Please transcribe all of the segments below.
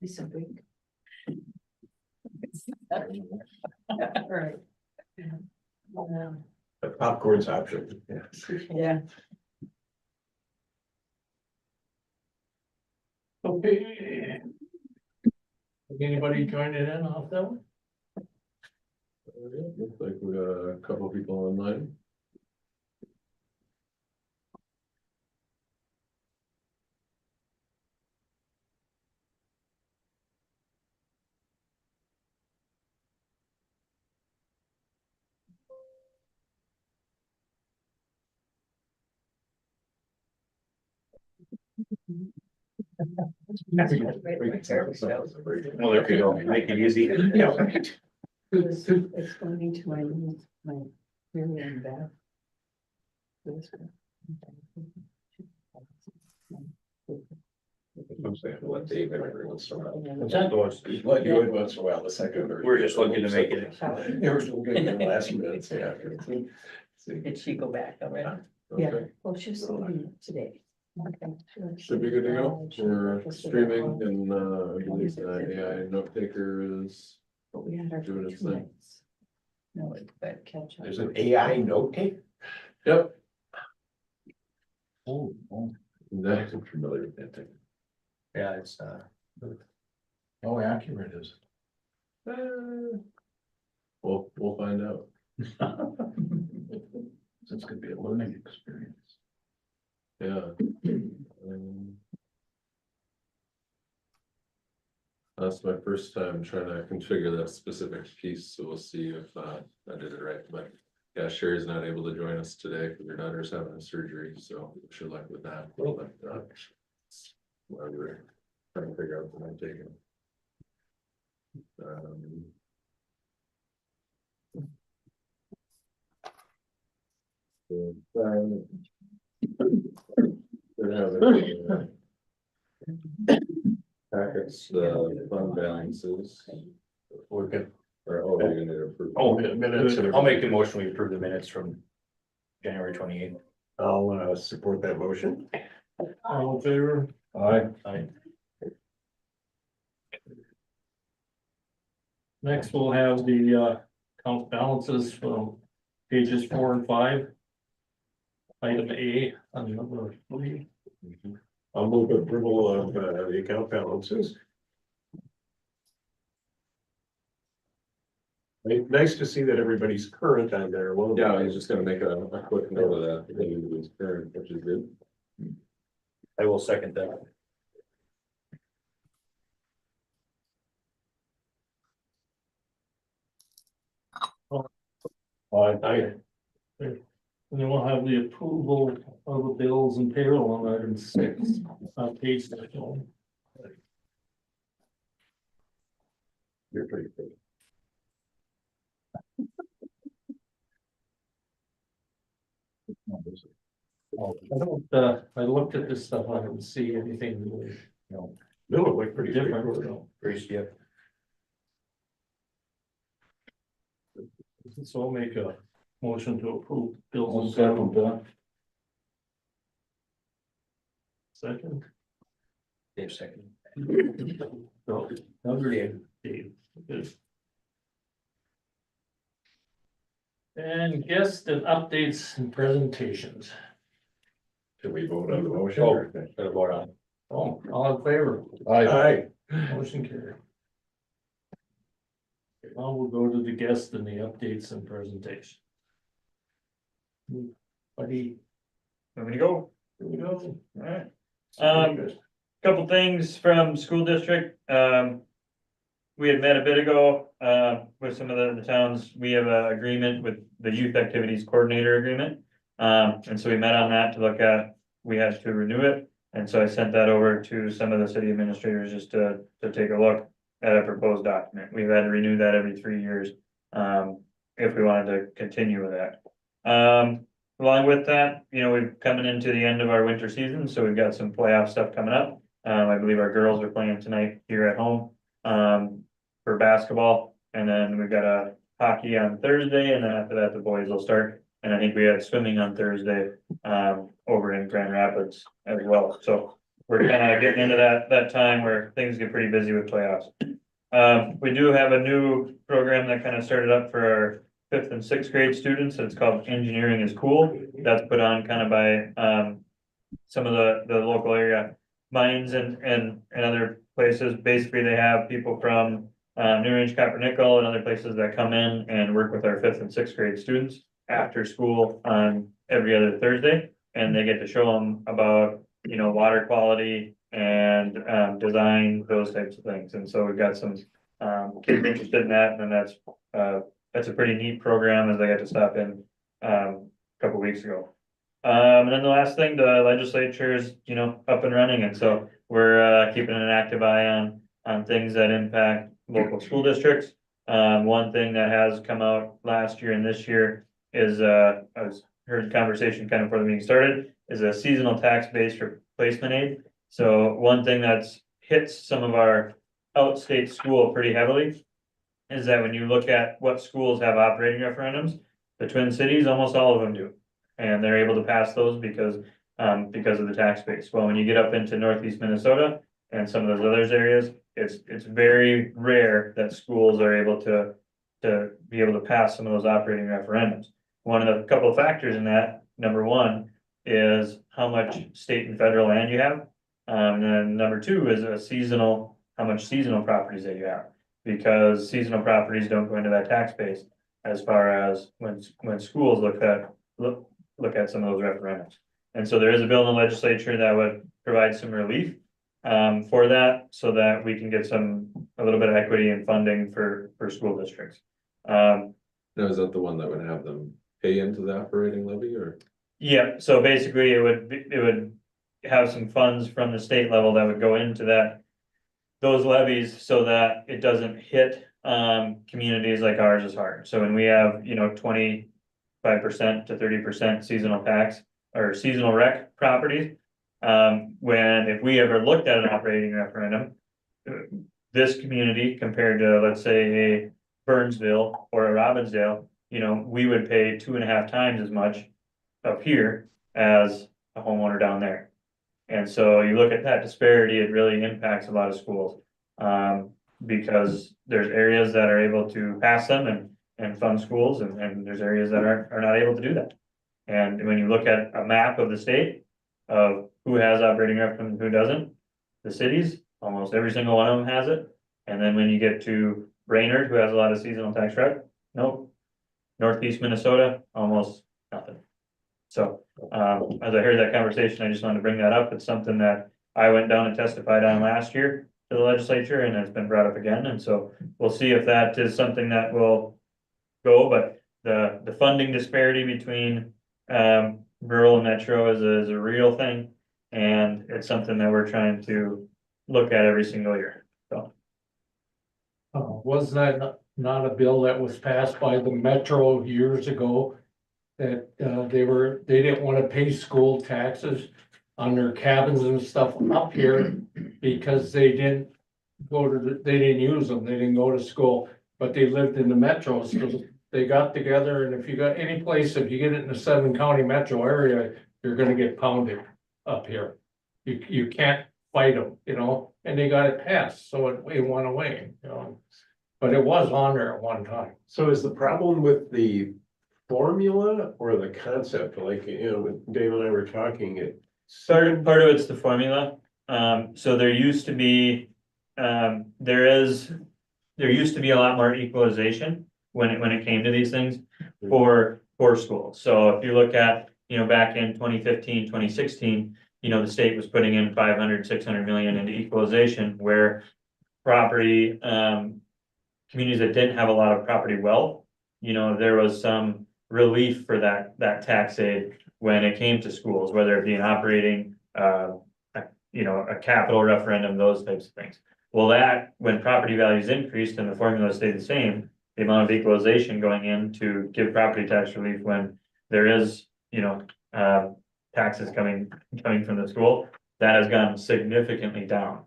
It's so big. Right. The popcorn's option. Yeah. Okay. Anybody joining in off that one? Looks like we got a couple of people online. Well, there you go, make it easy. Yeah. It's explaining to my really and bad. I'm saying, what David every once in a while. What's that was? Let you in once in a while, the second. We're just looking to make it. They were still getting the last minutes, yeah. Did she go back already? Okay. Yeah, well, she's leaving today. Okay, sure. Should be good to go. We're streaming and I believe AI note taker is. But we had our Doing 2 its thing. minutes. No, but catch up. There's an AI note taker? Yep. Oh. That's familiar with that thing. Yeah, it's How accurate is it? We'll find out. It's gonna be a learning experience. Yeah. That's my first time trying to configure that specific piece, so we'll see if I did it right, but. Yeah, Sherry's not able to join us today because her daughter's having a surgery, so wish her luck with that. But, while we're trying to figure out what I'm taking. We're having, packets, the fund balances. we're good. Or, oh, you're gonna approve. Oh, minutes. I'll make the motion, we approve the minutes from January 28th. I'll support that motion. All in favor? Aye. Next, we'll have the account balances from pages 4 and 5. Item A on number 3. I'll move approval of the account balances. Nice to see that everybody's current on there. Well, yeah, I was just gonna make a quick note of that. Everybody's current, which is good. I will second that. Aye. And then we'll have the approval of the bills and payroll on item 6 on page 9. You're pretty good. I looked at this stuff, I didn't see anything really, No, it looked pretty different. straightforward. Very stiff. So I'll make a motion to approve bills and payroll. Second. Dave second. So, number Dave. Good. And guest and updates and presentations. Should we vote on the motion? Oh, or- gotta vote on. Oh, all in favor? Aye. Motion carried. Now we'll go to the guest and the updates and presentation. Buddy, Want me to go? here we go. Alright. Couple things from school district, we had met a bit ago, with some of the towns, we have an agreement with the youth activities coordinator agreement. And so we met on that to look at, we had to renew it, and so I sent that over to some of the city administrators just to take a look at a proposed document. We've had to renew that every 3 years, if we wanted to continue with that. Along with that, you know, we're coming into the end of our winter season, so we've got some playoff stuff coming up. I believe our girls are playing tonight here at home, for basketball, and then we've got a hockey on Thursday, and then after that, the boys will start. And I think we had swimming on Thursday, over in Grand Rapids as well, so we're kind of getting into that time where things get pretty busy with playoffs. We do have a new program that kind of started up for our 5th and 6th grade students. It's called Engineering is Cool. That's put on kind of by, some of the local area mines and other places. Basically, they have people from, New Range, Copper Nickel and other places that come in and work with our 5th and 6th grade students after school on every other Thursday. And they get to show them about, water quality and, design, those types of things. And so we've got some, kids interested in that, and that's a pretty neat program, as I got to stop in, a couple weeks ago. And then the last thing, the legislature is, up and running, and so we're, keeping an active eye on things that impact local school districts. One thing that has come out last year and this year is, I heard conversation kind of before the meeting started, is a seasonal tax base replacement aid. So one thing that's hits some of our outstate school pretty heavily is that when you look at what schools have operating referendums, the Twin Cities, almost all of them do. And they're able to pass those because of the tax base. Well, when you get up into Northeast Minnesota and some of those other areas, it's very rare that schools are able to be able to pass some of those operating referendums. One of the couple of factors in that, number one, is how much state and federal land you have. And then number two is how much seasonal properties that you have. Because seasonal properties don't go into that tax base as far as when schools look at some of those referendums. And so there is a bill in the legislature that would provide some relief for that, so that we can get a little bit of equity and funding for school districts. Now, is that the one that would have them pay into the operating levy, or? Yeah, so basically it would have some funds from the state level that would go into those levies, so that it doesn't hit communities like ours as hard. So when we have 25% to 30% seasonal tax or seasonal rec properties, if we ever looked at an operating referendum, this community compared to, let's say, a Burnsville or a Robbinsdale, we would pay 2.5 times as much up here as a homeowner down there. And so you look at that disparity, it really impacts a lot of schools. Because there's areas that are able to pass them and fund schools, and there's areas that are not able to do that. And when you look at a map of the state of who has operating referendum and who doesn't, the cities, almost every single one of them has it. And then when you get to Brainerd, who has a lot of seasonal tax rec, nope. Northeast Minnesota, almost nothing. So, as I heard that conversation, I just wanted to bring that up. It's something that I went down and testified on last year to the legislature, and it's been brought up again. And so we'll see if that is something that will go, but the funding disparity between rural and metro is a real thing. And it's something that we're trying to look at every single year. So Was that not a bill that was passed by the Metro years ago? That they didn't want to pay school taxes on their cabins and stuff up here because they didn't they didn't use them, they didn't go to school, but they lived in the metro, so they got together, and if you got any place, if you get it in the 7-county metro area, you're gonna get pounded up here. You can't fight them, and they got it passed, so it went away, but it was on there at one time. So is the problem with the formula or the concept? Like, when Dave and I were talking, part of it's the formula. So there used to be a lot more equalization when it came to these things for schools. So if you look at, back in 2015, 2016, the state was putting in 500, 600 million into equalization, where property, communities that didn't have a lot of property wealth, there was some relief for that tax aid when it came to schools, whether it be an operating, a capital referendum, those types of things. Well, when property values increased and the formula stayed the same, the amount of equalization going in to give property tax relief when there is, taxes coming from the school, that has gone significantly down.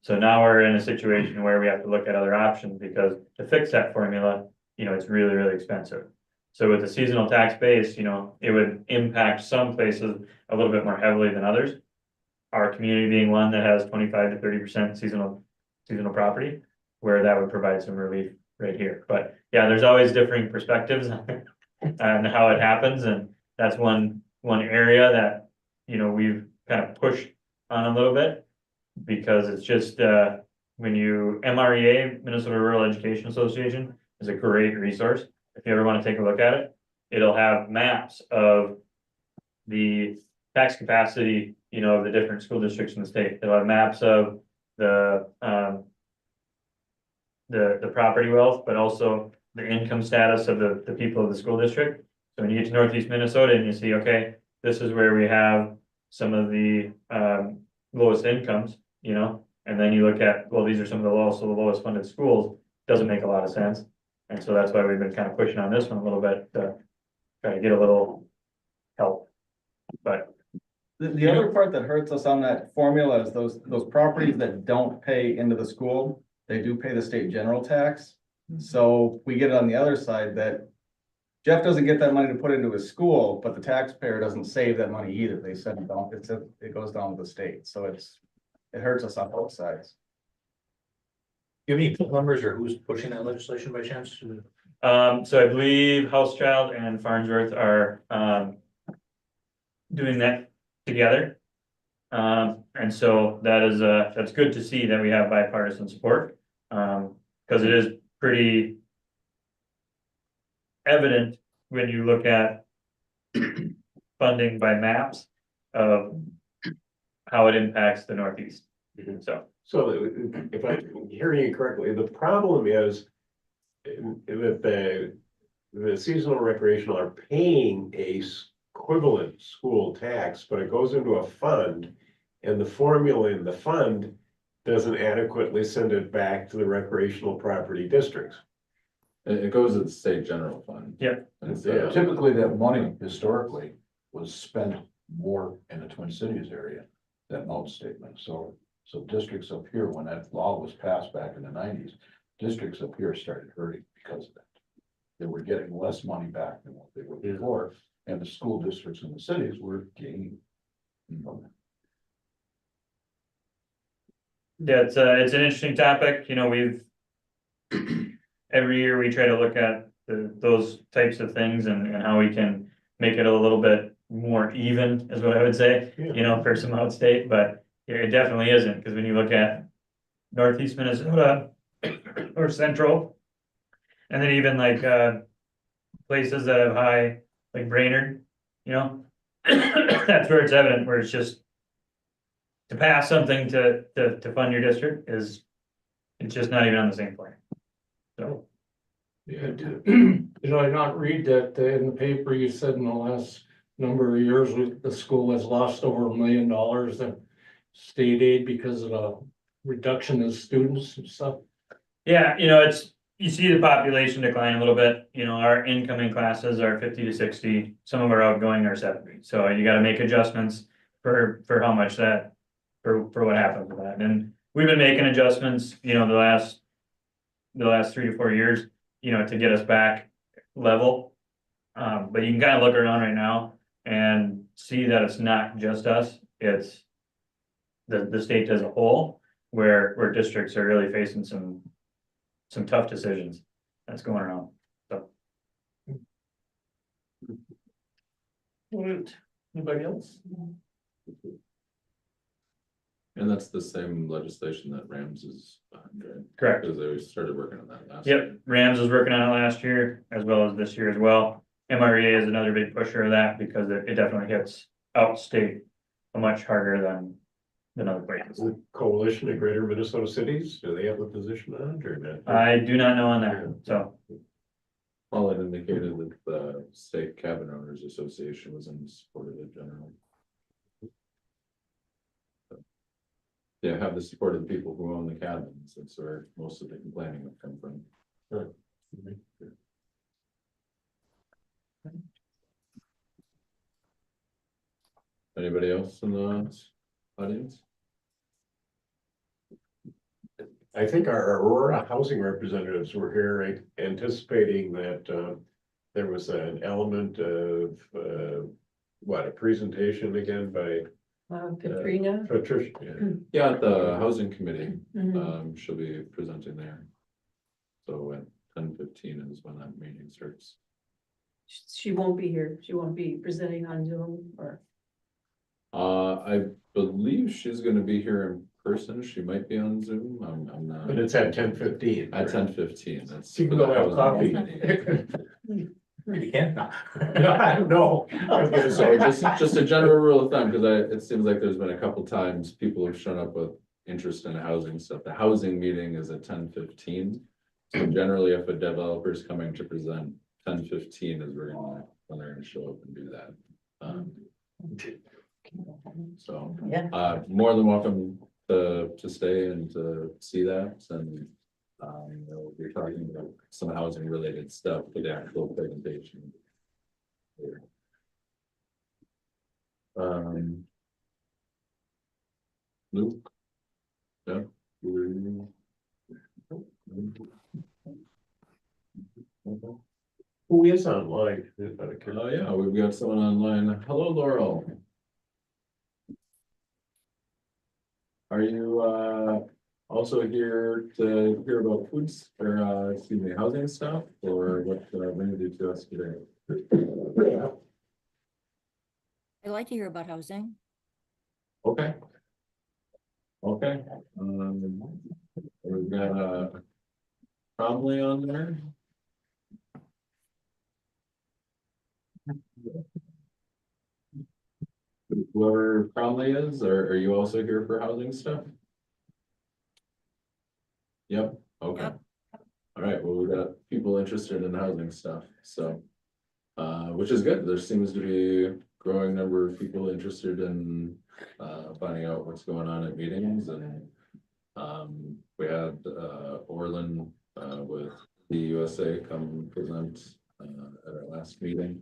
So now we're in a situation where we have to look at other options, because to fix that formula, it's really, really expensive. So with the seasonal tax base, it would impact some places a little bit more heavily than others. our community being one that has 25 to 30% seasonal property, where that would provide some relief right here. But yeah, there's always differing perspectives on how it happens, and that's one area that, you know, we've kind of pushed on a little bit. Because it's just, when you, MREA, Minnesota Rural Education Association, is a great resource. If you ever want to take a look at it, it'll have maps of the tax capacity, you know, of the different school districts in the state. They'll have maps of the property wealth, but also the income status of the people of the school district. So when you get to Northeast Minnesota and you see, okay, this is where we have some of the lowest incomes, you know, and then you look at, well, these are some of the lowest funded schools, doesn't make a lot of sense. And so that's why we've been kind of pushing on this one a little bit to try to get a little help. But The other part that hurts us on that formula is those properties that don't pay into the school, they do pay the state general tax. So we get it on the other side that Jeff doesn't get that money to put into his school, but the taxpayer doesn't save that money either. They send it down, it goes down to the state, so it hurts us on both sides. You have any numbers or who's pushing that legislation by chance? so I believe Housechild and Farnsworth are doing that together. And so that is that's good to see that we have bipartisan support. Because it is pretty evident when you look at funding by maps of how it impacts the Northeast. So, So if I'm hearing you correctly, the problem is that the seasonal recreational are paying a equivalent school tax, but it goes into a fund, and the formula in the fund doesn't adequately send it back to the recreational property districts. It goes to the state general fund. Yep. And Yeah. so, Typically, that money historically was spent more in the Twin Cities area than out statement. So districts up here, when that law was passed back in the 90s, districts up here started hurting because of that. They were getting less money back than what they were before, and the school districts in the cities were gaining. yeah, it's an interesting topic, you know, we've every year we try to look at those types of things and how we can make it a little bit more even, is what I would say, you know, for some outstate, but yeah, it definitely isn't, because when you look at Northeast Minnesota or Central, and then even like places that have high, like Brainerd, you know, that's where it's evident, where it's just to pass something to fund your district it's just not even on the same plane. So, Yeah, did I not read that in the paper, you said in the last number of years, the school has lost over $1 million in state aid because of the reduction in students and stuff? yeah, you know, you see the population decline a little bit, you know, our incoming classes are 50 to 60, some of our outgoing are 70. So you gotta make adjustments for how much that, for what happened with that. And we've been making adjustments, you know, the last 3 to 4 years, you know, to get us back level. But you can kind of look around right now and see that it's not just us, it's the state as a whole, where districts are really facing some tough decisions that's going around, so. Anybody else? and that's the same legislation that Rams is behind, right? Correct. Because they started working on that last. Yep, Rams was working on it last year as well as this year as well. MREA is another big pusher of that because it definitely hits outstate much harder than other places. The Coalition of Greater Minnesota Cities, do they have a position on it or not? I do not know on that, so. All it indicated that the State Cabin Owners Association was in support of it generally. Yeah, have the support of the people who own the cabins, that's where most of the complaining would come from. Anybody else in the audience? I think our Aurora housing representatives were here anticipating that there was an element of a presentation again by Katrina. Patricia, Yeah, at the housing committee, Mhm. she'll be presenting there. So at 10:15 is when that meeting starts. She won't be here. She won't be presenting on Zoom or. I believe she's gonna be here in person. She might be on Zoom. I'm not. but it's at 10:15. At 10:15, that's. She can for go the have housing coffee. committee. You can't. I don't know. So just a general rule of thumb, because it seems like there's been a couple times people have shown up with interest in housing stuff. The housing meeting is at 10:15. So generally, if a developer is coming to present, 10:15 is when they're gonna show up and do that. So, Yeah. more than welcome to stay and to see that, and we're talking about some housing related stuff for the actual presentation. Luke? Yeah. Who is online? Oh, yeah, we've got someone online. Hello, Laurel. Are you also here to hear about foods or excuse me, housing stuff, or what brings you to us today? I'd like to hear about housing. Okay. Okay, we've got Probably on there. Whoever probably is, or are you also here for housing stuff? Yep, okay. Yep. All right, well, we got people interested in housing stuff, so. Which is good, there seems to be a growing number of people interested in finding out what's going on at meetings, and. We had Orland with the USA come present at our last meeting.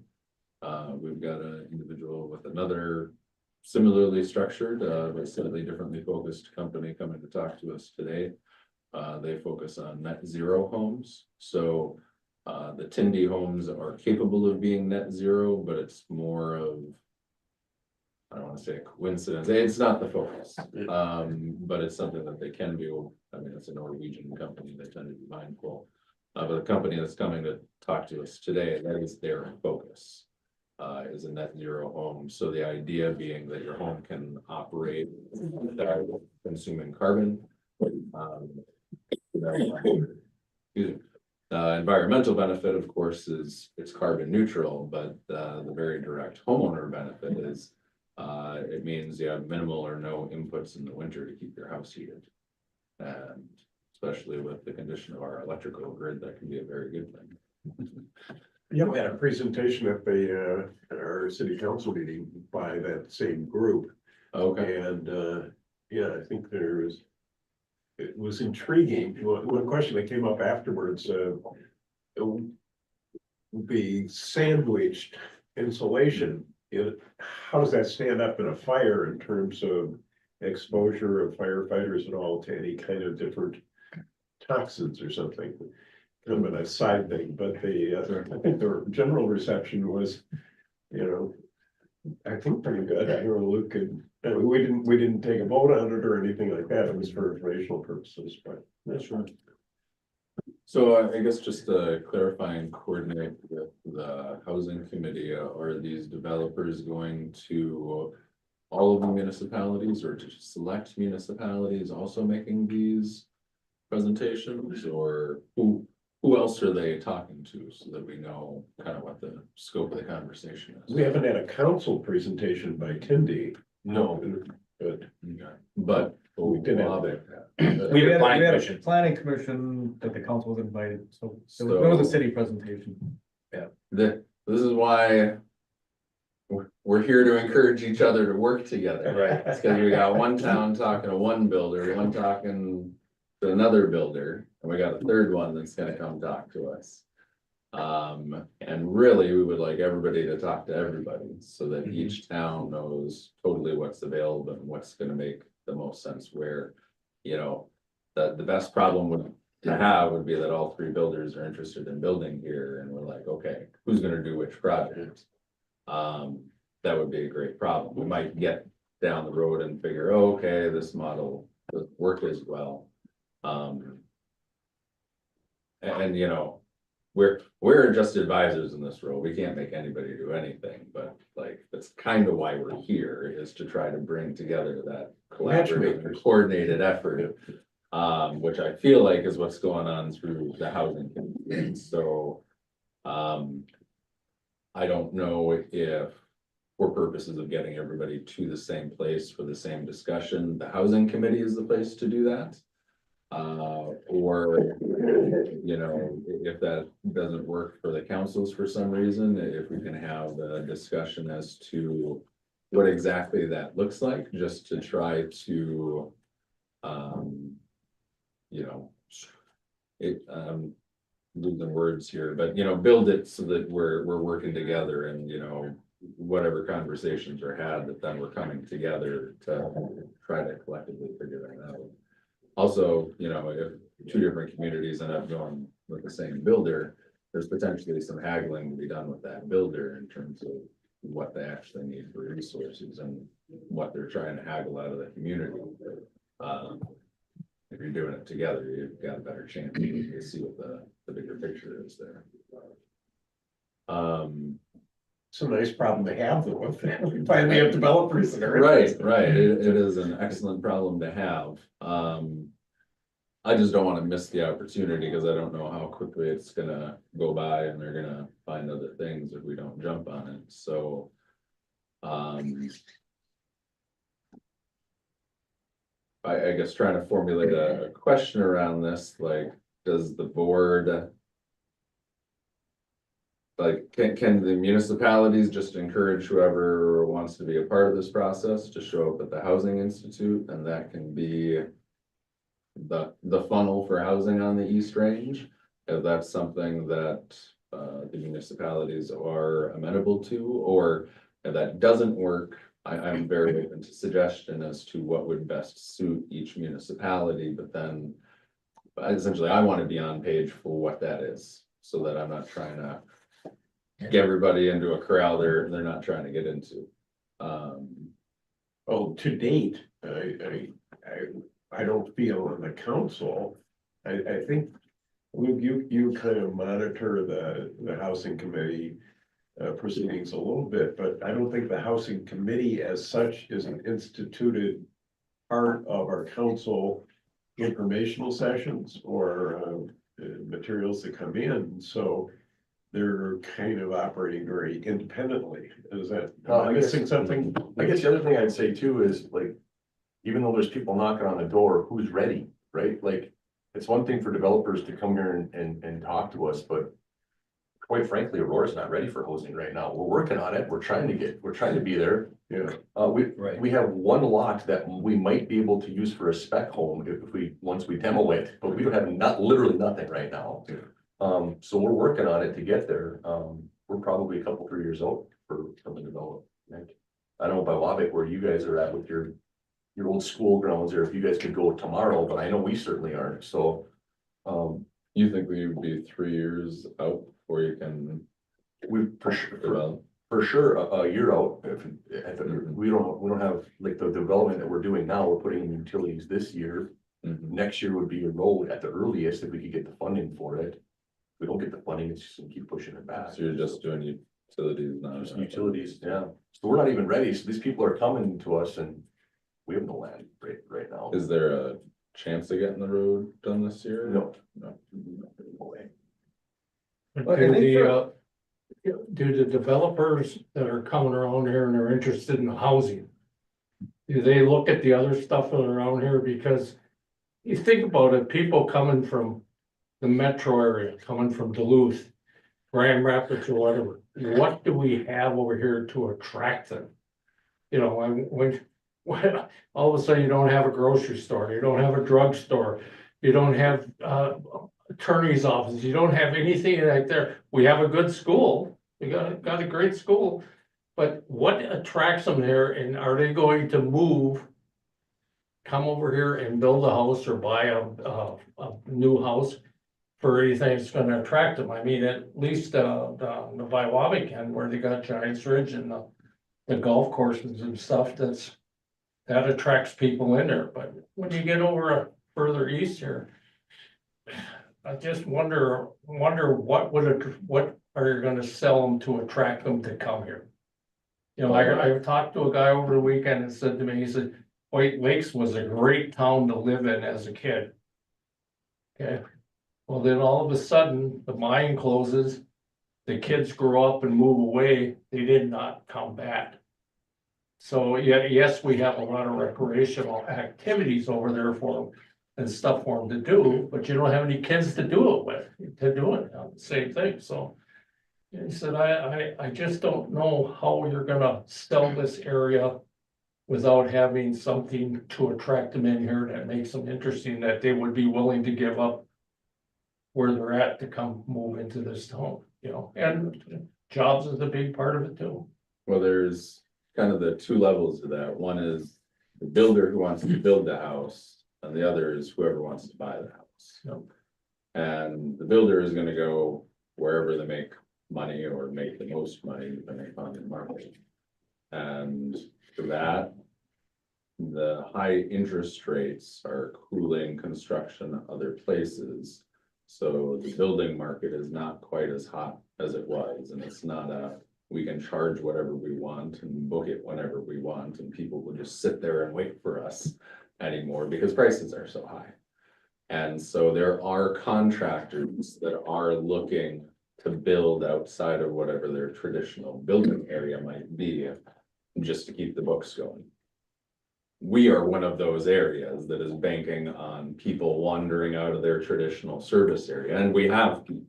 We've got an individual with another similarly structured but slightly differently focused company coming to talk to us today. They focus on net zero homes, so the Tindy homes are capable of being net zero, but it's more of, I don't want to say a coincidence, it's not the focus, but it's something that they can do. I mean, it's a Norwegian company, they tend to be mindful. But the company that's coming to talk to us today, that is their focus, is a net zero home. So the idea being that your home can operate without consuming carbon. Excuse me. Environmental benefit, of course, is it's carbon neutral, but the very direct homeowner benefit is it means you have minimal or no inputs in the winter to keep your house heated. And especially with the condition of our electrical grid, that can be a very good thing. Yeah, we had a presentation at the our city council meeting by that same group. Okay, And yeah, I think it was intriguing. One question that came up afterwards, the sandwiched insulation, how does that stand up in a fire in terms of exposure of firefighters and all to any kind of different toxins or something? Kind of a side thing, but I think the general reception was, I think pretty good. I know Luke we didn't take a vote on it or anything like that. It was for informational purposes, but that's right. So I guess just to clarify and coordinate with the housing committee, are these developers going to all of the municipalities or to select municipalities also making these presentations, or who else are they talking to, so that we know kind of what the scope of the conversation is? we haven't had a council presentation by Tindy. No. Good. Okay. But We did have that. We have a planning we had commission. planning commission that the council was invited, so it was a city presentation. This is why we're here to encourage each other to work together. Right. It's because we got one town talking to one builder, one talking to another builder, and we got a third one that's gonna come talk to us. And really, we would like everybody to talk to everybody, so that each town knows totally what's available and what's gonna make the most sense where, the best problem to have would be that all three builders are interested in building here, and we're like, okay, who's gonna do which project? That would be a great problem. We might get down the road and figure, oh, okay, this model doesn't work as well. And you know, we're just advisors in this role. We can't make anybody do anything, but like, that's kind of why we're here, is to try to bring together that collaborative and coordinated effort. Which I feel like is what's going on through the housing committee. So, I don't know if, for purposes of getting everybody to the same place for the same discussion, the housing committee is the place to do that. Or, you know, if that doesn't work for the councils for some reason, if we can have a discussion as to what exactly that looks like, just to try to, you know, losing words here, but you know, build it so that we're working together, and you know, whatever conversations are had, that then we're coming together to try to collectively figure that out. Also, you know, if two different communities end up going with the same builder, there's potentially some haggling to be done with that builder in terms of what they actually need for resources and what they're trying to haggle out of the community. If you're doing it together, you've got a better chance to see what the bigger picture is there. It's a nice problem to have, though, if we finally have developers that are. Right, it is an excellent problem to have. I just don't want to miss the opportunity, because I don't know how quickly it's gonna go by and they're gonna find other things if we don't jump on it, so. I guess trying to formulate a question around this, like, does the board. Like, can the municipalities just encourage whoever wants to be a part of this process to show up at the Housing Institute, and that can be the funnel for housing on the East Range? If that's something that the municipalities are amenable to, or if that doesn't work, I'm very open to suggestion as to what would best suit each municipality, but then essentially I want to be on page for what that is, so that I'm not trying to get everybody into a corral they're not trying to get into. Oh, to date, I don't feel on the council, I think Luke, you kind of monitor the housing committee proceedings a little bit, but I don't think the housing committee as such is an instituted part of our council informational sessions or materials that come in, so they're kind of operating very independently. Is that, am I missing something? I guess the other thing I'd say too is, like, even though there's people knocking on the door, who's ready, right? Like, it's one thing for developers to come here and talk to us, but quite frankly, Aurora's not ready for housing right now. We're working on it. We're trying to be there. Yeah. We have one lot that we might be able to use for a spec home once we demo it, but we don't have literally nothing right now. Yeah. So we're working on it to get there. We're probably a couple, 3 years out from the development. I don't know by Wabick where you guys are at with your old school grounds, or if you guys could go tomorrow, but I know we certainly aren't, so. You think we would be 3 years out before you can? We for sure a year out, if we don't have, like, the development that we're doing now, we're putting in utilities this year. Next year would be a road at the earliest if we could get the funding for it. If we don't get the funding, it's just gonna keep pushing it back. So you're just doing utilities now? Just utilities, yeah. So we're not even ready. So these people are coming to us and we have no land right now. Is there a chance of getting the road done this year? No. No. No way. Do the developers that are coming around here and are interested in housing, do they look at the other stuff around here? Because you think about it, people coming from the metro area, coming from Duluth, Grand Rapids or whatever, what do we have over here to attract them? You know, when all of a sudden you don't have a grocery store, you don't have a drugstore, you don't have attorney's office, you don't have anything like there. We have a good school, we got a great school, but what attracts them there, and are they going to come over here and build a house or buy a new house for anything that's gonna attract them? I mean, at least the Viwabi can, where they got Giants Ridge and the golf courses and stuff, that's that attracts people in there, but when you get over further east here. I just wonder what are you gonna sell them to attract them to come here? You know, I talked to a guy over the weekend and said to me, he said, White Lakes was a great town to live in as a kid. Okay, well, then all of a sudden, the mine closes, the kids grow up and move away, they did not come back. So, yeah, yes, we have a lot of recreational activities over there for them and stuff for them to do, but you don't have any kids to do it with, same thing, so. He said, I just don't know how you're gonna sell this area without having something to attract them in here that makes them interesting, that they would be willing to give up where they're at to come move into this town, you know, and jobs is a big part of it too. Well, there's kind of the two levels of that. One is the builder who wants to build the house, and the other is whoever wants to buy the house. Yep. And the builder is gonna go wherever they make money or make the most money depending upon the market. And for that, the high interest rates are cooling construction other places. So the building market is not quite as hot as it was, and it's not we can charge whatever we want and book it whenever we want, and people will just sit there and wait for us anymore because prices are so high. And so there are contractors that are looking to build outside of whatever their traditional building area might be, just to keep the books going. We are one of those areas that is banking on people wandering out of their traditional service area, and we have people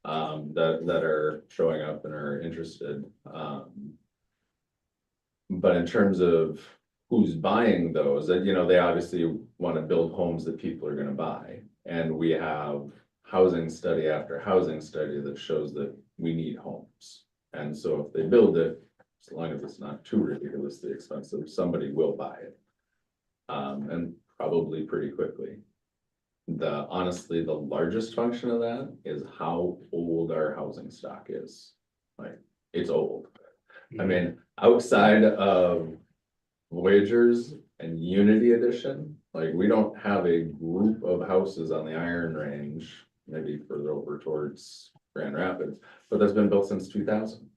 that are showing up and are interested. But in terms of who's buying those, that, you know, they obviously want to build homes that people are going to buy, and we have housing study after housing study that shows that we need homes. And so if they build it, as long as it's not too ridiculously expensive, somebody will buy it. And probably pretty quickly. Honestly, the largest function of that is how old our housing stock is. Like, it's old. I mean, outside of Voyagers and Unity Edition, like, we don't have a group of houses on the Iron Range, maybe further over towards Grand Rapids, but that's been built since 2000.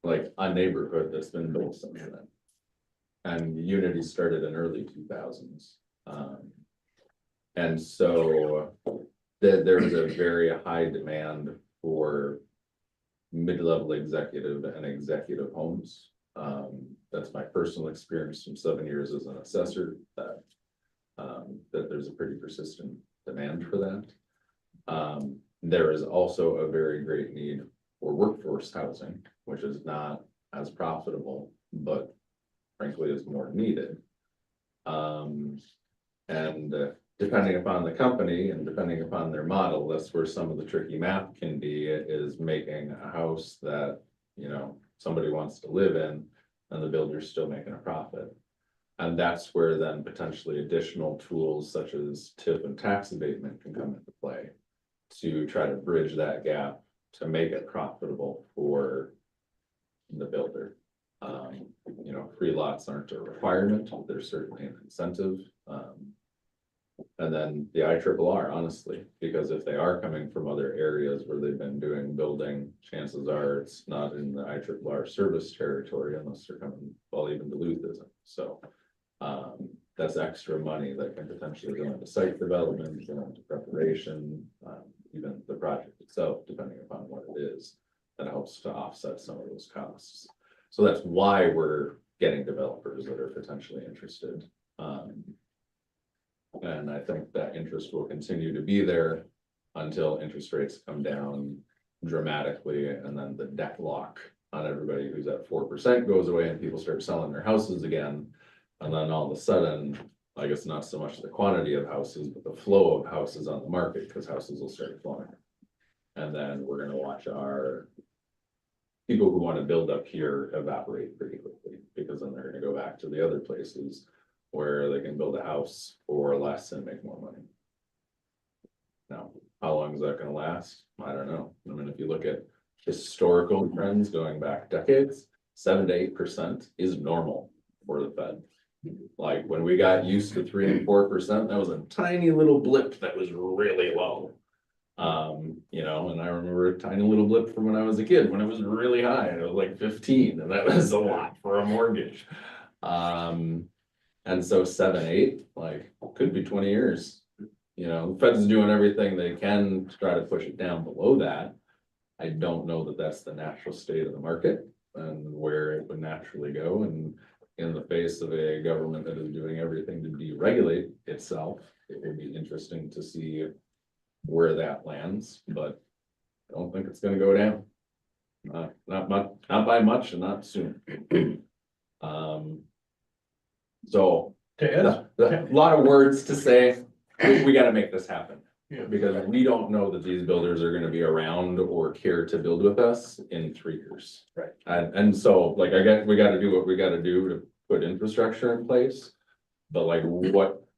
Like, a neighborhood that's been built since then. And Unity started in early 2000s. And so there is a very high demand for mid-level executive and executive homes. That's my personal experience from 7 years as an assessor, that there's a pretty persistent demand for that. There is also a very great need for workforce housing, which is not as profitable, but frankly is more needed. And depending upon the company and depending upon their model, that's where some of the tricky math can be, is making a house that, you know, somebody wants to live in and the builder's still making a profit. And that's where then potentially additional tools such as TIF and tax abatement can come into play to try to bridge that gap to make it profitable for the builder. You know, free lots aren't a requirement, they're certainly an incentive. And then the IRRR, honestly, because if they are coming from other areas where they've been doing building, chances are it's not in the IRRR service territory unless they're coming, well, even Duluth isn't. So that's extra money that can potentially go into site development, go into preparation, even the project itself, depending upon what it is, that helps to offset some of those costs. So that's why we're getting developers that are potentially interested. And I think that interest will continue to be there until interest rates come down dramatically, and then the debt lock on everybody who's at 4% goes away and people start selling their houses again. And then all of a sudden, I guess not so much the quantity of houses, but the flow of houses on the market, because houses will start flowing. And then we're gonna watch our people who want to build up here evaporate pretty quickly, because then they're gonna go back to the other places where they can build a house for less and make more money. Now, how long is that gonna last? I don't know. I mean, if you look at historical trends going back decades, 7 to 8% is normal for the Fed. Like when we got used to 3 and 4%, that was a tiny little blip that was really low. You know, and I remember a tiny little blip from when I was a kid, when it was really high, and it was like 15, and that was a lot for a mortgage. And so 7, 8, like, could be 20 years. You know, the Fed's doing everything they can to try to push it down below that. I don't know that that's the natural state of the market and where it would naturally go. And in the face of a government that is doing everything to deregulate itself, it would be interesting to see where that lands, but I don't think it's gonna go down. Not much, not by much and not soon. So To Ed's, a lot of words to say, we gotta make this happen. Yeah. Because we don't know that these builders are gonna be around or care to build with us in 3 years. Right. And so, like, we gotta do what we gotta do to put infrastructure in place. But like,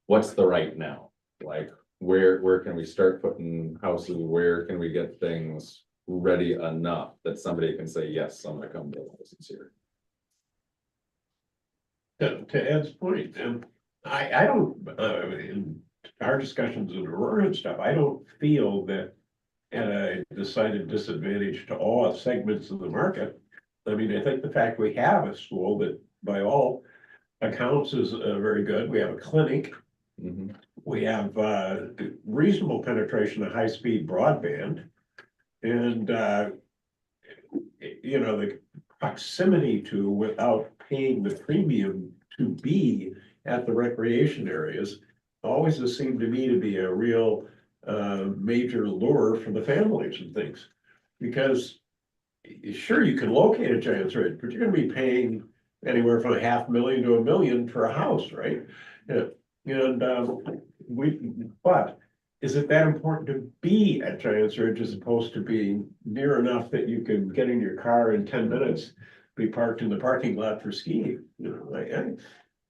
what's the right now? Like, where can we start putting houses? Where can we get things ready enough that somebody can say, yes, I'm gonna come build houses here? to Ed's point, and I don't, in our discussions with Aurora and stuff, I don't feel that at a decided disadvantage to all segments of the market. I mean, I think the fact we have a school that by all accounts is very good. We have a clinic. Mhm. We have reasonable penetration of high-speed broadband. And you know, the proximity to without paying the premium to be at the recreation areas always has seemed to me to be a real major lure for the families and things. Because sure, you can locate a Giants Ridge, but you're gonna be paying anywhere from $500,000 to $1 million for a house, right? Yeah. And but is it that important to be at Giants Ridge as opposed to being near enough that you can get in your car in 10 minutes, be parked in the parking lot for skiing? You know,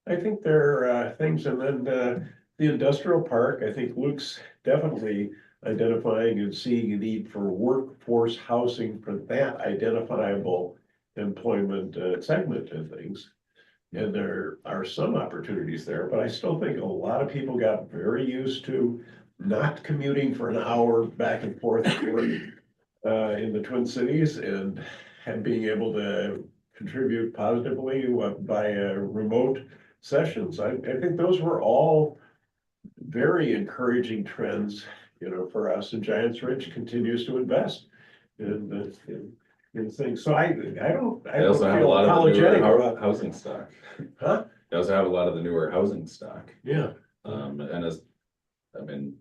I think there are things, and then the industrial park, I think Luke's definitely identifying and seeing a need for workforce housing for that identifiable employment segment and things. And there are some opportunities there, but I still think a lot of people got very used to not commuting for an hour back and forth to work, in the Twin Cities, and being able to contribute positively by remote sessions. I think those were all very encouraging trends, you know, for us, and Giants Ridge continues to invest in things. So I don't They also have a feel lot of the apologetic newer about. housing stock. Huh? They also have a lot of the newer housing stock. Yeah. And as, I mean,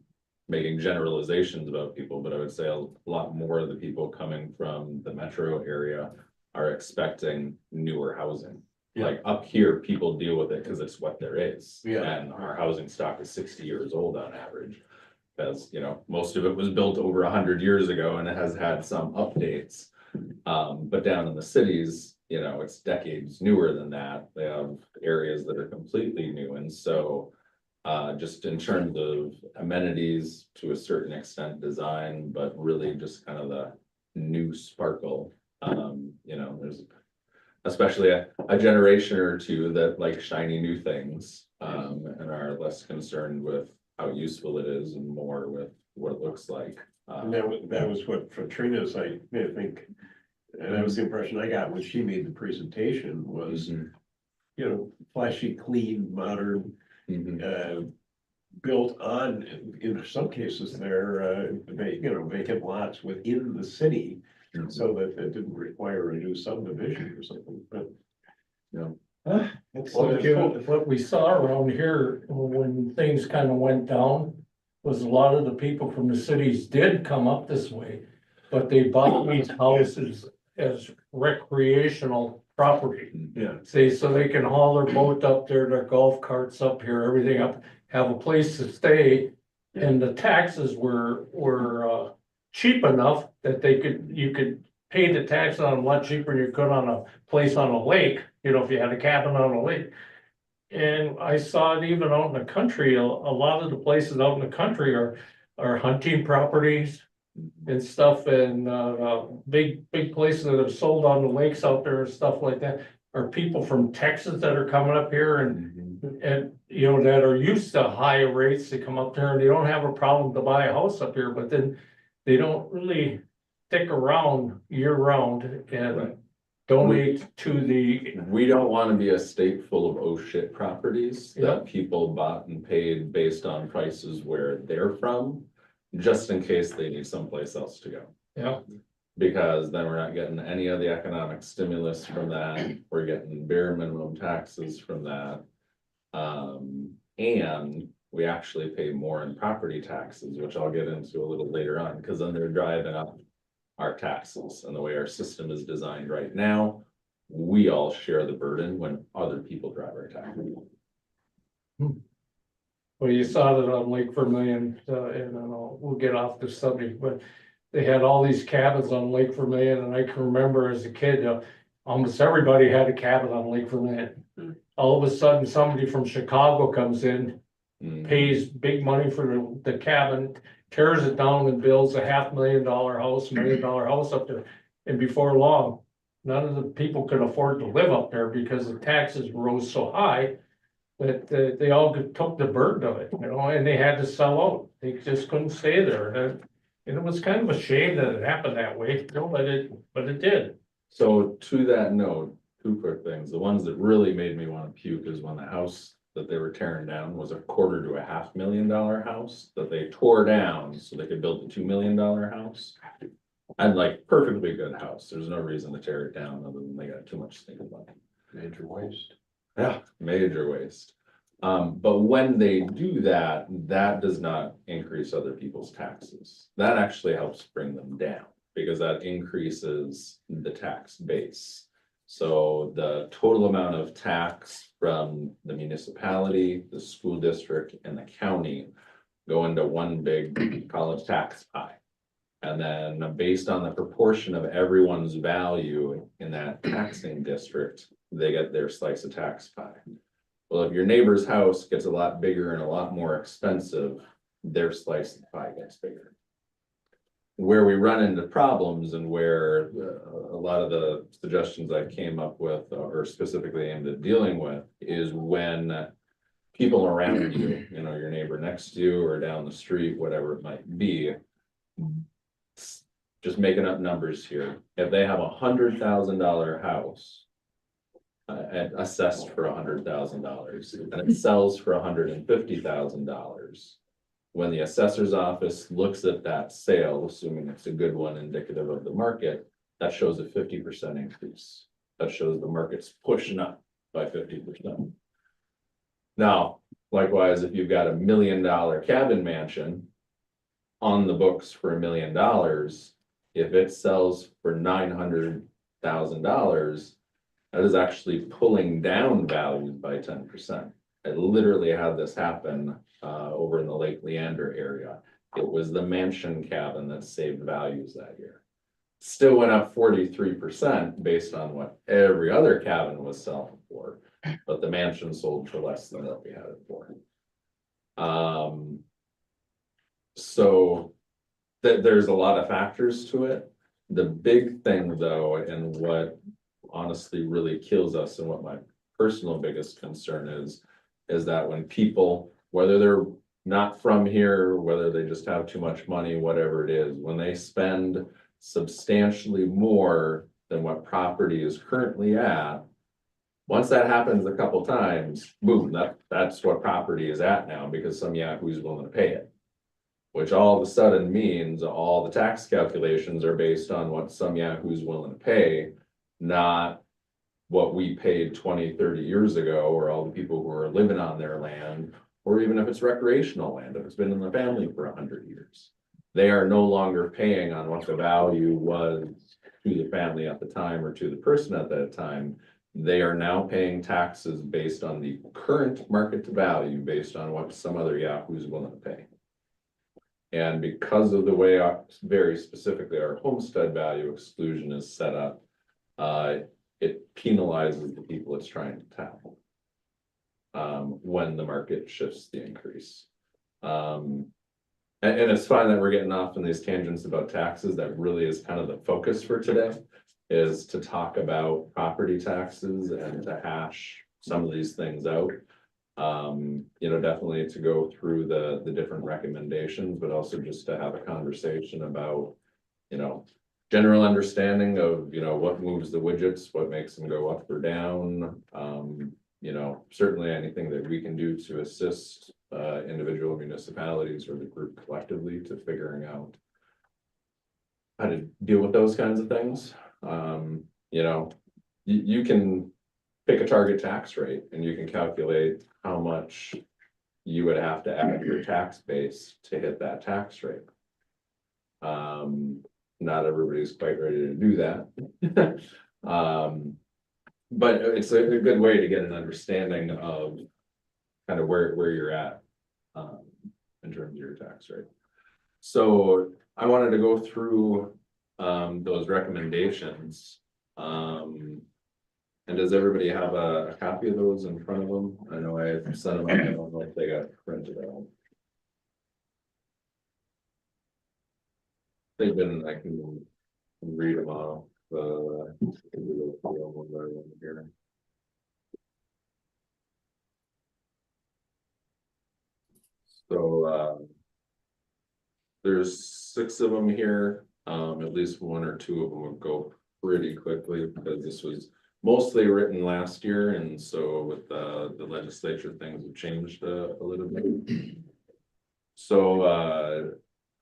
making generalizations about people, but I would say a lot more of the people coming from the metro area are expecting newer housing. Yeah. Like up here, people deal with it because it's what there is. Yeah. And our housing stock is 60 years old on average. Because, you know, most of it was built over 100 years ago and it has had some updates. But down in the cities, you know, it's decades newer than that. They have areas that are completely new. And so just in terms of amenities, to a certain extent, design, but really just kind of the new sparkle. You know, there's especially a generation or two that like shiny new things, and are less concerned with how useful it is and more with what it looks like. And that was what for Trina's, I think, and that was the impression I got when she made the presentation was, Mhm. you know, flashy, clean, modern, Mhm. built on, in some cases, they're, you know, vacant lots within the city, Mhm. so that it didn't require a new subdivision or something, but. Yeah. It's, What we saw around here when things kind of went down was a lot of the people from the cities did come up this way, but they bought these houses as recreational property. yeah, See, so they can haul their boat up there, their golf carts up here, everything up, have a place to stay. And the taxes were cheap enough that you could pay the tax on a lot cheaper than you could on a place on a lake, you know, if you had a cabin on a lake. And I saw it even out in the country, a lot of the places out in the country are hunting properties and stuff, and big places that have sold on the lakes out there and stuff like that are people from Texas that are coming up here and, you know, that are used to high rates to come up there and they don't have a problem to buy a house up here, but then they don't really stick around year round and Right. donate to the, We don't wanna be a state full of oh shit properties Yep. that people bought and paid based on prices where they're from. Just in case they need someplace else to go. yeah, Because then we're not getting any of the economic stimulus from that, we're getting bare minimum taxes from that. And we actually pay more in property taxes, which I'll get into a little later on, because then they're driving up our taxes, and the way our system is designed right now, we all share the burden when other people drive our taxes. well, you saw that on Lake Vermillion, and we'll get off the subject, but they had all these cabins on Lake Vermillion, and I can remember as a kid, almost everybody had a cabin on Lake Vermillion. All of a sudden, somebody from Chicago comes in, pays big money for the cabin, tears it down and builds a $500,000 house, $1 million house up there. And before long, none of the people could afford to live up there because the taxes rose so high that they all took the burden of it, you know, and they had to sell out. They just couldn't stay there. And it was kind of a shame that it happened that way, you know, but it did. So to that note, two quick things. The ones that really made me want to puke is when the house that they were tearing down was $250,000 to $500,000 house that they tore down so they could build a $2 million house. And like perfectly good house. There's no reason to tear it down other than they got too much stinking money. Major waste. Yeah, major waste. But when they do that, that does not increase other people's taxes. That actually helps bring them down because that increases the tax base. So the total amount of tax from the municipality, the school district, and the county go into one big college tax pie. And then based on the proportion of everyone's value in that taxing district, they get their slice of tax pie. Well, if your neighbor's house gets a lot bigger and a lot more expensive, their slice of the pie gets bigger. Where we run into problems and where a lot of the suggestions I came up with or specifically aimed at dealing with is when people around you, you know, your neighbor next to you or down the street, whatever it might be, just making up numbers here. If they have $100,000 house and assessed for $100,000 and it sells for $150,000. When the assessor's office looks at that sale, assuming it's a good one indicative of the market, that shows a 50% increase. That shows the market's pushing up by 50%. Now, likewise, if you've got $1 million cabin mansion on the books for $1 million, if it sells for $900,000, that is actually pulling down values by 10%. I literally had this happen over in the Lake Leander area. It was the mansion cabin that saved values that year. Still went up 43% based on what every other cabin was selling for, but the mansion sold for less than what we had it for. So there's a lot of factors to it. The big thing though, and what honestly really kills us and what my personal biggest concern is that when people, whether they're not from here, whether they just have too much money, whatever it is, when they spend substantially more than what property is currently at, once that happens a couple times, boom, that's what property is at now because some yahoo's willing to pay it. Which all of a sudden means all the tax calculations are based on what some yahoo's willing to pay, not what we paid 20, 30 years ago, or all the people who are living on their land, or even if it's recreational land, if it's been in the family for 100 years. They are no longer paying on what the value was to the family at the time or to the person at that time. They are now paying taxes based on the current market value, based on what some other yahoo's willing to pay. And because of the way very specifically our homestead value exclusion is set up, it penalizes the people it's trying to tackle when the market shifts the increase. And it's fine that we're getting off on these tangents about taxes. That really is kind of the focus for today. is to talk about property taxes and to hash some of these things out. You know, definitely to go through the different recommendations, but also just to have a conversation about, you know, general understanding of, you know, what moves the widgets, what makes them go up or down. You know, certainly anything that we can do to assist individual municipalities or the group collectively to figuring out how to deal with those kinds of things. You know, you can pick a target tax rate and you can calculate how much you would have to add to your tax base to hit that tax rate. Not everybody's quite ready to do that. But it's a good way to get an understanding of kind of where you're at in terms of your tax rate. So I wanted to go through those recommendations. And does everybody have a copy of those in front of them? I know I sent them out, I don't know if they got printed out. They've been, I can read them off. Here. So there's 6 of them here. At least 1 or 2 of them will go pretty quickly because this was mostly written last year, and so with the legislature, things have changed a little bit. So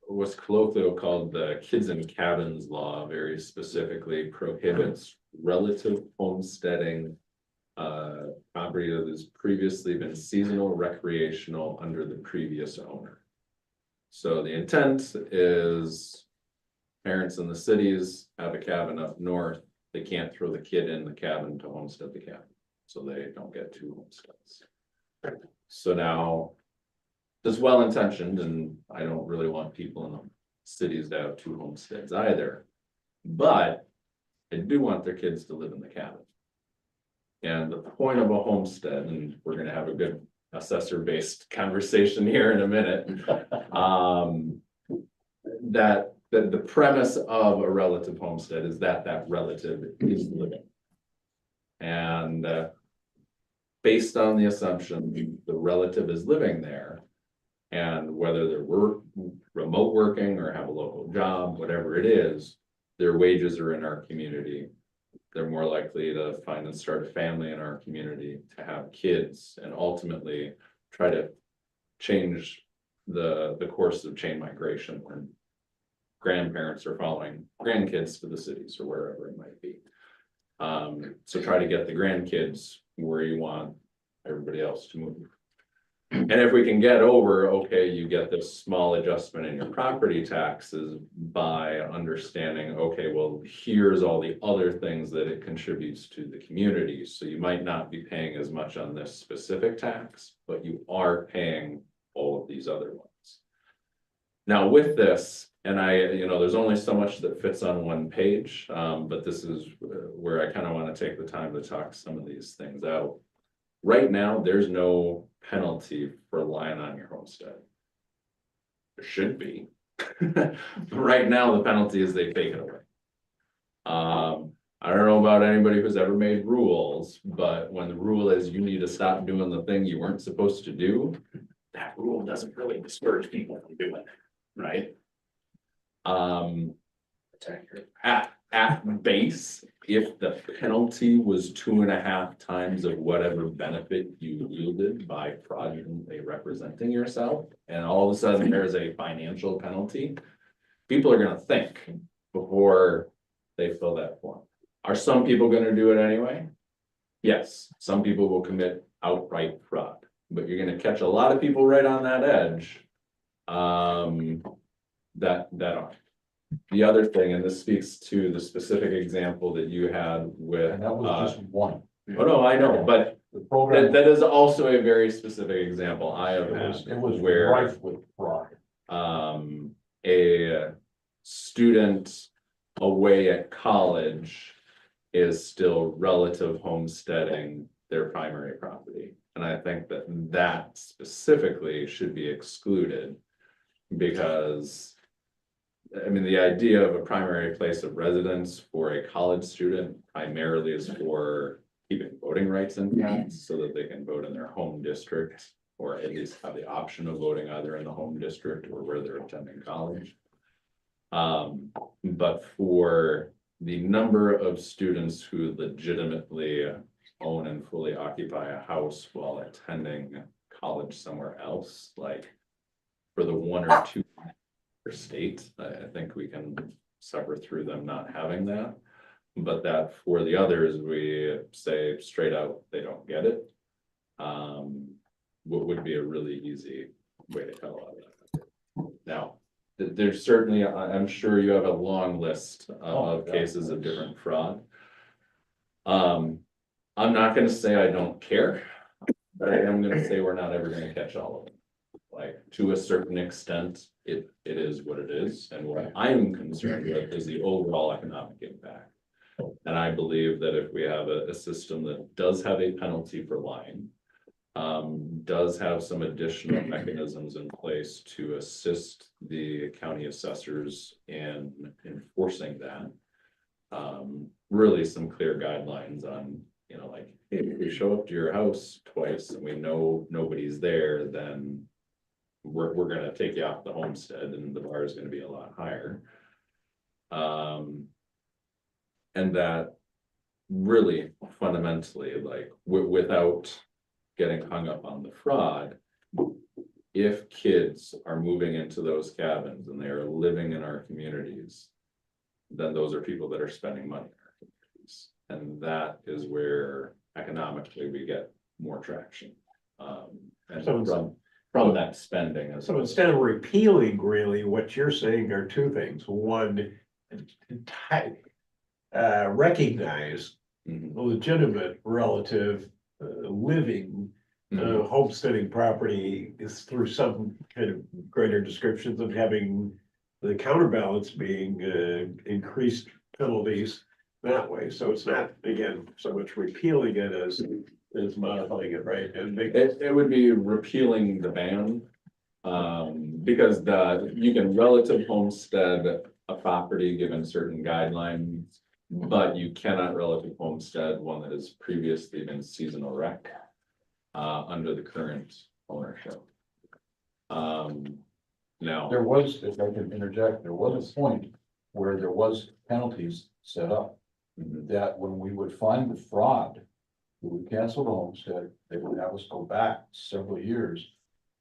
what's colloquially called the Kids in Cabins Law very specifically prohibits relative homesteading property that has previously been seasonal recreational under the previous owner. So the intent is parents in the cities have a cabin up north. They can't throw the kid in the cabin to homestead the cabin, so they don't get 2 homesteads. So now, it's well intentioned, and I don't really want people in the cities to have 2 homesteads either. But I do want their kids to live in the cabin. And the point of a homestead, and we're gonna have a good assessor-based conversation here in a minute. That the premise of a relative homestead is that that relative is living. And based on the assumption the relative is living there, and whether they're remote working or have a local job, whatever it is, their wages are in our community. They're more likely to find and start a family in our community, to have kids, and ultimately try to change the course of chain migration when grandparents are following grandkids to the cities or wherever it might be. So try to get the grandkids where you want everybody else to move. And if we can get over, okay, you get this small adjustment in your property taxes by understanding, okay, well, here's all the other things that it contributes to the community. So you might not be paying as much on this specific tax, but you are paying all of these other ones. Now with this, and there's only so much that fits on one page, but this is where I kind of want to take the time to talk some of these things out. Right now, there's no penalty for lying on your homestead. There should be. Right now, the penalty is they take it away. I don't know about anybody who's ever made rules, but when the rule is you need to stop doing the thing you weren't supposed to do, that rule doesn't really discourage people from doing it, right? At base, if the penalty was 2.5 times of whatever benefit you yielded by fraudulently representing yourself, and all of a sudden there's a financial penalty, people are gonna think before they fill that form. Are some people gonna do it anyway? Yes, some people will commit outright fraud, but you're gonna catch a lot of people right on that edge. That aren't. The other thing, and this speaks to the specific example that you had with. And that was just one. Oh, no, I know, but The program, that is also a very specific example I have had. it was where rife with fraud. a student away at college is still relative homesteading their primary property. And I think that specifically should be excluded because I mean, the idea of a primary place of residence for a college student primarily is for keeping voting rights intact so that they can vote in their home district. Or at least have the option of voting either in the home district or where they're attending college. But for the number of students who legitimately own and fully occupy a house while attending college somewhere else, like for the 1 or 2 per state, I think we can suffer through them not having that. But that for the others, we say straight out, they don't get it. What would be a really easy way to cut a lot of that. Now, there's certainly, I'm sure you have a long list of cases of different fraud. I'm not gonna say I don't care, but I am gonna say we're not ever gonna catch all of them. Like, to a certain extent, it is what it is, and what I'm concerned with is the overall economic impact. And I believe that if we have a system that does have a penalty for lying, does have some additional mechanisms in place to assist the county assessors in enforcing that. Really some clear guidelines on, you know, like, hey, if we show up to your house twice and we know nobody's there, then we're gonna take you off the homestead and the bar is gonna be a lot higher. And that really fundamentally, like, without getting hung up on the fraud, if kids are moving into those cabins and they are living in our communities, then those are people that are spending money in our communities. And that is where economically we get more traction. And So from that spending. So instead of repealing, really, what you're saying are two things. One, recognize Mhm. legitimate relative living homesteading property is through some kind of greater descriptions of having the counterbalance being increased penalties that way. So it's not, again, so much repealing it as modifying it, right? And It would be repealing the ban. Because you can relative homestead a property given certain guidelines. But you cannot relative homestead one that has previously been seasonal rec. Under the current ownership. Now. There was, if I can interject, there was a point where there was penalties set up. That when we would find the fraud, we would cancel the homestead, they would have us go back several years.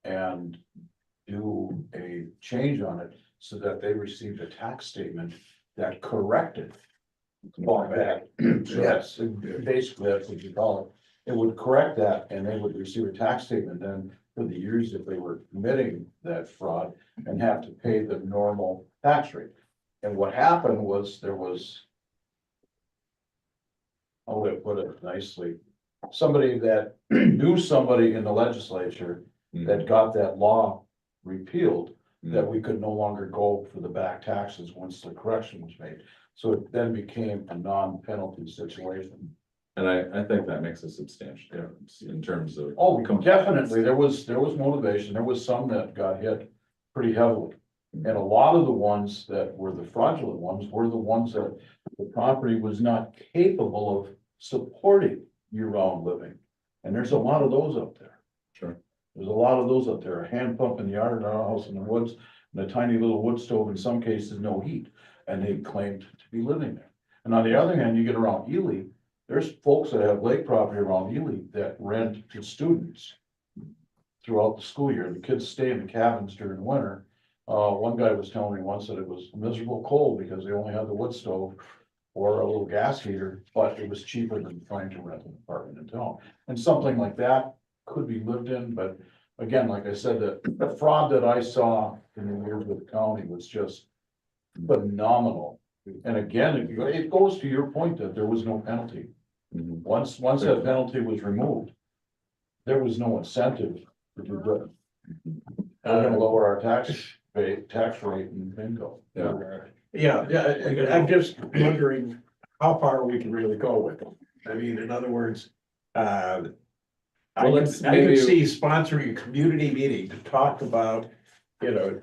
And do a change on it so that they received a tax statement that corrected. Going back, yes, basically that's what you call it. It would correct that and they would receive a tax statement then for the years that they were committing that fraud and have to pay the normal tax rate. And what happened was there was, how would I put it nicely, somebody that knew somebody in the legislature that got that law repealed, that we could no longer go for the back taxes once the correction was made. So it then became a non-penalty situation. And I think that makes a substantial difference in terms of. Oh, definitely, there was motivation, there was some that got hit pretty heavily. And a lot of the ones that were the fraudulent ones were the ones that the property was not capable of supporting year-round living. And there's a lot of those up there. Sure. There's a lot of those up there, a hand pump in the yard, in our house in the woods, and a tiny little wood stove, in some cases, no heat. And they claimed to be living there. And on the other hand, you get around Ely, there's folks that have lake property around Ely that rent to students throughout the school year. The kids stay in the cabins during the winter. One guy was telling me once that it was miserable cold because they only had the wood stove or a little gas heater, but it was cheaper than trying to rent an apartment in town. And something like that could be lived in, but again, like I said, the fraud that I saw in the years with the county was just phenomenal. And again, it goes to your point that there was no penalty. Once that penalty was removed, there was no incentive to do good. We're gonna lower our tax rate and bingo. I'm just wondering how far we can really go with it. I mean, in other words, I could see sponsoring a community meeting to talk about, you know,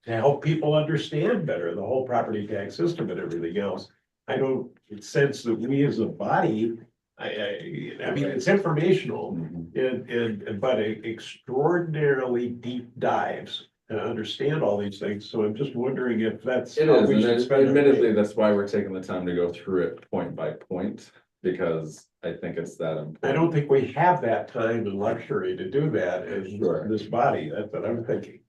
to help people understand better the whole property tax system and everything else. I don't sense that we as a body, I mean, it's informational but extraordinarily deep dives to understand all these things. So I'm just wondering if that's. It how is, we and should spend our admittedly, day. that's why we're taking the time to go through it point by point, because I think it's that important. I don't think we have that time and luxury to do that as Sure. this body. That's what I'm thinking.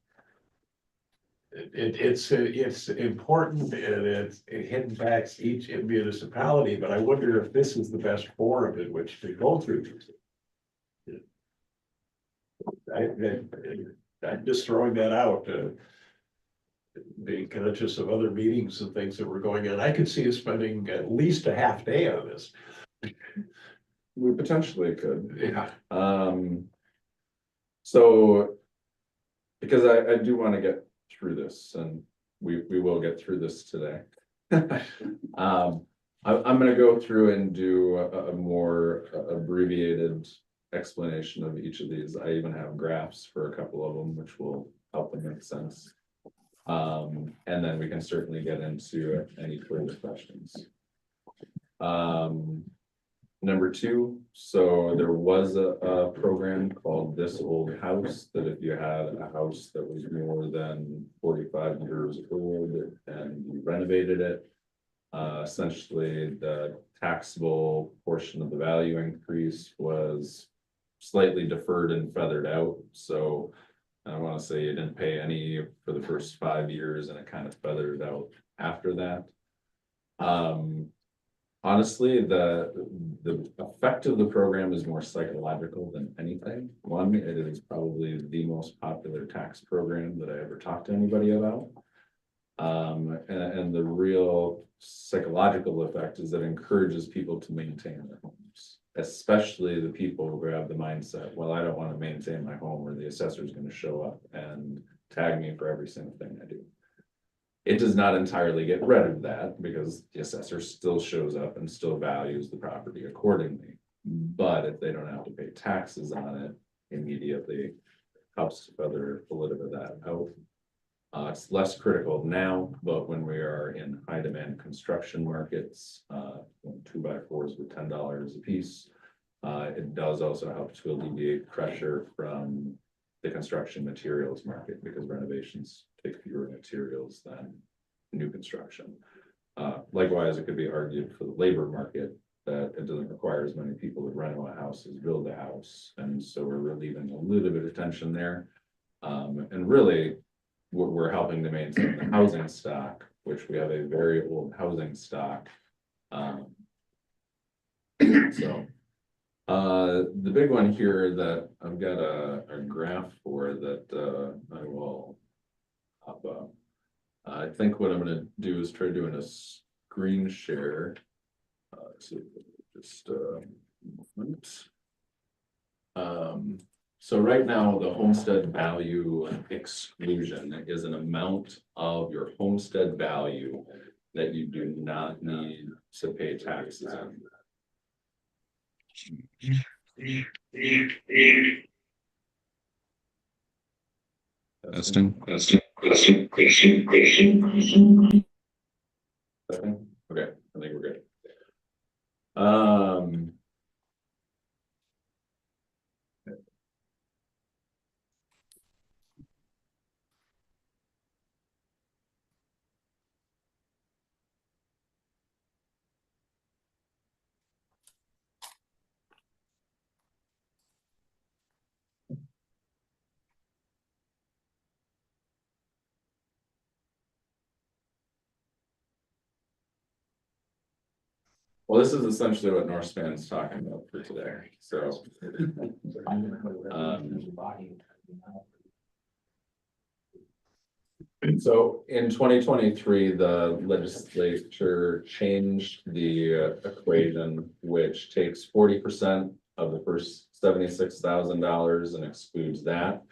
It's important and it impacts each municipality, but I wonder if this is the best forum in which to go through these. I'm just throwing that out, being conscious of other meetings and things that were going on. I could see us spending at least a half day on this. We potentially could. Yeah. So, because I do want to get through this, and we will get through this today. I'm gonna go through and do a more abbreviated explanation of each of these. I even have graphs for a couple of them, which will help them make sense. And then we can certainly get into any further questions. Number two, so there was a program called This Old House, that if you had a house that was more than 45 years old and you renovated it, essentially the taxable portion of the value increase was slightly deferred and feathered out. So I want to say you didn't pay any for the first 5 years and it kind of feathered out after that. Honestly, the effect of the program is more psychological than anything. One, it is probably the most popular tax program that I ever talked to anybody about. And the real psychological effect is that it encourages people to maintain their homes, especially the people who have the mindset, well, I don't want to maintain my home, or the assessor is going to show up and tag me for every single thing I do. It does not entirely get rid of that, because the assessor still shows up and still values the property accordingly. But if they don't have to pay taxes on it immediately, helps to feather a little bit of that out. It's less critical now, but when we are in high demand construction markets, 2x4s with $10 a piece, it does also help to alleviate pressure from the construction materials market, because renovations take fewer materials than new construction. Likewise, it could be argued for the labor market that it doesn't require as many people to rent a house as build a house. And so we're relieving a little bit of tension there. And really, we're helping to maintain the housing stock, which we have a very old housing stock. The big one here that I've got a graph for that I will pop up. I think what I'm going to do is try doing a screen share. So just a moment. So right now, the homestead value exclusion is an amount of your homestead value that you do not need to pay taxes on. Testing. Okay, I think we're good. Well, this is essentially what Northspan's talking about for today, so. So in 2023, the legislature changed the equation, which takes 40% of the first $76,000 and excludes that,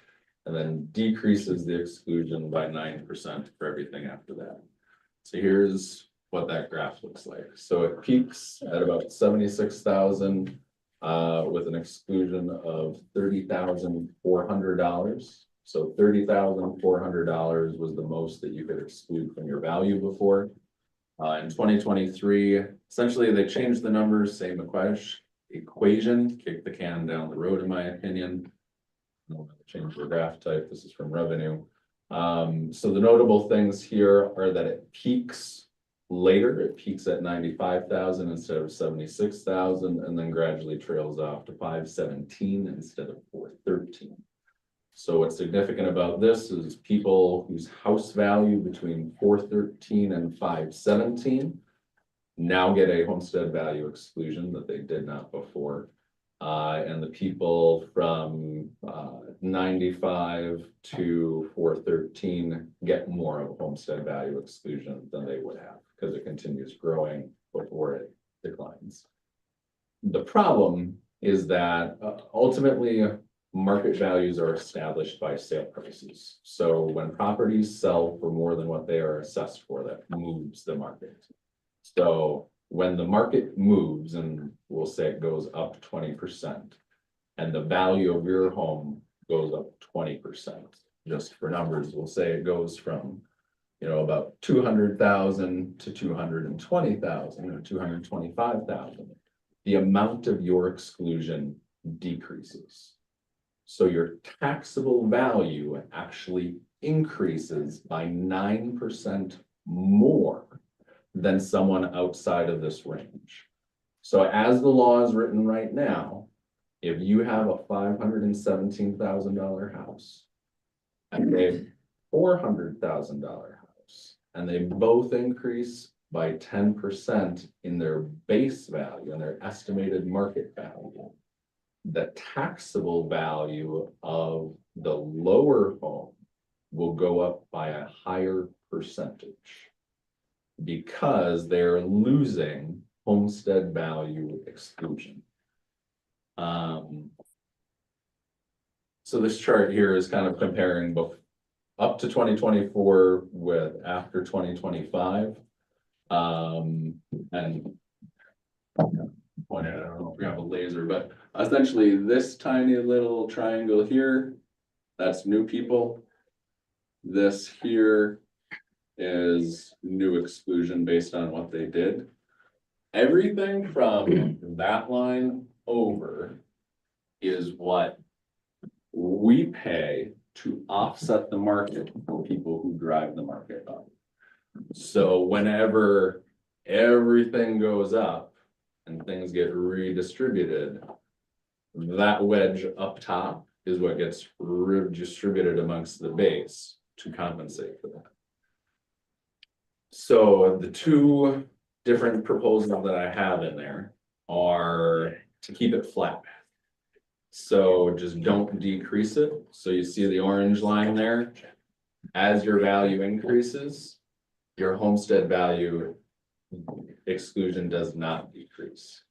and then decreases the exclusion by 9% for everything after that. So here's what that graph looks like. So it peaks at about 76,000 with an exclusion of $30,400. So $30,400 was the most that you could exclude from your value before. In 2023, essentially they changed the numbers, same equation, kick the can down the road, in my opinion. Change the graph type, this is from revenue. So the notable things here are that it peaks later, it peaks at 95,000 instead of 76,000, and then gradually trails off to 517 instead of 413. So what's significant about this is people whose house value between 413 and 517 now get a homestead value exclusion that they did not before. And the people from 95 to 413 get more of a homestead value exclusion than they would have, because it continues growing before it declines. The problem is that ultimately market values are established by sale prices. So when properties sell for more than what they are assessed for, that moves the market. So when the market moves, and we'll say it goes up 20%, and the value of your home goes up 20%, just for numbers, we'll say it goes from, about 200,000 to 220,000 or 225,000, the amount of your exclusion decreases. So your taxable value actually increases by 9% more than someone outside of this range. So as the law is written right now, if you have a $517,000 house and a $400,000 house, and they both increase by 10% in their base value and their estimated market value, the taxable value of the lower home will go up by a higher percentage because they're losing homestead value exclusion. So this chart here is kind of comparing both up to 2024 with after 2025. And point out, I don't know if we have a laser, but essentially this tiny little triangle here, that's new people. This here is new exclusion based on what they did. Everything from that line over is what we pay to offset the market for people who drive the market up. So whenever everything goes up and things get redistributed, that wedge up top is what gets redistributed amongst the base to compensate for that. So the two different proposals that I have in there are to keep it flat. So just don't decrease it. So you see the orange line there. As your value increases, your homestead value exclusion does not decrease.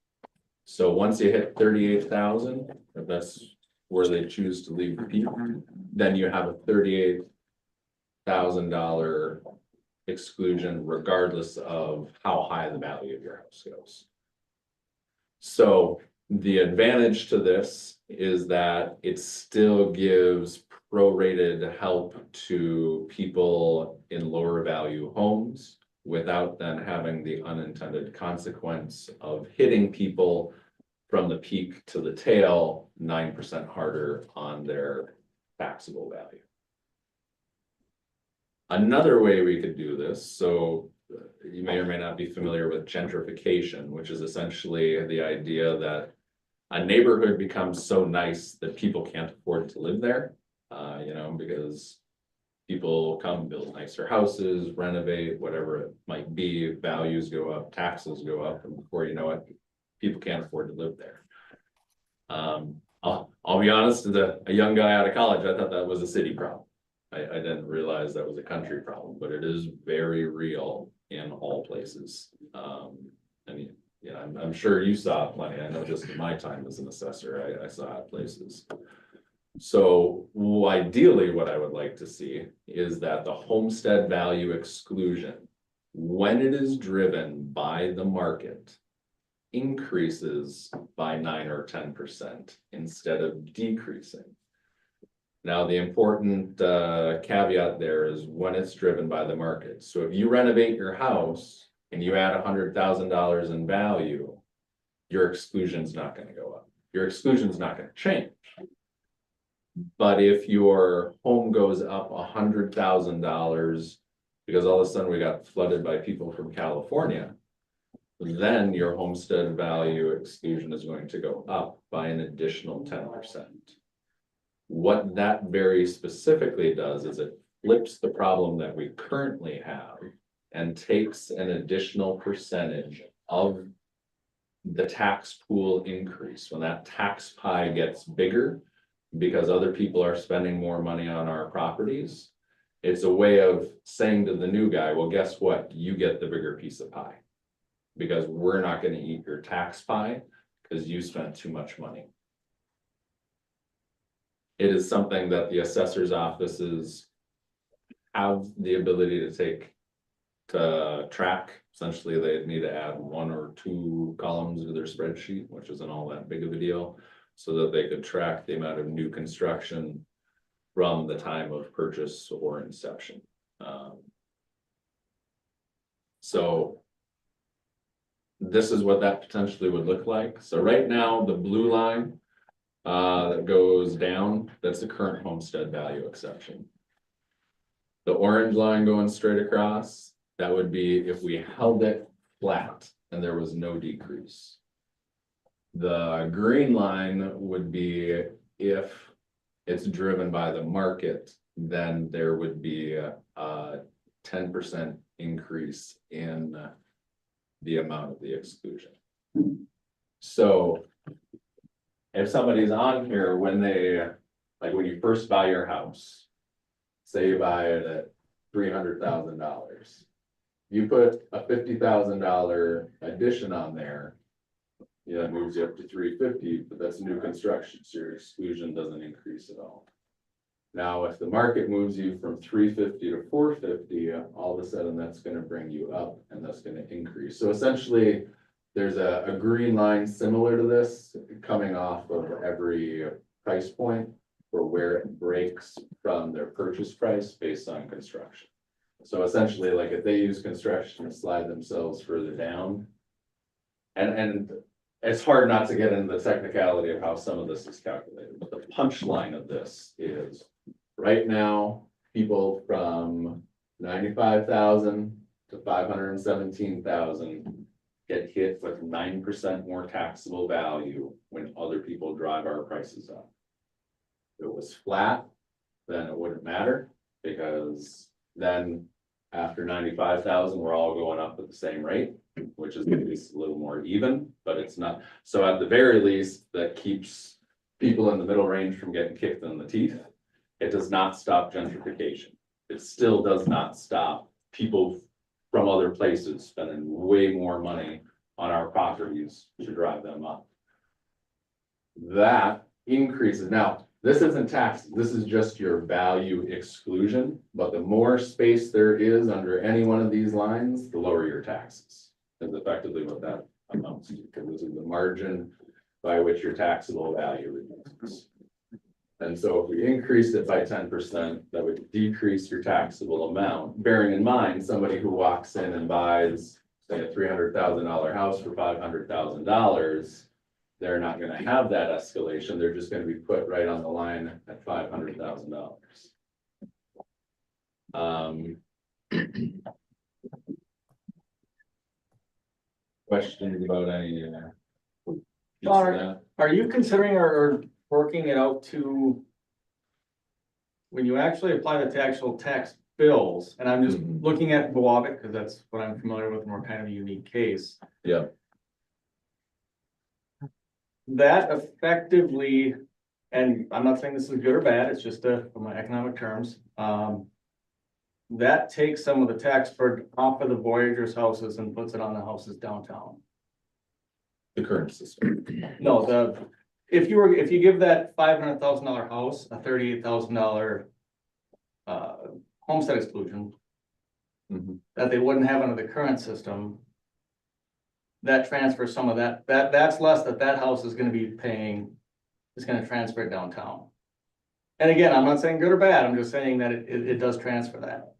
So once you hit 38,000, if that's where they choose to leave the peak, then you have a $38,000 exclusion regardless of how high the value of your house goes. So the advantage to this is that it still gives prorated help to people in lower value homes without then having the unintended consequence of hitting people from the peak to the tail 9% harder on their taxable value. Another way we could do this, so you may or may not be familiar with gentrification, which is essentially the idea that a neighborhood becomes so nice that people can't afford to live there, because people come build nicer houses, renovate, whatever it might be, values go up, taxes go up, and before you know it, people can't afford to live there. I'll be honest, as a young guy out of college, I thought that was a city problem. I didn't realize that was a country problem, but it is very real in all places. I'm sure you saw it plenty. I know just in my time as an assessor, I saw it places. So ideally, what I would like to see is that the homestead value exclusion, when it is driven by the market, increases by 9 or 10% instead of decreasing. Now, the important caveat there is when it's driven by the market. So if you renovate your house and you add $100,000 in value, your exclusion's not gonna go up. Your exclusion's not gonna change. But if your home goes up $100,000 because all of a sudden we got flooded by people from California, then your homestead value exclusion is going to go up by an additional 10%. What that very specifically does is it flips the problem that we currently have and takes an additional percentage of the tax pool increase. When that tax pie gets bigger, because other people are spending more money on our properties, it's a way of saying to the new guy, well, guess what? You get the bigger piece of pie. Because we're not gonna eat your tax pie because you spent too much money. It is something that the assessor's offices have the ability to track. Essentially, they need to add 1 or 2 columns to their spreadsheet, which isn't all that big of a deal, so that they could track the amount of new construction from the time of purchase or inception. So this is what that potentially would look like. So right now, the blue line that goes down, that's the current homestead value exception. The orange line going straight across, that would be if we held it flat and there was no decrease. The green line would be if it's driven by the market, then there would be a 10% increase in the amount of the exclusion. So if somebody's on here when they, like when you first buy your house, say you buy it at $300,000, you put a $50,000 addition on there, yeah, it moves you up to $350,000, but that's new construction, so your exclusion doesn't increase at all. Now, if the market moves you from $350,000 to $450,000, all of a sudden that's gonna bring you up and that's gonna increase. So essentially, there's a green line similar to this coming off of every price point for where it breaks from their purchase price based on construction. So essentially, like if they use construction to slide themselves further down, and it's hard not to get into the technicality of how some of this is calculated, but the punchline of this is right now, people from 95,000 to 517,000 get hit with 9% more taxable value when other people drive our prices up. If it was flat, then it wouldn't matter, because then after 95,000, we're all going up at the same rate, which is at least a little more even, but it's not. So at the very least, that keeps people in the middle range from getting kicked in the teeth. It does not stop gentrification. It still does not stop people from other places spending way more money on our properties to drive them up. That increases. Now, this isn't tax, this is just your value exclusion, but the more space there is under any one of these lines, the lower your taxes. Is effectively what that amounts to, because this is the margin by which your taxable value reduces. And so if we increased it by 10%, that would decrease your taxable amount, bearing in mind somebody who walks in and buys, say, a $300,000 house for $500,000, they're not gonna have that escalation, they're just gonna be put right on the line at $500,000. Questions about any piece of that? Are you considering or working it out to when you actually apply the actual tax bills, and I'm just looking at Wabac, because that's what I'm familiar with, more kind of a unique case. Yeah. That effectively, and I'm not saying this is good or bad, it's just from my economic terms, that takes some of the tax burden off of the Voyagers houses and puts it on the houses downtown. The current system. No, if you give that $500,000 house a $38,000 homestead exclusion that they wouldn't have under the current system, that transfers some of that's less that house is gonna be paying, is gonna transfer it downtown. And again, I'm not saying good or bad, I'm just saying that it does transfer that.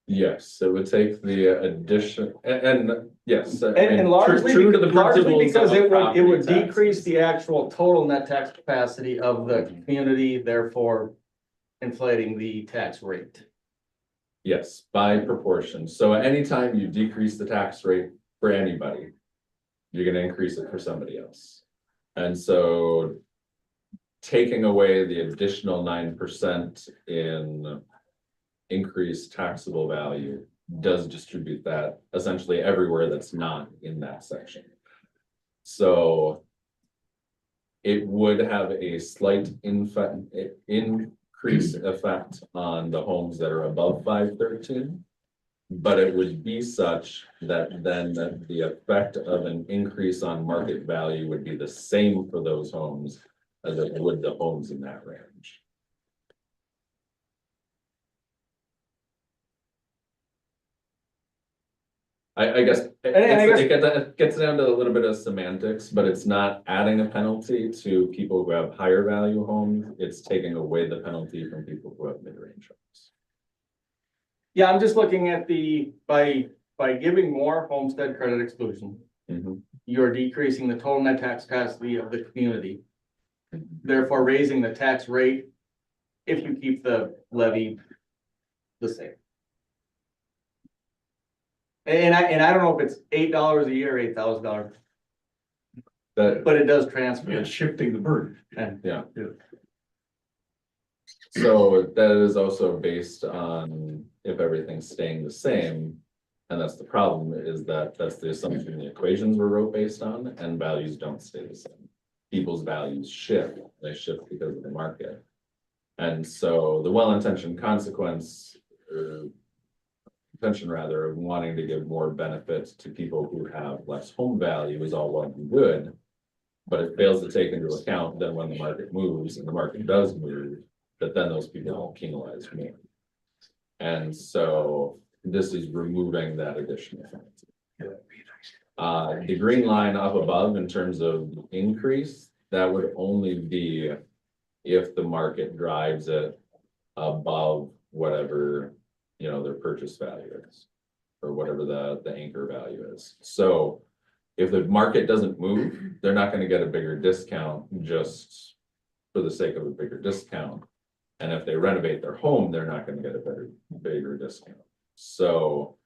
Yes, it would take the addition, and yes. I mean, And largely, true to the largely principles because of it property would decrease taxes. the actual total net tax capacity of the community, therefore inflating the tax rate. Yes, by proportion. So anytime you decrease the tax rate for anybody, you're gonna increase it for somebody else. And so taking away the additional 9% in increased taxable value does distribute that essentially everywhere that's not in that section. So it would have a slight increase effect on the homes that are above 513. But it would be such that then the effect of an increase on market value would be the same for those homes as it would the homes in that range. I guess it gets down to a little bit of semantics, but it's not adding a penalty to people who have higher value homes. It's taking away the penalty from people who have mid-range homes. Yeah, I'm just looking at by giving more homestead credit exclusion. Mhm. You're decreasing the total net tax capacity of the community. Therefore raising the tax rate if you keep the levy the same. And I don't know if it's $8 a year, $8,000, That, but it does transfer. It's shifting the burden. And so that is also based on if everything's staying the same. And that's the problem, is that that's the assumption the equations were wrote based on, and values don't stay the same. People's values shift, they shift because of the market. And so the well-intentioned consequence, intention rather, of wanting to give more benefits to people who have less home value is all well and good. But it fails to take into account that when the market moves, and the market does move, that then those people will penalize more. And so this is removing that additional penalty. The green line up above in terms of increase, that would only be if the market drives it above whatever, you know, their purchase value is, or whatever the anchor value is. So if the market doesn't move, they're not going to get a bigger discount just for the sake of a bigger discount. And if they renovate their home, they're not going to get a bigger discount. So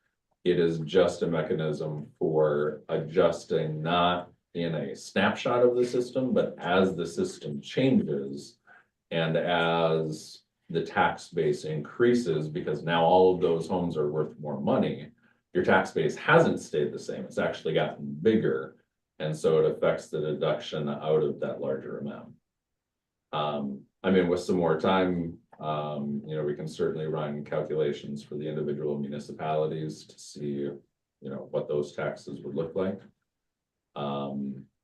it is just a mechanism for adjusting, not in a snapshot of the system, but as the system changes and as the tax base increases, because now all of those homes are worth more money, your tax base hasn't stayed the same. It's actually gotten bigger. And so it affects the deduction out of that larger amount. I mean, with some more time, you know, we can certainly run calculations for the individual municipalities to see, you know, what those taxes would look like.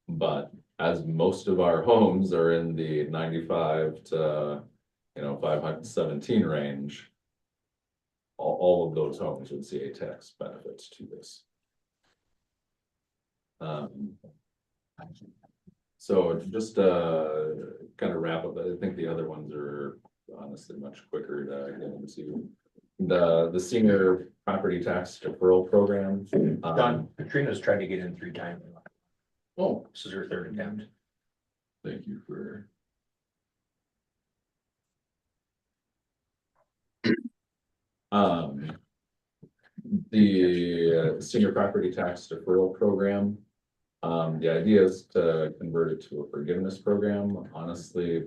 But as most of our homes are in the 95 to, you know, 517 range, all of those homes would see a tax benefits to this. So just kind of wrap up, I think the other ones are honestly much quicker to get into. The senior property tax deferral program. Don, Katrina's tried to get in 3 times. Oh, This is her 3rd attempt. thank you for. The senior property tax deferral program. The idea is to convert it to a forgiveness program. Honestly,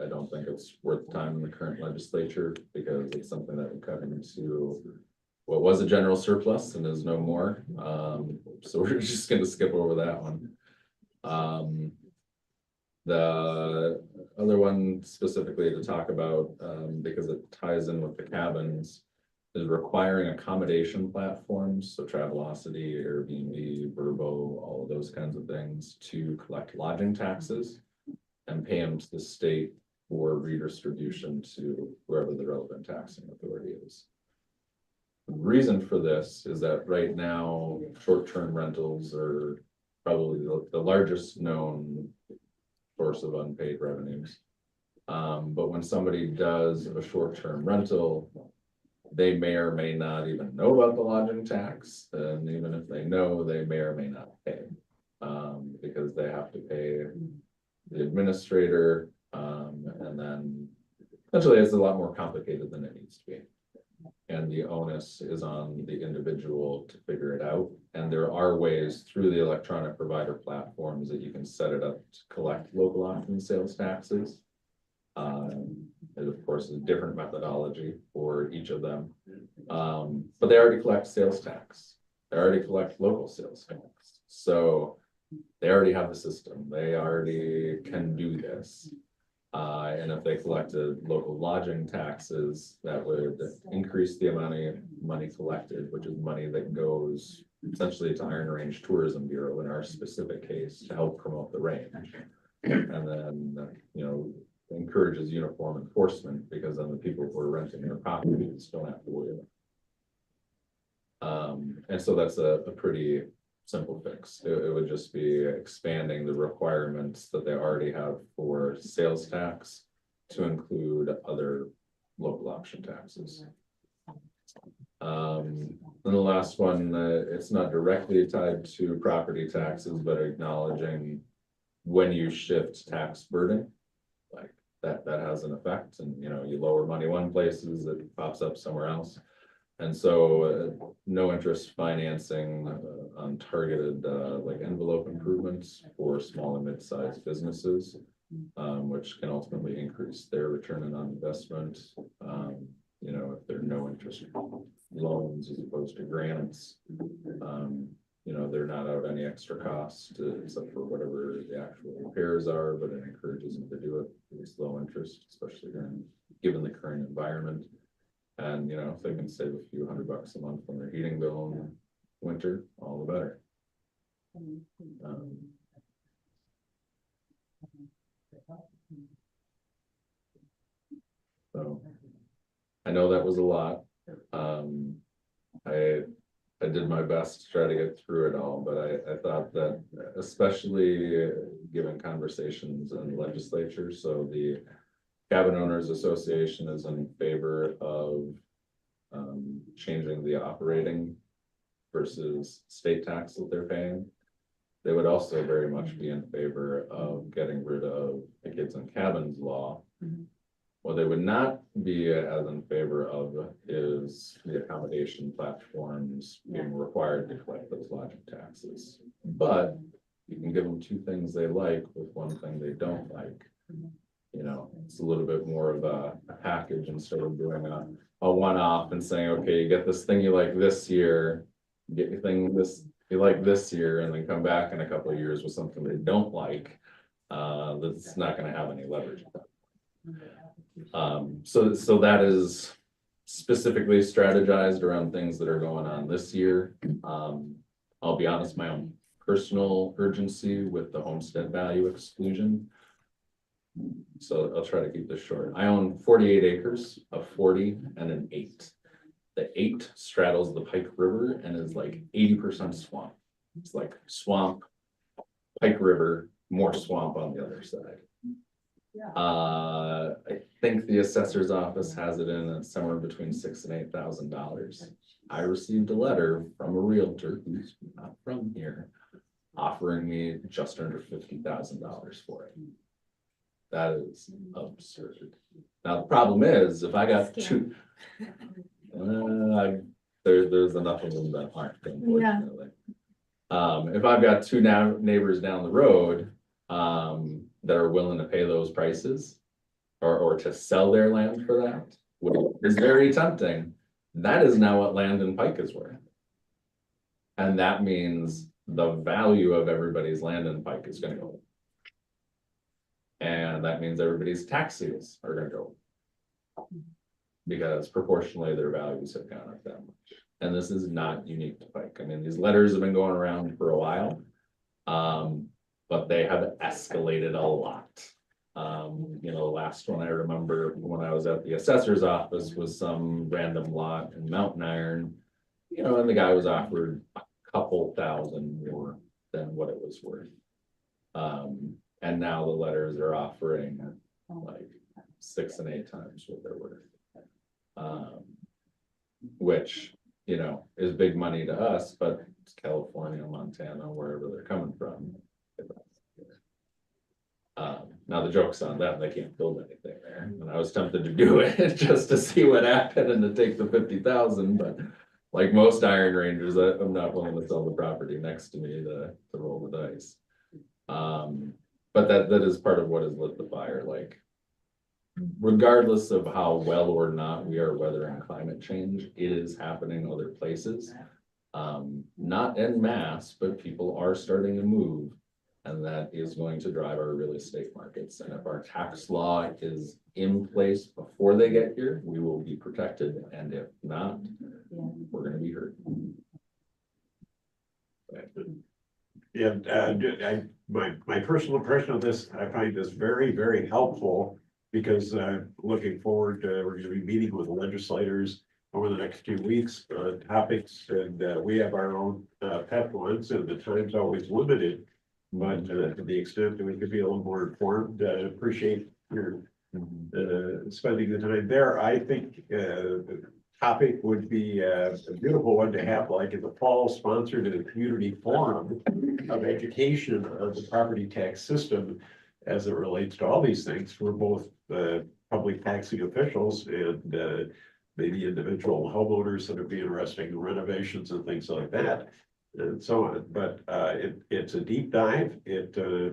I don't think it's worth time in the current legislature because it's something that would cut into what was a general surplus and is no more. So we're just going to skip over that one. The other one specifically to talk about, because it ties in with the cabins, is requiring accommodation platforms, so Travelocity, Airbnb, Vrbo, all of those kinds of things, to collect lodging taxes and pay them to the state for redistribution to wherever the relevant taxing authority is. The reason for this is that right now, short-term rentals are probably the largest known source of unpaid revenues. But when somebody does a short-term rental, they may or may not even know about the lodging tax, and even if they know, they may or may not pay. Because they have to pay the administrator, and then essentially it's a lot more complicated than it needs to be. And the onus is on the individual to figure it out. And there are ways through the electronic provider platforms that you can set it up to collect local option sales taxes. And of course, a different methodology for each of them. But they already collect sales tax. They already collect local sales tax. So they already have the system. They already can do this. And if they collected local lodging taxes, that would increase the amount of money collected, which is money that goes essentially to Iron Range Tourism Bureau in our specific case to help promote the range. And then, you know, encourages uniform enforcement because then the people who are renting their properties don't have to worry about it. And so that's a pretty simple fix. It would just be expanding the requirements that they already have for sales tax to include other local option taxes. Then the last one, it's not directly tied to property taxes, but acknowledging when you shift tax burden, like that has an effect, and you know, you lower money one places, it pops up somewhere else. And so no interest financing on targeted like envelope improvements for small and mid-sized businesses, which can ultimately increase their return on investment. You know, if there are no interest loans as opposed to grants, you know, they're not out any extra cost except for whatever the actual repairs are, but it encourages them to do it with low interest, especially given the current environment. And, you know, if they can save a few $100 a month on their heating bill in winter, all the better. So I know that was a lot. I did my best to try to get through it all, but I thought that especially given conversations in the legislature, so the Cabin Owners Association is in favor of changing the operating versus state tax that they're paying. They would also very much be in favor of getting rid of the kids in cabins law. What they would not be as in favor of is the accommodation platforms being required to collect those lodging taxes. But you can give them two things they like with one thing they don't like. You know, it's a little bit more of a package instead of doing a one-off and saying, okay, you get this thing you like this year, you get your thing you like this year, and then come back in a couple of years with something they don't like. That's not going to have any leverage. So that is specifically strategized around things that are going on this year. I'll be honest, my own personal urgency with the homestead value exclusion. So I'll try to keep this short. I own 48 acres, a 40 and an 8. The 8 straddles the Pike River and is like 80% swamp. It's like swamp, Pike River, more swamp on the other side. I think the assessor's office has it in at somewhere between $6,000 and $8,000. I received a letter from a realtor who's not from here, offering me just under $50,000 for it. That is absurd. Now, the problem is, if I got two, there's enough of them that aren't, unfortunately. If I've got two neighbors down the road, that are willing to pay those prices or to sell their land for that, which is very tempting. That is now what land in Pike is worth. And that means the value of everybody's land in Pike is going to go. And that means everybody's taxes are going to go. Because proportionally their values have gone up that much. And this is not unique to Pike. I mean, these letters have been going around for a while. But they have escalated a lot. You know, the last one I remember when I was at the assessor's office was some random lot in Mountain Iron, you know, and the guy was offered a couple thousand more than what it was worth. And now the letters are offering like 6 and 8 times what they're worth. Which, you know, is big money to us, but it's California, Montana, wherever they're coming from. Now the joke's on them, they can't build anything there, and I was tempted to do it just to see what happened and to take the 50,000, but. Like most iron rangers, I'm not willing to sell the property next to me to roll the dice. But that is part of what has lit the fire, like. Regardless of how well or not we are weathering climate change, it is happening other places. Not en masse, but people are starting to move. And that is going to drive our real estate markets. And if our tax law is in place before they get here, we will be protected. And if not, we're gonna be hurt. And my personal impression of this, I find this very, very helpful. Because looking forward, we're gonna be meeting with legislators over the next few weeks, topics, and we have our own pet ones, and the time's always limited. But to the extent that we could be a little more informed, appreciate your spending the time there. I think the topic would be a beautiful one to have, like in the fall, sponsored in a community forum of education of the property tax system as it relates to all these things for both public taxing officials and maybe individual homeowners that would be interested in renovations and things like that. And so on, but it's a deep dive. I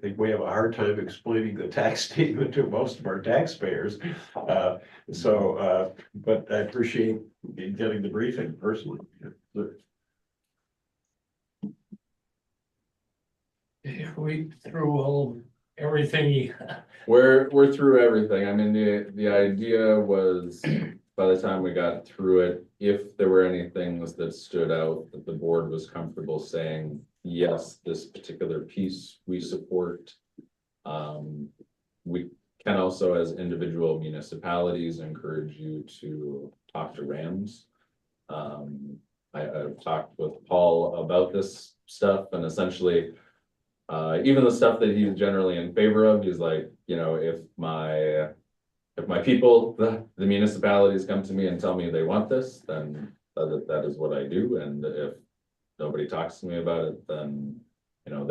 think we have a hard time explaining the tax statement to most of our taxpayers. But I appreciate getting the briefing personally. If we threw everything. We're through everything. I mean, the idea was by the time we got through it, if there were any things that stood out that the board was comfortable saying, yes, this particular piece we support. We can also, as individual municipalities, encourage you to talk to RAMs. I've talked with Paul about this stuff, and essentially, even the stuff that he's generally in favor of, he's like, you know, if my people, the municipalities come to me and tell me they want this, then that is what I do. And if nobody talks to me about it, then, you know,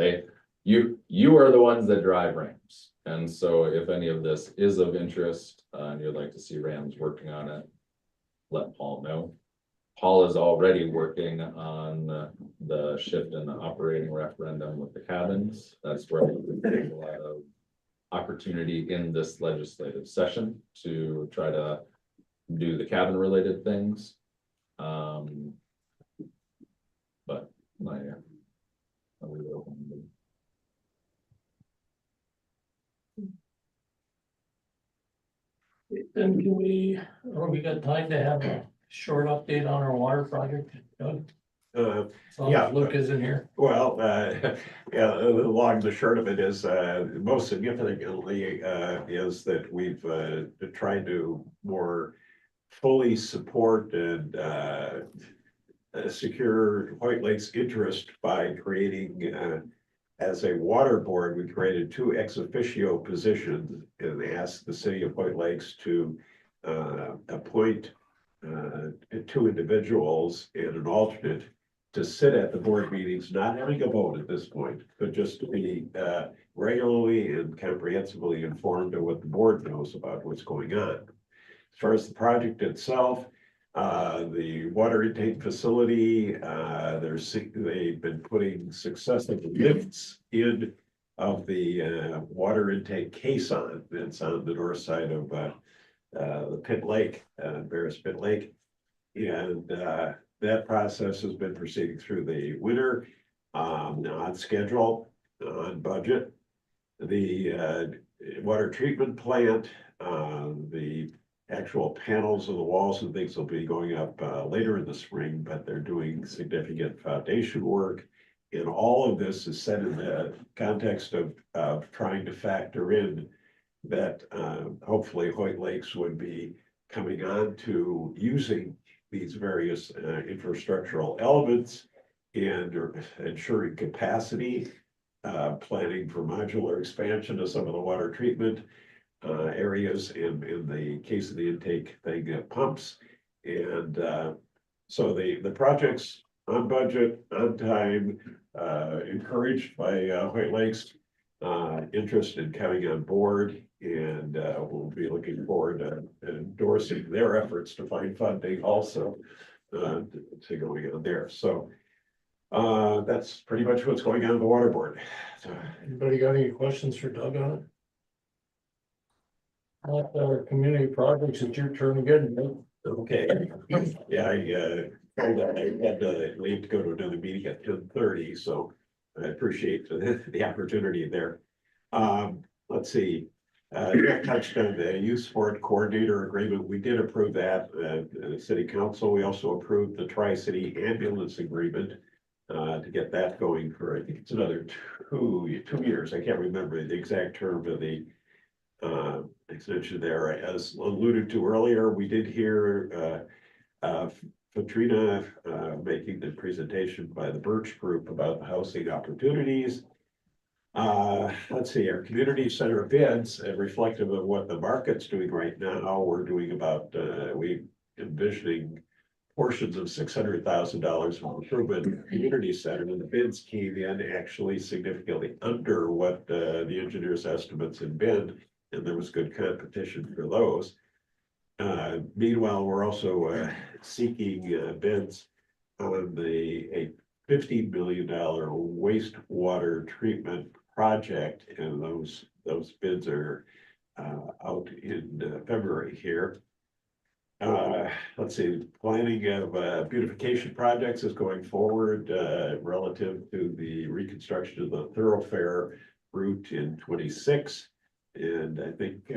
you are the ones that drive RAMs. And so if any of this is of interest, and you'd like to see RAMs working on it, let Paul know. Paul is already working on the shift in the operating referendum with the cabins. That's where there's a lot of opportunity in this legislative session to try to do the cabin related things. But I'll leave it open. Then we got time to have a short update on our water project, Doug? Yeah. Luke is in here. Well, yeah, the long, the short of it is, most significantly, is that we've tried to more fully support and secure White Lake's interest by creating, as a water board, we created 2 ex officio positions and asked the city of White Lakes to appoint 2 individuals and an alternate to sit at the board meetings, not having a vote at this point, but just to be regularly and comprehensively informed of what the board knows about what's going on. As far as the project itself, the water intake facility, they've been putting successive lifts in of the water intake caisson that's on the north side of the Pit Lake, Barris Pit Lake. And that process has been proceeding through the winter, on schedule, on budget. The water treatment plant, the actual panels of the walls and things will be going up later in the spring, but they're doing significant foundation work. And all of this is set in the context of trying to factor in that hopefully White Lakes would be coming on to using these various infrastructural elements and ensuring capacity, planning for modular expansion of some of the water treatment, areas in the case of the intake thing, pumps. And, so the project's on budget, on time, encouraged by, White Lakes. Interest in coming on board, and we'll be looking forward to endorsing their efforts to find funding also. To going on there, so. That's pretty much what's going on in the water board. So, Anybody got any questions for Doug on it? Not our community projects, it's your turn again, Doug. okay, yeah, I had to leave to go to another meeting at 10:30, so I appreciate the opportunity there. Let's see. Jeff touched on the youth sport coordinator agreement. We did approve that, the city council. We also approved the Tri-City ambulance agreement. To get that going for, I think it's another two years. I can't remember the exact term of the extension there. As alluded to earlier, we did hear Katrina making the presentation by the Birch Group about the housing opportunities. Let's see, our community center bids, reflective of what the market's doing right now. We're doing about, we envisioning portions of $600,000 of improvement in the community center, and the bids came in actually significantly under what the engineer's estimates had been, and there was good competition for those. Meanwhile, we're also seeking bids on a $50 million wastewater treatment project, and those bids are out in February here. Let's see, planning of beautification projects is going forward relative to the reconstruction of the thoroughfare route in 26. And I think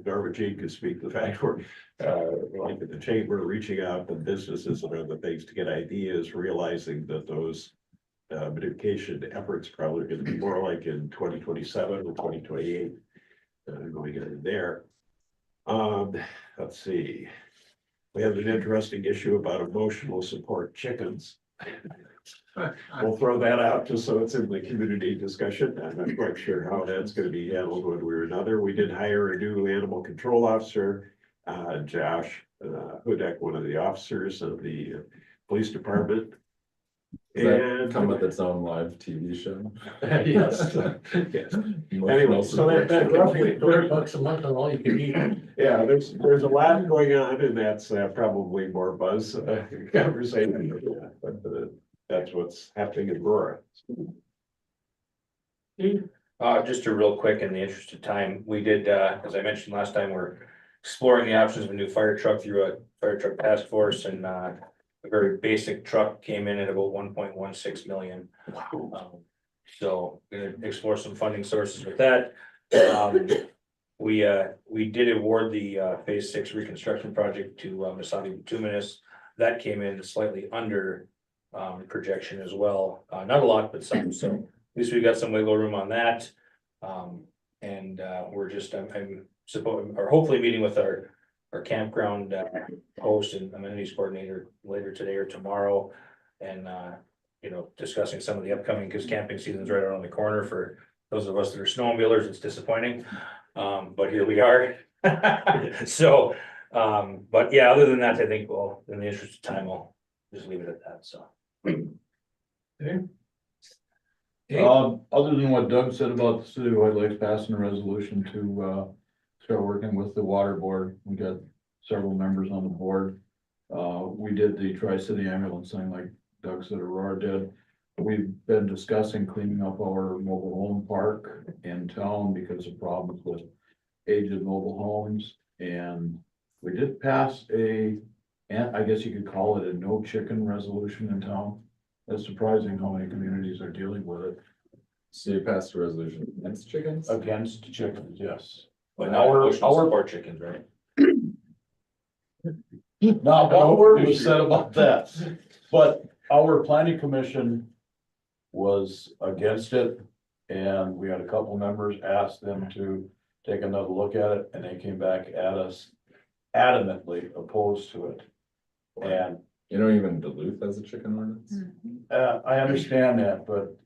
Darwin Jean could speak to the fact we're like at the chamber reaching out to businesses and other things to get ideas, realizing that those beautification efforts probably going to be more like in 2027 or 2028 going in there. Let's see. We have an interesting issue about emotional support chickens. We'll throw that out just so it's in the community discussion. I'm not quite sure how that's going to be handled one way or another. We did hire a new animal control officer, Josh Hudak, one of the officers of the police department. Does that come with its own live TV show? Yes. Yes. Anyway, so that roughly $30 a month on all you can eat. yeah, there's a lot going on, and that's probably more buzz conversation. Yeah, but that's what's happening in Aurora. Just a real quick, in the interest of time, we did, as I mentioned last time, we're exploring the options of a new fire truck through a fire truck task force, and a very basic truck came in at about 1.16 million. So gonna explore some funding sources with that. We did award the phase 6 reconstruction project to Masani Bituminous. That came in slightly under projection as well. Not a lot, but some. So at least we got some wiggle room on that. And we're just I'm supposed or hopefully meeting with our campground host and amenities coordinator later today or tomorrow, and you know, discussing some of the upcoming, because camping season is right around the corner for those of us that are snowmobilers. It's disappointing, but here we are. So but yeah, other than that, I think we'll, in the interest of time, we'll just leave it at that. So Other than what Doug said about the city of White Lakes passing a resolution to start working with the water board, we got several members on the board. We did the Tri-City ambulance thing like Doug said Aurora did. We've been discussing cleaning up our mobile home park in town because of problems with aged mobile homes. And we did pass and I guess you could call it a no chicken resolution in town. That's surprising how many communities are dealing with it. So you passed a resolution against chickens? Against chickens, yes. but our support chickens, right? Not one word was said about that, but our planning commission was against it. And we had a couple members ask them to take another look at it, and they came back at us adamantly opposed to it. And You know, even Duluth has a chicken ordinance? I understand that, but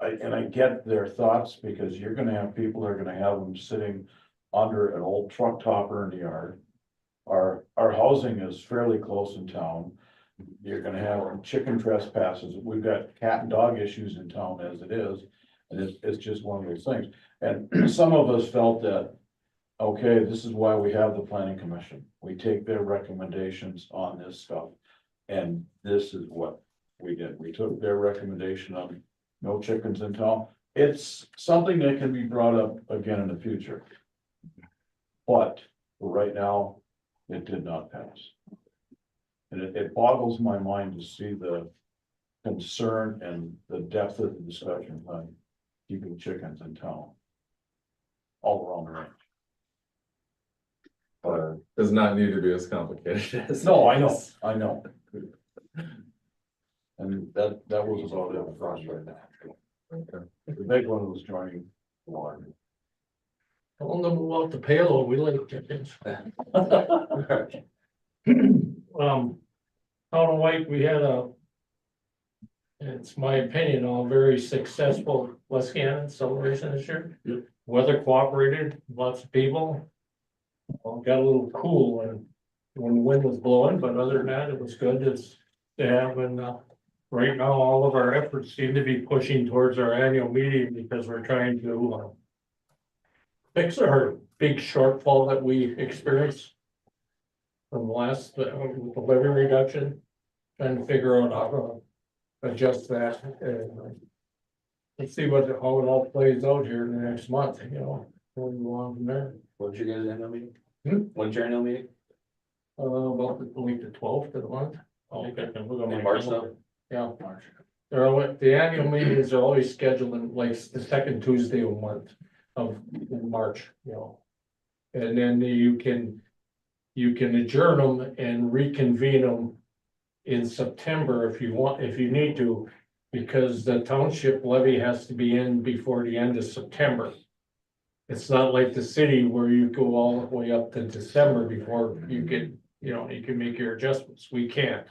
I get their thoughts, because you're gonna have people that are gonna have them sitting under an old truck topper in the yard. Our housing is fairly close in town. You're gonna have chicken trespasses. We've got cat and dog issues in town as it is. And it's just one of those things. And some of us felt that, okay, this is why we have the planning commission. We take their recommendations on this stuff. And this is what we did. We took their recommendation on no chickens in town. It's something that can be brought up again in the future. But right now, it did not pass. And it boggles my mind to see the concern and the depth of the discussion on keeping chickens in town. All around the range. Does not need to be as complicated as. No, I know. And that was about it for us right now. The big one was joining the water. Tell them to move out the payload, we like chickens. Town of White, we had it's my opinion, a very successful West Cannon celebration this year. Yep. Weather cooperated, lots of people. Got a little cool when the wind was blowing, but other than that, it was good. It's, they have, and right now, all of our efforts seem to be pushing towards our annual meeting because we're trying to fix our big shortfall that we experienced from the last with the levy reduction, trying to figure out how to adjust that and let's see how it all plays out here in the next month, you know, where we go on from there. When's your guys' annual meeting? Hmm? When's your annual meeting? About the week the 12th of the month. I think I can look on my In March calendar. Yeah, March. The annual meetings are always scheduled in like the second Tuesday of month in March, you know. And then you can adjourn them and reconvene them in September if you want, if you need to, because the township levy has to be in before the end of September. It's not like the city where you go all the way up to December before you get, you know, you can make your adjustments. We can't.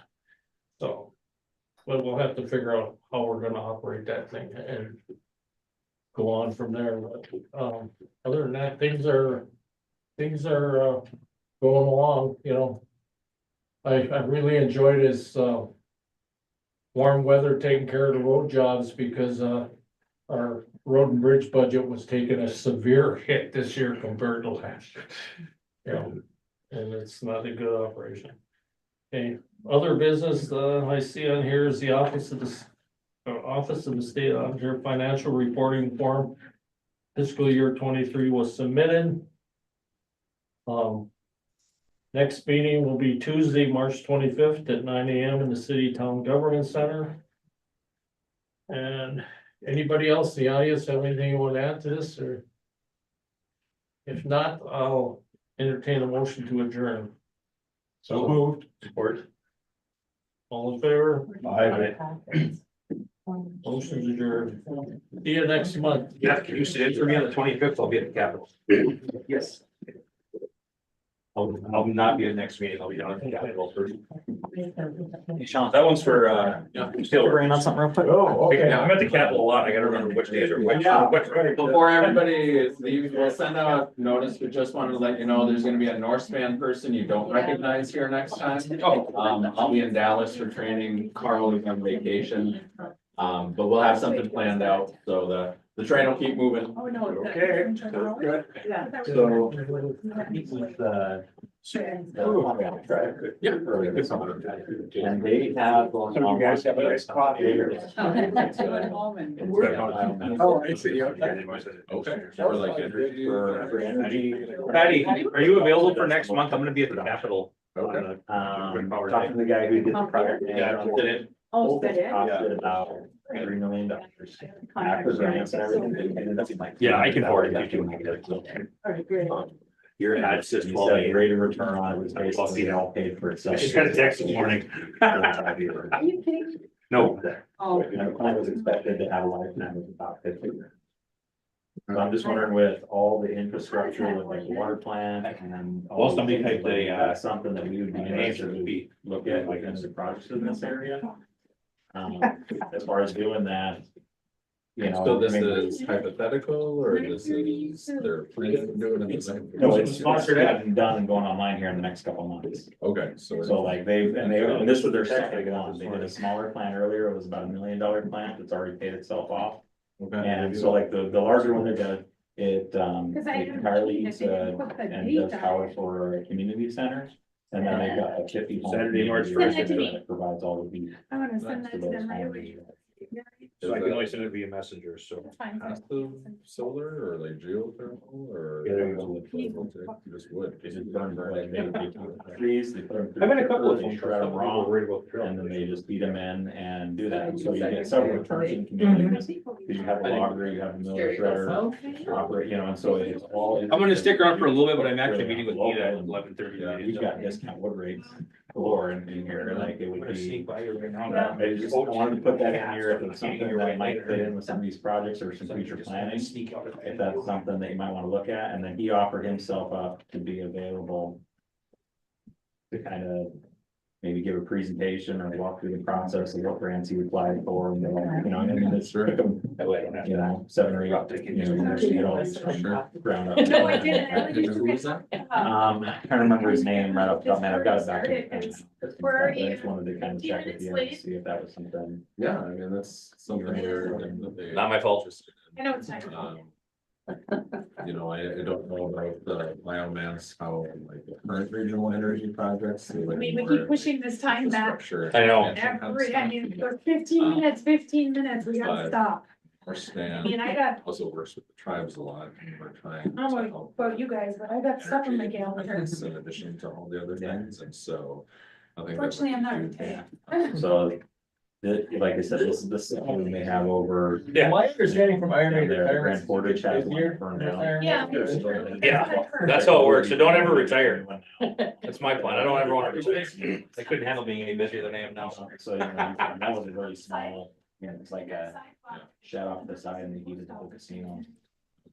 So, but we'll have to figure out how we're gonna operate that thing and go on from there. But, other than that, things are going along, you know. I really enjoyed this, warm weather taking care of the road jobs because, our road and bridge budget was taking a severe hit this year compared to last year. You know, and it's not a good operation. Okay, other business, I see on here is the Office of the State Auditor Financial Reporting Form. Fiscal year 23 was submitted. Next meeting will be Tuesday, March 25th at 9 AM in the City Town Government Center. And anybody else in the audience have anything you want to add to this, or? If not, I'll entertain a motion to adjourn. So moved. Support. All in favor? Aye. Motion's adjourned. See you next month. Yeah, can you sit in for me on the 25th? I'll be at the Capitol. Yes. I'll not be at the next meeting. I'll be down at the Capitol first. Hey, Sean, that one's for, still bringing on something real quick. Oh, okay. Yeah, I'm at the Capitol a lot. I gotta remember which days are which. Before everybody leaves, we'll send out notice, but just wanted to let you know, there's gonna be a North Span person you don't recognize here next time. I'll be in Dallas for training, Carl is on vacation. But we'll have something planned out, so the train will keep moving. Oh, no. Okay. Good. Yeah. So. Yeah. And they have. You guys have a nice coffee. Oh, I see, okay. Okay. For like energy. Patty, are you available for next month? I'm gonna be at the Capitol. Okay. Talking to the guy who did the project. Yeah, Did it. Oh, is that it? Costed about $3 million. After grants and everything. Yeah, I can forward it. All right, great. Your ad system, rate of return on it was basically all paid for itself. I just got a text this morning. Are you kidding? No. Oh. The client was expected to have a lifetime of about 50. So I'm just wondering with all the infrastructure with like the water plant and. Well, somebody typed something that we would be interested to look at like as a project in this area. As far as doing that, you know. So this I mean, is hypothetical, or this is their plan to do it? No, it's sponsored out and done and going online here in the next couple of months. Okay, so. So like and this was their second one, they did a smaller plant earlier, it was about $1 million plant, it's already paid itself off. Okay. And so like the larger one they did, it I it know entirely that eats they didn't put the and date does on power it. for a community center. And then they got a 50 home Saturday, March community 1st. resident that provides all of the. I wanna send to that to those them right homes. away. So I can only send it via messenger, so. That's fine. Passive solar or like geothermal or? Yeah, there you go. You just would. They just burn, like, they take trees, they put them. through I've been a couple of they them, shred them people raw, were worried about the trail. and then they just beat them in and do that, so you get several returns in communities. Mm-hmm. You have a logger, you have a miller shredder, operate, you know, and so it's all. I'm gonna stick around for a little bit, but I'm actually meeting with Nita at 11:30. Yeah, we've got discount wood rates galore in here, like it I'm would gonna be. sneak by you right now. Yeah. I just wanted to put that in here, if it's something that might fit in with some of these projects or some future planning. Sneak out. If that's something that you might wanna look at, and then he offered himself up to be available. To kind of maybe give a presentation or walk through the process of what grants he applied for, and, you know, I mean, it's sort of, That way I don't have you to. know, 7 or 8, you know, years to get all these from ground up. No, I didn't. Who was that? I can't remember his name right off the top of my head, I've got it back. We're already I just wanted to kind of check with you and see if that was something. Yeah, I mean, that's something we're. Not my fault. I know it's not. You know, I don't know about the biomass, how like the current regional energy projects. I mean, we keep pushing this time back. I know. I mean, for 15 minutes, we gotta stop. Our I stand mean, I got, also works with the tribes a lot, and we're trying. I don't to know help about you guys, but I got stuff in my calendar. In addition to all the other things, and so. I think that Fortunately, I'm not would be- retired. So, like I said, this is something they have over. Yeah. My understanding from Iron Man. Their Grand Portage has one burned down. Yeah. Yeah, that's how it works, so don't ever retire. That's my plan, I don't ever wanna retire. I couldn't handle being any busier than I am now. So, you know, that was a really small, you know, it's like a shed off the side and they heated the whole casino.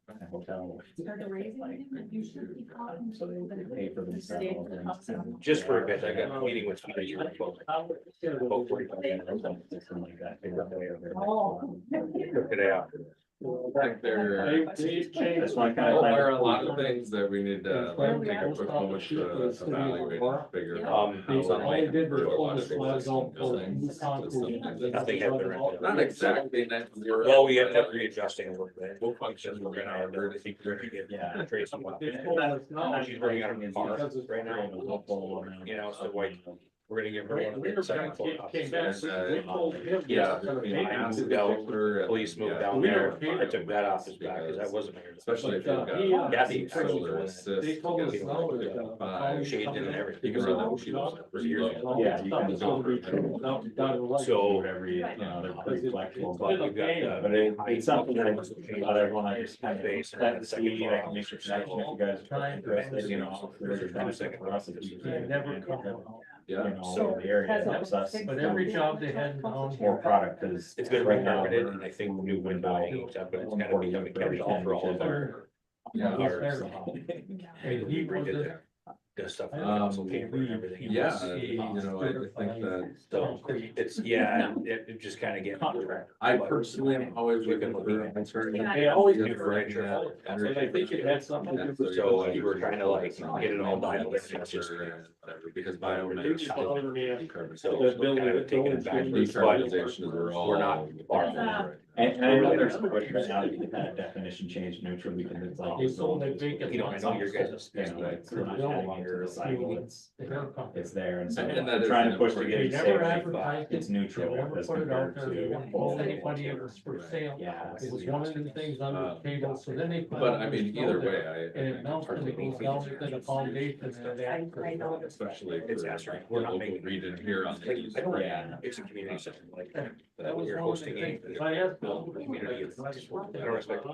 And hotel. So they pay for themselves. and- Just for a bit, I got a meeting with somebody here. Hopefully. Something like that. Today after. I think there That's why I kind are a of. lot of things that we need to like take a quick moment to evaluate and figure out. Based on how all they did was do a pull lot the of flags out, existing pull the buildings to concrete. something that's Nothing has been rented. Not exactly net zero. Well, we ended up readjusting a little bit. We'll function, we're gonna have to think we're gonna get. Yeah. Tracy. She's working on her car right now, you know, so like, we're gonna give her one of the second floor. Yeah. Moved out, police moved down there, I took that off his back, cause that wasn't. Especially if you've got. Kathy solar assist, They told us you can no, run that, five, shades in and everything. You can run that machine for years. Yeah, you can So- whatever, you know, they're pretty flexible, But but you've got but it's something that about everyone, I just kind of Base and set the the second scene, floor I can make sure connection if you guys are interested, you know. There's a benefit for us if you can. You Yeah. know, so the area helps us. But every job they had on. More product is. It's gonna be permitted, and I think new window, but it's gonna be coming catch-all for all of our. Yeah. Ours. And he was Redid the- the stuff for the council chamber and everything. Yeah, else. you know, I think that. So it's, yeah, it just kind of get. I personally am always looking for alternative. They always Yeah, do for right that energy. And I think it had something to do with. So you were trying to like get it all dialed in, it's just. Whatever, because biomass. So kind of taking it back. Decarbonization, we're all. We're not far from it right now. And I know there's a push right now to get that definition changed neutral because it's like. They sold it vacant. You know, I know your guys'. You know, it's not adding to the cycle, it's there, and so And that I'm is trying to an push to important- get They it never safe, advertised it. it's neutral They never as put it out compared there, they to. weren't told anybody it was for sale. Yeah. It was one of the things on the table, so then they. put But it I on mean, the either shoulder, way, I. And it bounced and it goes down into the foundation and that. I know. Especially It's for answering. like We're not local making- region here on. the east, I don't, right? it's a community center, like, That when was you're one of the hosting things, a. if I asked Bill. Community, it's- I don't expect.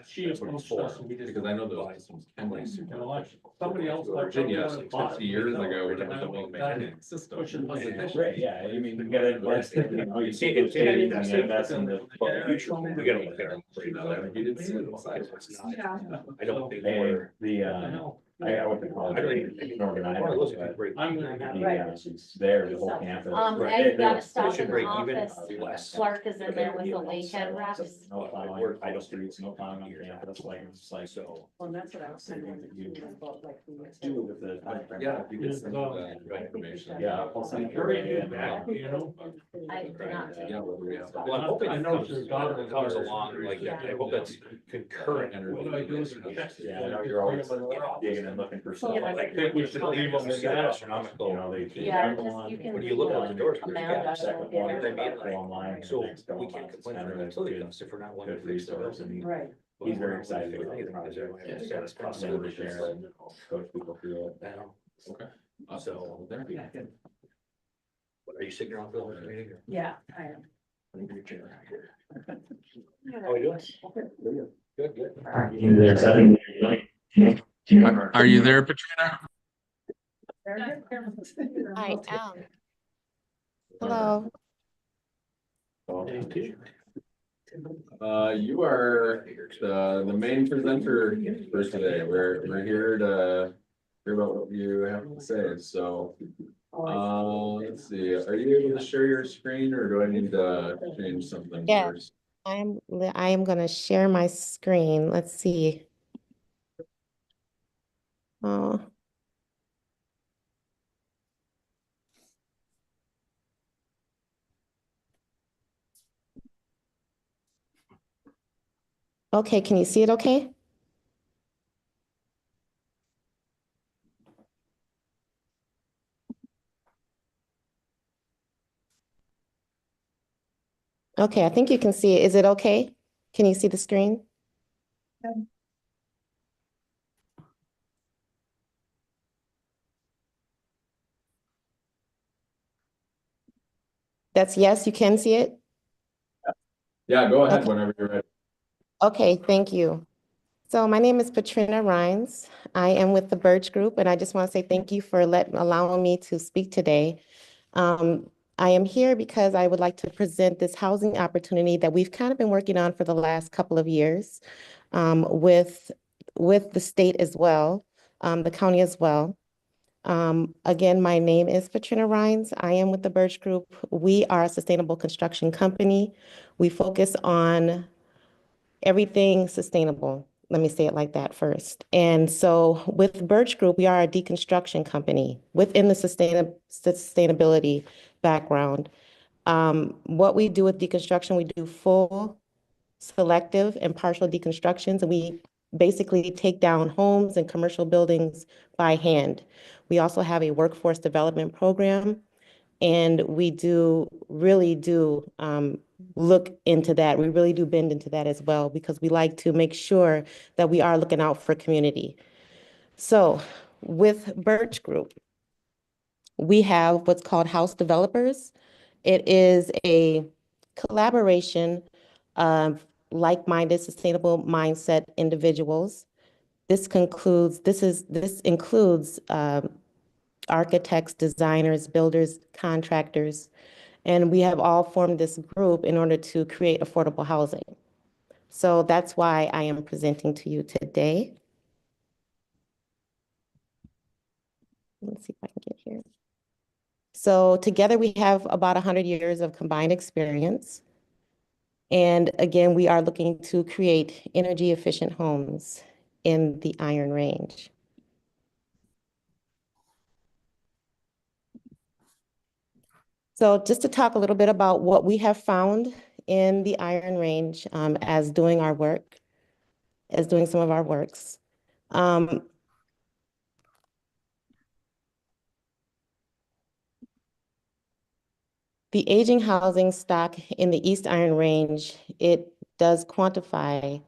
She approached us and we just. Because I know those systems can be super. Somebody else. like- Virginia, 50 years ago, when it was a well-maintained system. Pushing was like- efficient. Right, yeah, I mean, you gotta invest, you know, you see it, Yeah, you gotta invest in the. We gotta look at our. You know, like, you didn't see it inside. It's not- I don't think And we're. the, I know. I went to college. I don't even think Northern One of those Iowa. would be great. I'm There, the whole campus. I gotta stop should in the break even office. less. Clark is in there with the lake head rocks. No plowing, idle streets, no plowing on campus, like, it's like, So. Well, that's what I was saying. About like the- do with the. Yeah, if you could Yes, send that information. Yeah, I'll send you. Very good back, you know? I did not take. Yeah, what do we have? Well, I'm hoping I it know comes, your daughter comes along, like, I hope that's concurrent. What I do is check. Yeah, I know you're always digging and looking for stuff. I think we should leave them in that astronomical. You know, they. Yeah, just, you can. When you look out the doors, there's Amanda, gaps. Second yeah. one, What I mean, go online. So the next couple we can't months, complain kind about of utility good- costs if we're not one good to fix the resource, building. and Right. he's very excited about the Anything, because project. everyone has Yeah, got it's a cost possible to of share and coach people through it. Okay. So- There. What, are you sitting around for the whole meeting? or- Yeah, I am. Your chair. How are you doing? Good, good. Are you there, Patrina? I am. Hello. You are the main presenter for today. We're here to hear about what you have to say, so. Let's see, are you able to share your screen or do I need to change something Yeah. first? I am gonna share my screen. Let's see. Oh. Okay, can you see it okay? Okay, I think you can see it. Is it okay? Can you see the screen? That's yes, you can see it? Yeah, go ahead Okay. whenever you're ready. Okay, thank you. So my name is Patrina Rhines. I am with the Birch Group, and I just want to say thank you for allowing me to speak today. I am here because I would like to present this housing opportunity that we've kind of been working on for the last couple of years with the state as well, the county as well. Again, my name is Patrina Rhines. I am with the Birch Group. We are a sustainable construction company. We focus on everything sustainable. Let me say it like that first. And so with Birch Group, we are a deconstruction company within the sustainability background. What we do with deconstruction, we do full, selective, and partial deconstructions. And we basically take down homes and commercial buildings by hand. We also have a workforce development program. And we really do look into that. We really do bend into that as well because we like to make sure that we are looking out for community. So with Birch Group, we have what's called House Developers. It is a collaboration of like-minded, sustainable mindset individuals. This includes architects, designers, builders, contractors, and we have all formed this group in order to create affordable housing. So that's why I am presenting to you today. Let's see if I can get here. So together we have about 100 years of combined experience. And again, we are looking to create energy efficient homes in the Iron Range. So just to talk a little bit about what we have found in the Iron Range as doing some of our works. The aging housing stock in the East Iron Range, it does quantify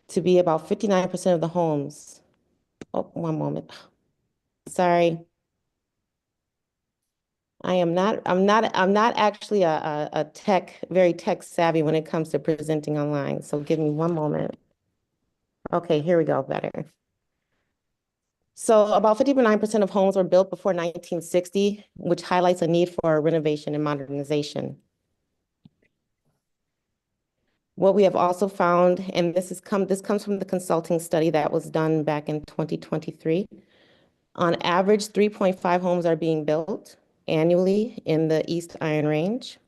to be about 59% of the homes. Oh, one moment. Sorry. I'm not actually a very tech savvy when it comes to presenting online. So give me one moment. Okay, here we go, better. So about 59% of homes were built before 1960, which highlights a need for renovation and modernization. What we have also found, and this comes from the consulting study that was done back in 2023. On average, 3.5 homes are being built annually in the East Iron Range.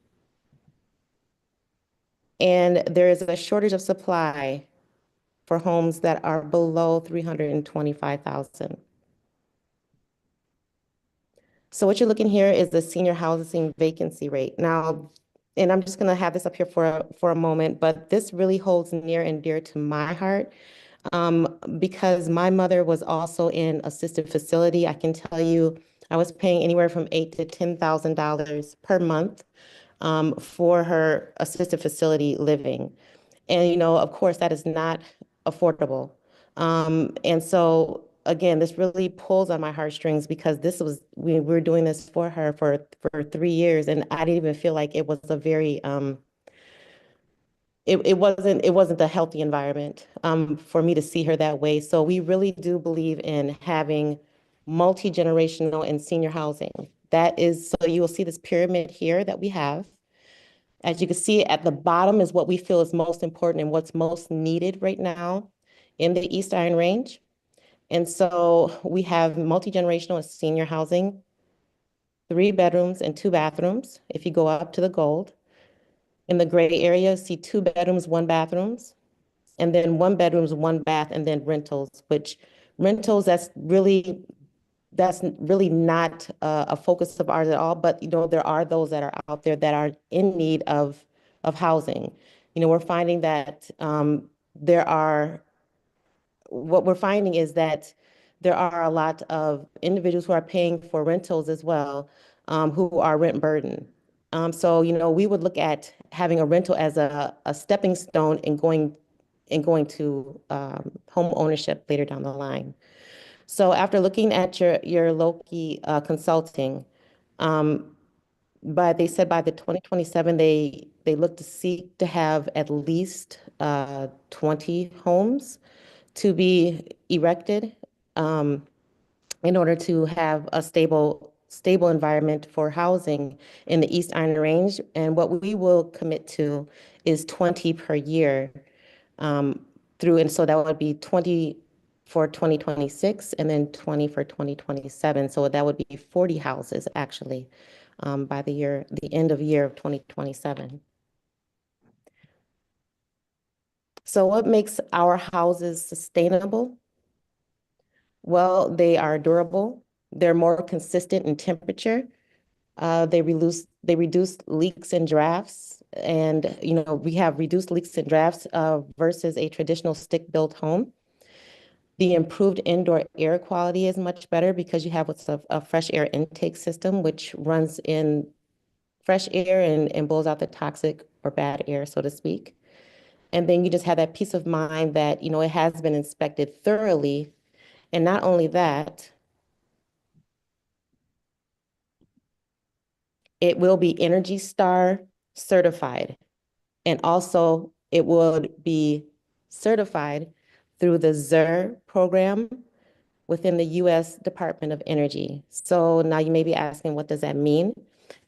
And there is a shortage of supply for homes that are below 325,000. So what you're looking here is the senior housing vacancy rate. Now, and I'm just gonna have this up here for a moment, but this really holds near and dear to my heart. Because my mother was also in assisted facility. I can tell you, I was paying anywhere from $8,000 to $10,000 per month for her assisted facility living. And, of course, that is not affordable. And so, again, this really pulls on my heartstrings because we were doing this for her for 3 years, and I didn't even feel like it was a very, it wasn't a healthy environment for me to see her that way. So we really do believe in having multi-generational and senior housing. So you will see this pyramid here that we have. As you can see at the bottom is what we feel is most important and what's most needed right now in the East Iron Range. And so we have multi-generational and senior housing, 3 bedrooms and 2 bathrooms. If you go up to the gold, in the gray area, see 2 bedrooms, 1 bathrooms, and then 1 bedrooms, 1 bath, and then rentals, which rentals, that's really not a focus of ours at all. But, there are those that are out there that are in need of housing. We're finding that what we're finding is that there are a lot of individuals who are paying for rentals as well, who are rent burdened. So, we would look at having a rental as a stepping stone and going to home ownership later down the line. So after looking at your Loki consulting, but they said by the 2027, they look to seek to have at least 20 homes to be erected in order to have a stable environment for housing in the East Iron Range. And what we will commit to is 20 per year and so that would be 20 for 2026 and then 20 for 2027. So that would be 40 houses actually by the end of year of 2027. So what makes our houses sustainable? Well, they are durable. They're more consistent in temperature. They reduce leaks and drafts. And, we have reduced leaks and drafts versus a traditional stick-built home. The improved indoor air quality is much better because you have what's a fresh air intake system, which runs in fresh air and blows out the toxic or bad air, so to speak. And then you just have that peace of mind that, it has been inspected thoroughly. And not only that, it will be ERJPB Star certified. And also it would be certified through the ZER program within the U.S. Department of Energy. So now you may be asking, what does that mean?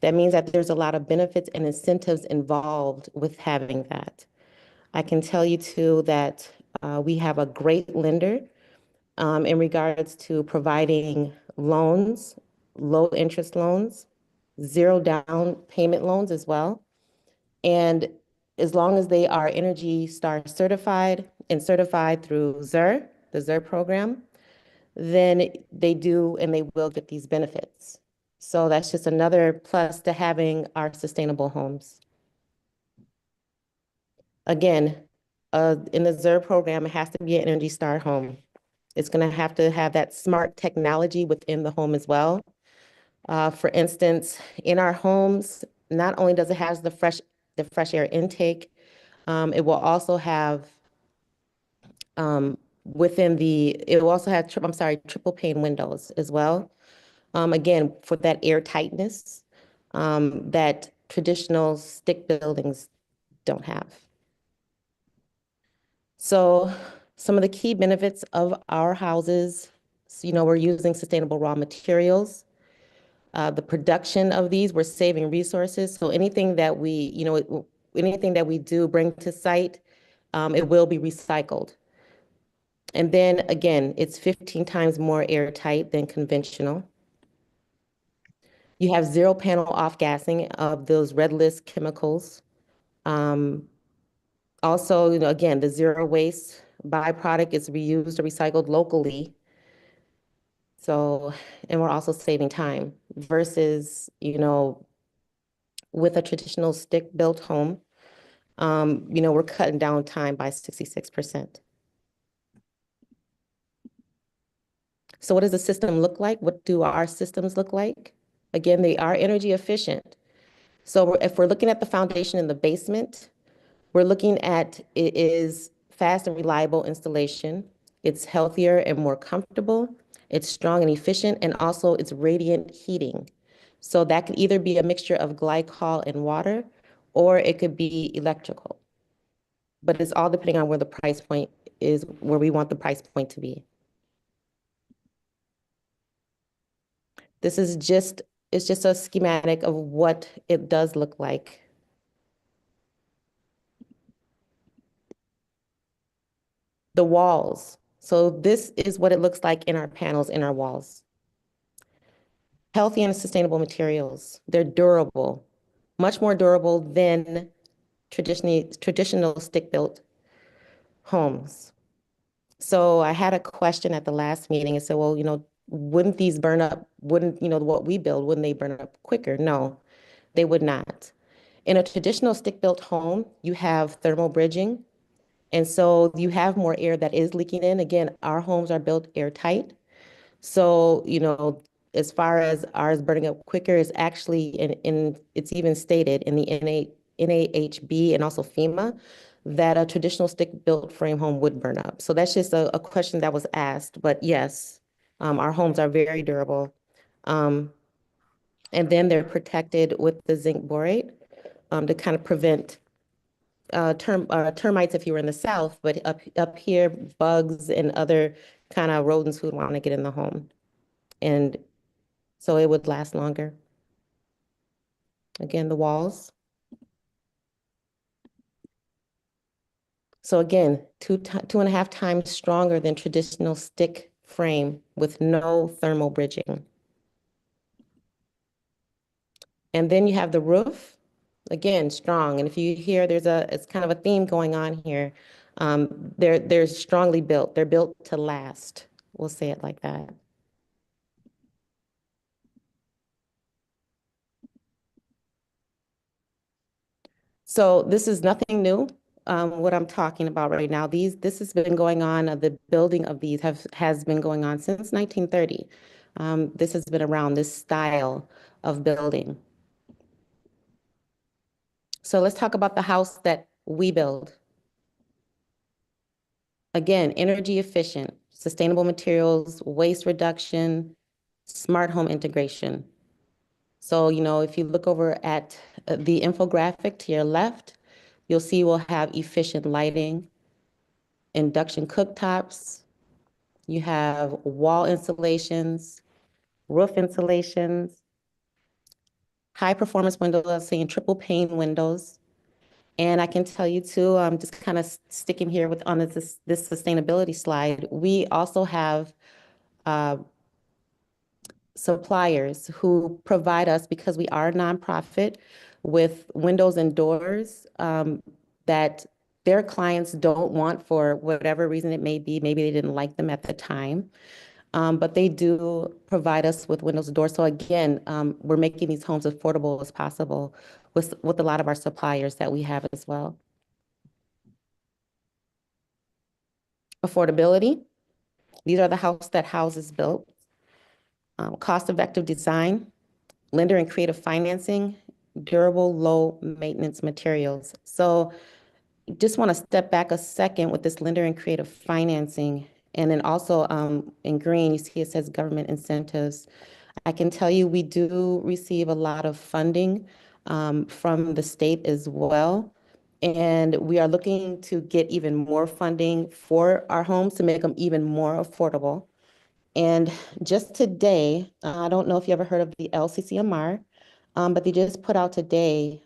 That means that there's a lot of benefits and incentives involved with having that. I can tell you too that we have a great lender in regards to providing loans, low interest loans, 0 down payment loans as well. And as long as they are ERJPB Star certified and certified through ZER, the ZER program, then they do and they will get these benefits. So that's just another plus to having our sustainable homes. Again, in the ZER program, it has to be an ERJPB Star home. It's going to have that smart technology within the home as well. For instance, in our homes, not only does it have the fresh air intake, it will also have triple pane windows as well. Again, for that air tightness that traditional stick buildings don't have. So some of the key benefits of our houses, we're using sustainable raw materials. The production of these, we're saving resources. So anything that anything that we do bring to site, it will be recycled. And then again, it's 15 times more airtight than conventional. You have zero panel off-gassing of those red list chemicals. Also, again, the zero waste byproduct is reused or recycled locally. So, and we're also saving time versus, with a traditional stick-built home, we're cutting down time by 66%. So what does the system look like? What do our systems look like? Again, they are energy efficient. So if we're looking at the foundation in the basement, we're looking at it is fast and reliable installation. It's healthier and more comfortable. It's strong and efficient, and also it's radiant heating. So that could either be a mixture of glycol and water, or it could be electrical. But it's all depending on where the price point is, where we want the price point to be. This is it's just a schematic of what it does look like. The walls. So this is what it looks like in our panels, in our walls. Healthy and sustainable materials. They're durable, much more durable than traditional stick-built homes. So I had a question at the last meeting and said, well, wouldn't these burn up? Wouldn't, what we build, wouldn't they burn up quicker? No, they would not. In a traditional stick-built home, you have thermal bridging. And so you have more air that is leaking in. Again, our homes are built airtight. So, as far as ours burning up quicker, is actually it's even stated in the NAHB and also FEMA that a traditional stick-built frame home would burn up. So that's just a question that was asked. But yes, our homes are very durable. And then they're protected with the zinc borate to kind of prevent termites if you were in the south, but up here, bugs and other kind of rodents who would want to get in the home. And so it would last longer. Again, the walls. So again, 2.5 times stronger than traditional stick frame with no thermal bridging. And then you have the roof, again, strong. And if you hear it's kind of a theme going on here. They're strongly built. They're built to last. We'll say it like that. So this is nothing new, what I'm talking about right now. This has been going on, the building of these has been going on since 1930. This has been around, this style of building. So let's talk about the house that we build. Again, energy efficient, sustainable materials, waste reduction, smart home integration. So, if you look over at the infographic to your left, you'll see we'll have efficient lighting, induction cooktops, you have wall insulations, roof insulations, high performance windows, seeing triple pane windows. And I can tell you too, I'm just kind of sticking here on this sustainability slide. We also have suppliers who provide us, because we are a nonprofit, with windows and doors that their clients don't want for whatever reason it may be. Maybe they didn't like them at the time. But they do provide us with windows and doors. So again, we're making these homes affordable as possible with a lot of our suppliers that we have as well. Affordability. These are the house that houses built. Cost-effective design, lender and creative financing, durable, low maintenance materials. So just want to step back a second with this lender and creative financing. And then also in green, you see it says government incentives. I can tell you we do receive a lot of funding from the state as well. And we are looking to get even more funding for our homes to make them even more affordable. And just today, I don't know if you ever heard of the LCCMR, but they just put out today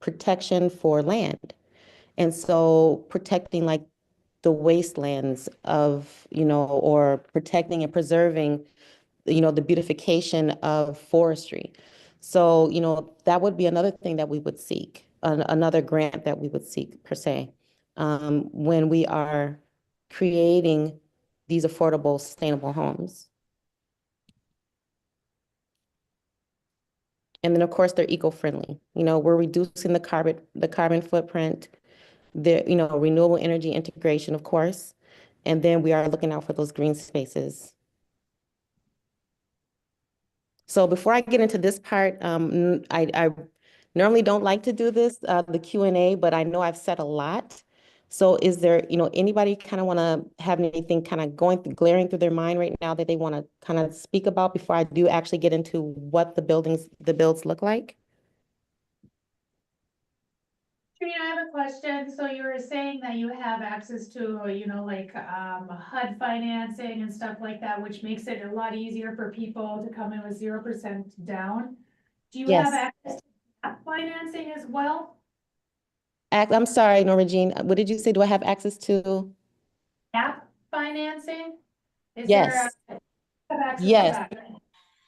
protection for land. And so protecting like the wastelands of, or protecting and preserving, the beautification of forestry. So, that would be another thing that we would seek, another grant that we would seek per se, when we are creating these affordable, sustainable homes. And then, of course, they're eco-friendly. We're reducing the carbon footprint, the, renewable energy integration, of course. And then we are looking out for those green spaces. So before I get into this part, I normally don't like to do this, the Q&A, but I know I've said a lot. So is there, anybody kind of want to have anything kind of glaring through their mind right now that they want to kind of speak about before I do actually get into what the builds look like? Trina, I have a question. So you were saying that you have access to, like, HUD financing and stuff like that, which makes it a lot easier for people to come in with 0% down. Do you have Yes. access to that financing as well? I'm sorry, Norma Jean, what did you say? Do I have access to? App financing? Is Yes. there have access to Yes. that?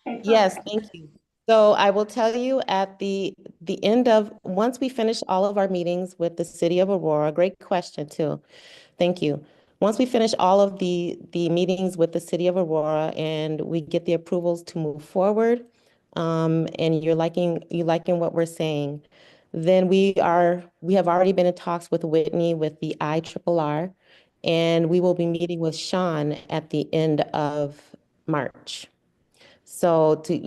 Okay, Yes, perfect. thank you. So I will tell you at the end of, once we finish all of our meetings with the city of Aurora, great question too. Thank you. Once we finish all of the meetings with the city of Aurora and we get the approvals to move forward, and you liking what we're saying, then we have already been in talks with Whitney with the IRRR, and we will be meeting with Sean at the end of March. So to,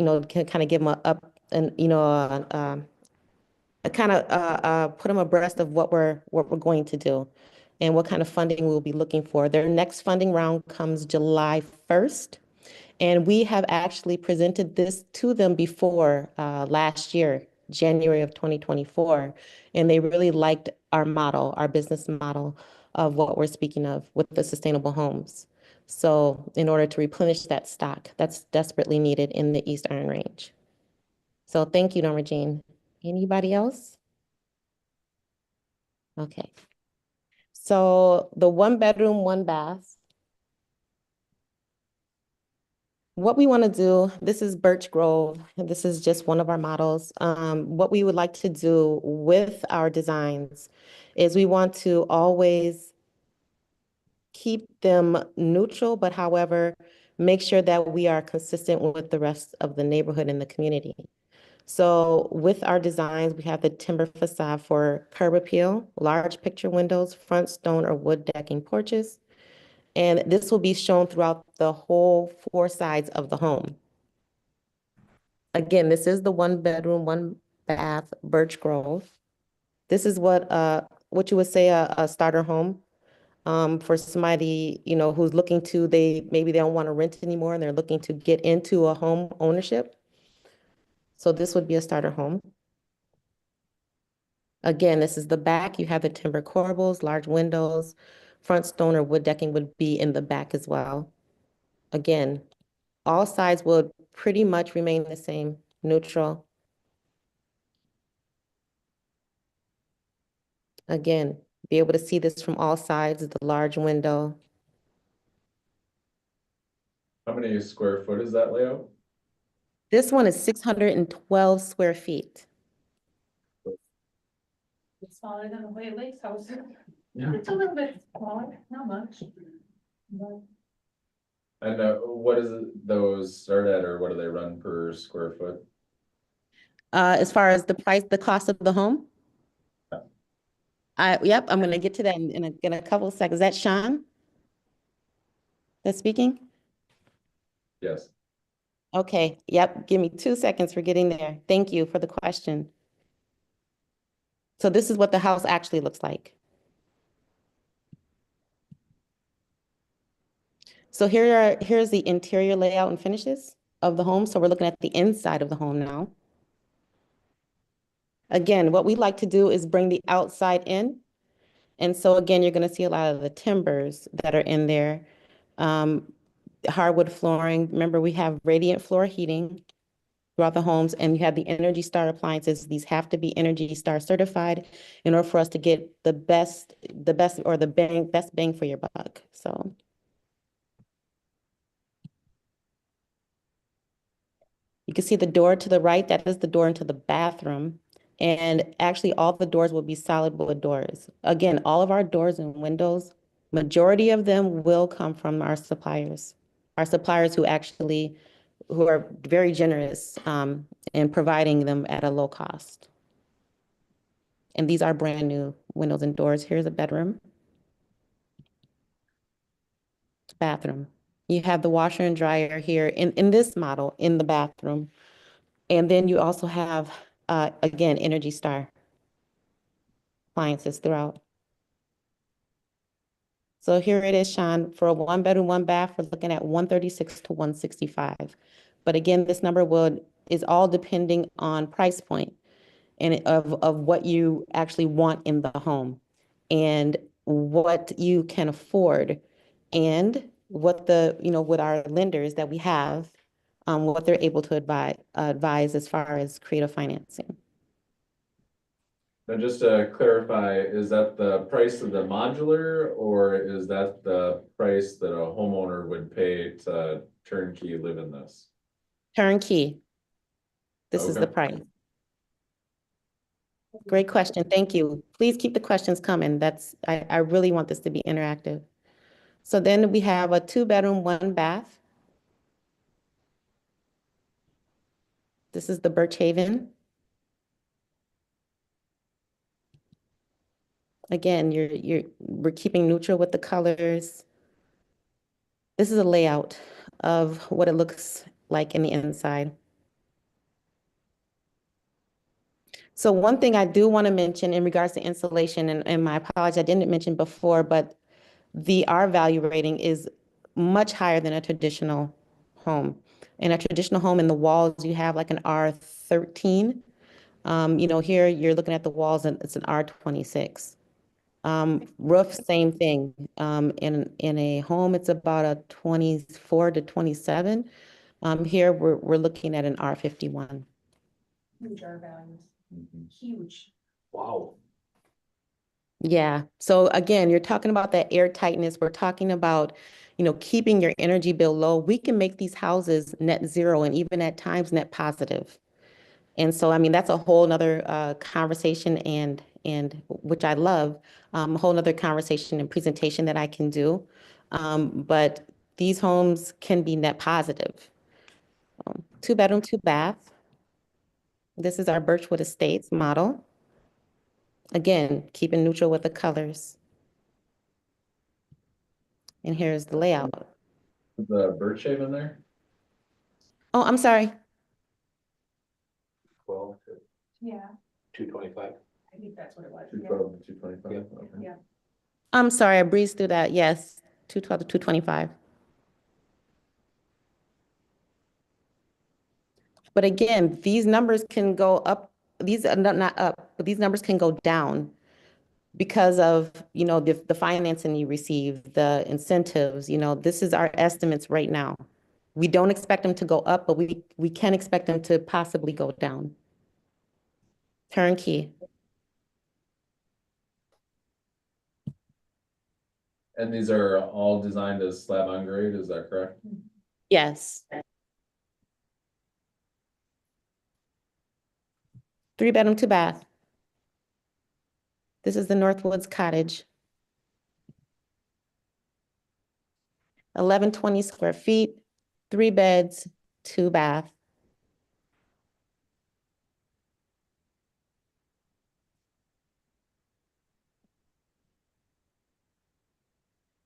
kind of give them a up and, kind of put them abreast of what we're going to do and what kind of funding we'll be looking for. Their next funding round comes July 1st. And we have actually presented this to them before last year, January of 2024. And they really liked our model, our business model of what we're speaking of with the sustainable homes. So in order to replenish that stock that's desperately needed in the East Iron Range. So thank you, Norma Jean. Anybody else? Okay. So the 1 bedroom, 1 bath. What we want to do, this is Birch Grove, and this is just one of our models. What we would like to do with our designs is we want to always keep them neutral, but however, make sure that we are consistent with the rest of the neighborhood and the community. So with our designs, we have the timber facade for curb appeal, large picture windows, front stone or wood decking porches. And this will be shown throughout the whole 4 sides of the home. Again, this is the 1 bedroom, 1 bath Birch Grove. This is what you would say a starter home for somebody, who's looking to, maybe they don't want to rent anymore and they're looking to get into a home ownership. So this would be a starter home. Again, this is the back. You have the timber corbels, large windows, front stone or wood decking would be in the back as well. Again, all sides would pretty much remain the same, neutral. Again, be able to see this from all sides of the large window. How many square foot is that layout? This one is 612 square feet. It's smaller than the White Lakes house. Yeah. It's a little bit smaller, not much. But And what is those start at, or what do they run per square foot? As far as the cost of the home? Yep, I'm gonna get to that in a couple of seconds. Is that Sean that's speaking? Yes. Okay, yep, give me 2 seconds for getting there. Thank you for the question. So this is what the house actually looks like. So here's the interior layout and finishes of the home. So we're looking at the inside of the home now. Again, what we like to do is bring the outside in. And so again, you're going to see a lot of the timbers that are in there. Hardwood flooring. Remember, we have radiant floor heating. throughout the homes, and you have the Energy Star appliances. These have to be Energy Star certified in order for us to get the best or the best bang for your buck, so. You can see the door to the right, that is the door into the bathroom. And actually, all the doors will be solid wood doors. Again, all of our doors and windows, majority of them will come from our suppliers. Our suppliers who are very generous in providing them at a low cost. And these are brand new windows and doors. Here's a bedroom. Bathroom. You have the washer and dryer here in this model in the bathroom. And then you also have, again, Energy Star appliances throughout. So here it is, Sean, for a 1-bedroom, 1-bath, we're looking at 136 to 165. But again, this number is all depending on price point and of what you actually want in the home and what you can afford and what with our lenders that we have, what they're able to advise as far as creative financing. Now, just to clarify, is that the price of the modular, or is that the price that a homeowner would pay to turnkey live in this? Turnkey. This is the Okay. price. Great question. Thank you. Please keep the questions coming. I really want this to be interactive. So then we have a 2-bedroom, 1-bath. This is the Birch Haven. Again, we're keeping neutral with the colors. This is a layout of what it looks like in the inside. So one thing I do want to mention in regards to insulation, and my apologies, I didn't mention before, but the R value rating is much higher than a traditional home. In a traditional home, in the walls, you have like an R13. Here you're looking at the walls and it's an R26. Roof, same thing. In a home, it's about a 24 to 27. Here we're looking at an R51. Huge R values, huge. Wow. Yeah. So again, you're talking about that air tightness. We're talking about, keeping your energy bill low. We can make these houses net zero and even at times net positive. And so, I mean, that's a whole nother conversation and which I love, a whole nother conversation and presentation that I can do. But these homes can be net positive. 2-bedroom, 2-bath. This is our Birchwood Estates model. Again, keeping neutral with the colors. And here's the layout. The Birch Haven there? Oh, I'm sorry. 12 to Yeah, 225. I think that's what it was. 212 to 225? Yeah. Okay. Yeah. I'm sorry, I breezed through that. Yes, 212 to 225. But again, these numbers can go up, these are not up, but these numbers can go down because of, the financing you receive, the incentives, this is our estimates right now. We don't expect them to go up, but we can expect them to possibly go down. Turnkey. And these are all designed as slab on grade, is that correct? Yes. 3-bedroom, 2-bath. This is the Northwoods Cottage. 1120 square feet, 3 beds, 2-bath.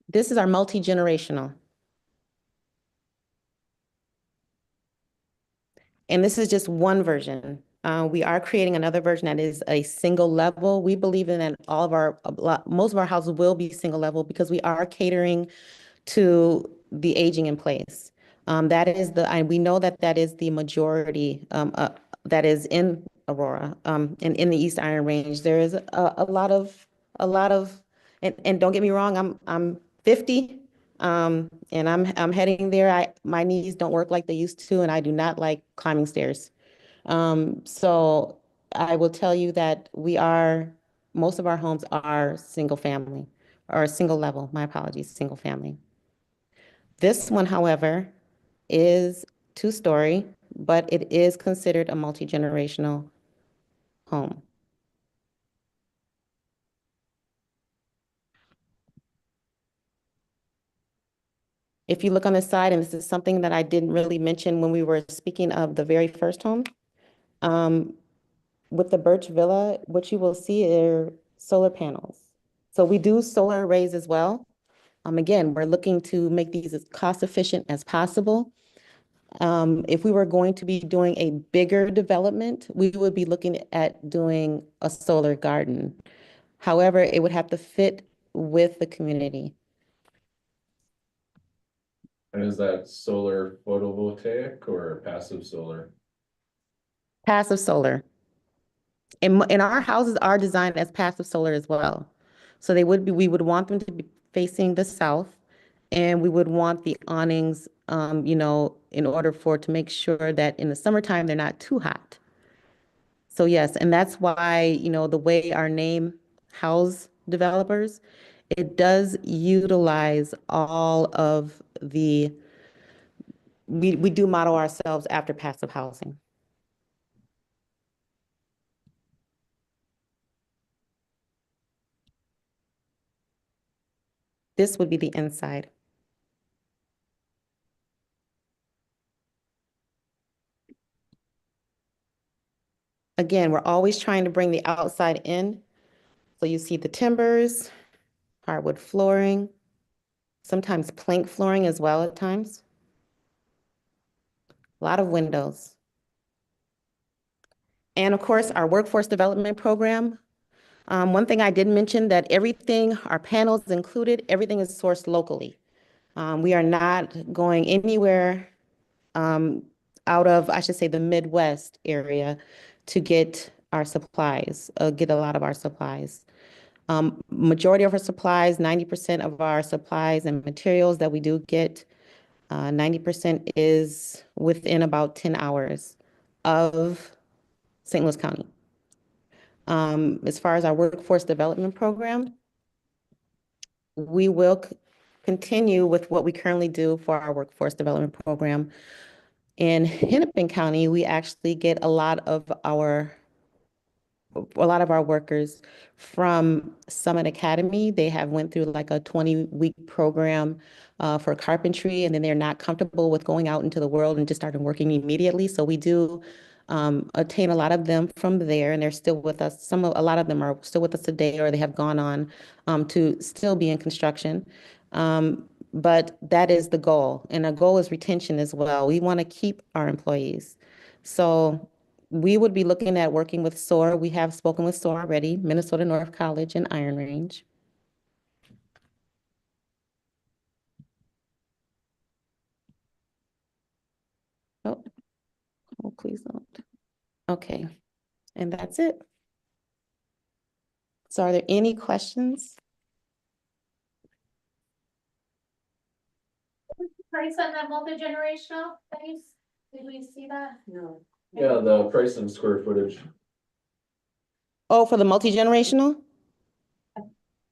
This is our multi-generational. And this is just one version. We are creating another version that is a single level. We believe in that most of our houses will be single level because we are catering to the aging in place. We know that is the majority that is in Aurora and in the East Iron Range. There is a lot of, and don't get me wrong, I'm 50 and I'm heading there. My knees don't work like they used to, and I do not like climbing stairs. So I will tell you that most of our homes are single family, or single level, my apologies, single family. This one, however, is two-story, but it is considered a multi-generational home. If you look on the side, and this is something that I didn't really mention when we were speaking of the very first home, with the Birch Villa, what you will see are solar panels. So we do solar arrays as well. Again, we're looking to make these as cost efficient as possible. If we were going to be doing a bigger development, we would be looking at doing a solar garden. However, it would have to fit with the community. And is that solar photovoltaic or passive solar? Passive solar. And our houses are designed as passive solar as well. So we would want them to be facing the south, and we would want the awnings, in order to make sure that in the summertime, they're not too hot. So yes, and that's why, the way our name house developers, it does utilize all of we do model ourselves after passive housing. This would be the inside. Again, we're always trying to bring the outside in. So you see the timbers, hardwood flooring, sometimes plank flooring as well at times. A lot of windows. And of course, our workforce development program. One thing I did mention that our panels included, everything is sourced locally. We are not going anywhere out of, I should say, the Midwest area to get our supplies, get a lot of our supplies. Majority of our supplies, 90% of our supplies and materials that we do get, 90% is within about 10 hours of St. Louis County. As far as our workforce development program, we will continue with what we currently do for our workforce development program. In Hennepin County, we actually get a lot of our workers from Summit Academy. They have went through like a 20-week program for carpentry, and then they're not comfortable with going out into the world and just starting working immediately. So we do attain a lot of them from there, and they're still with us. A lot of them are still with us today, or they have gone on to still be in construction. But that is the goal, and our goal is retention as well. We want to keep our employees. So we would be looking at working with SOAR. We have spoken with SOAR already, Minnesota North College and Iron Range. Oh, please don't. Okay, and that's it. So are there any questions? Price on that multi-generational, did we see that? No. Yeah, the price and square footage. Oh, for the multi-generational?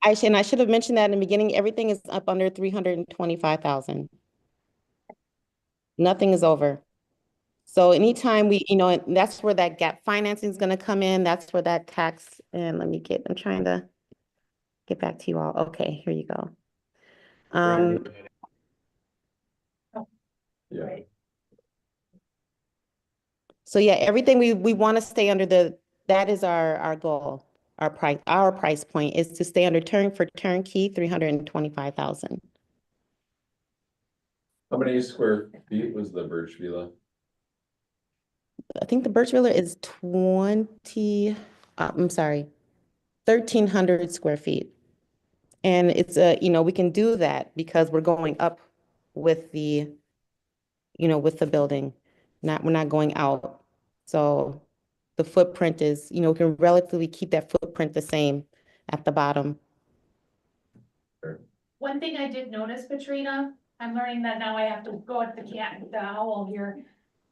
I should have mentioned that in the beginning. Everything is up under 325,000. Nothing is over. So anytime and that's where that gap financing is going to come in. That's where that tax, and I'm trying to get back to you all. Okay, here you go. Yeah. Right. So yeah, everything we want to stay under that is our goal. Our price point is to stay under turnkey, 325,000. How many square feet was the Birch Villa? I think the Birch Villa is 1,300 square feet. And it's we can do that because we're going up with the building. We're not going out. So the footprint is, we can relatively keep that footprint the same at the bottom. One thing I did notice, Katrina, I'm learning that now I have to go at the cat, the owl here.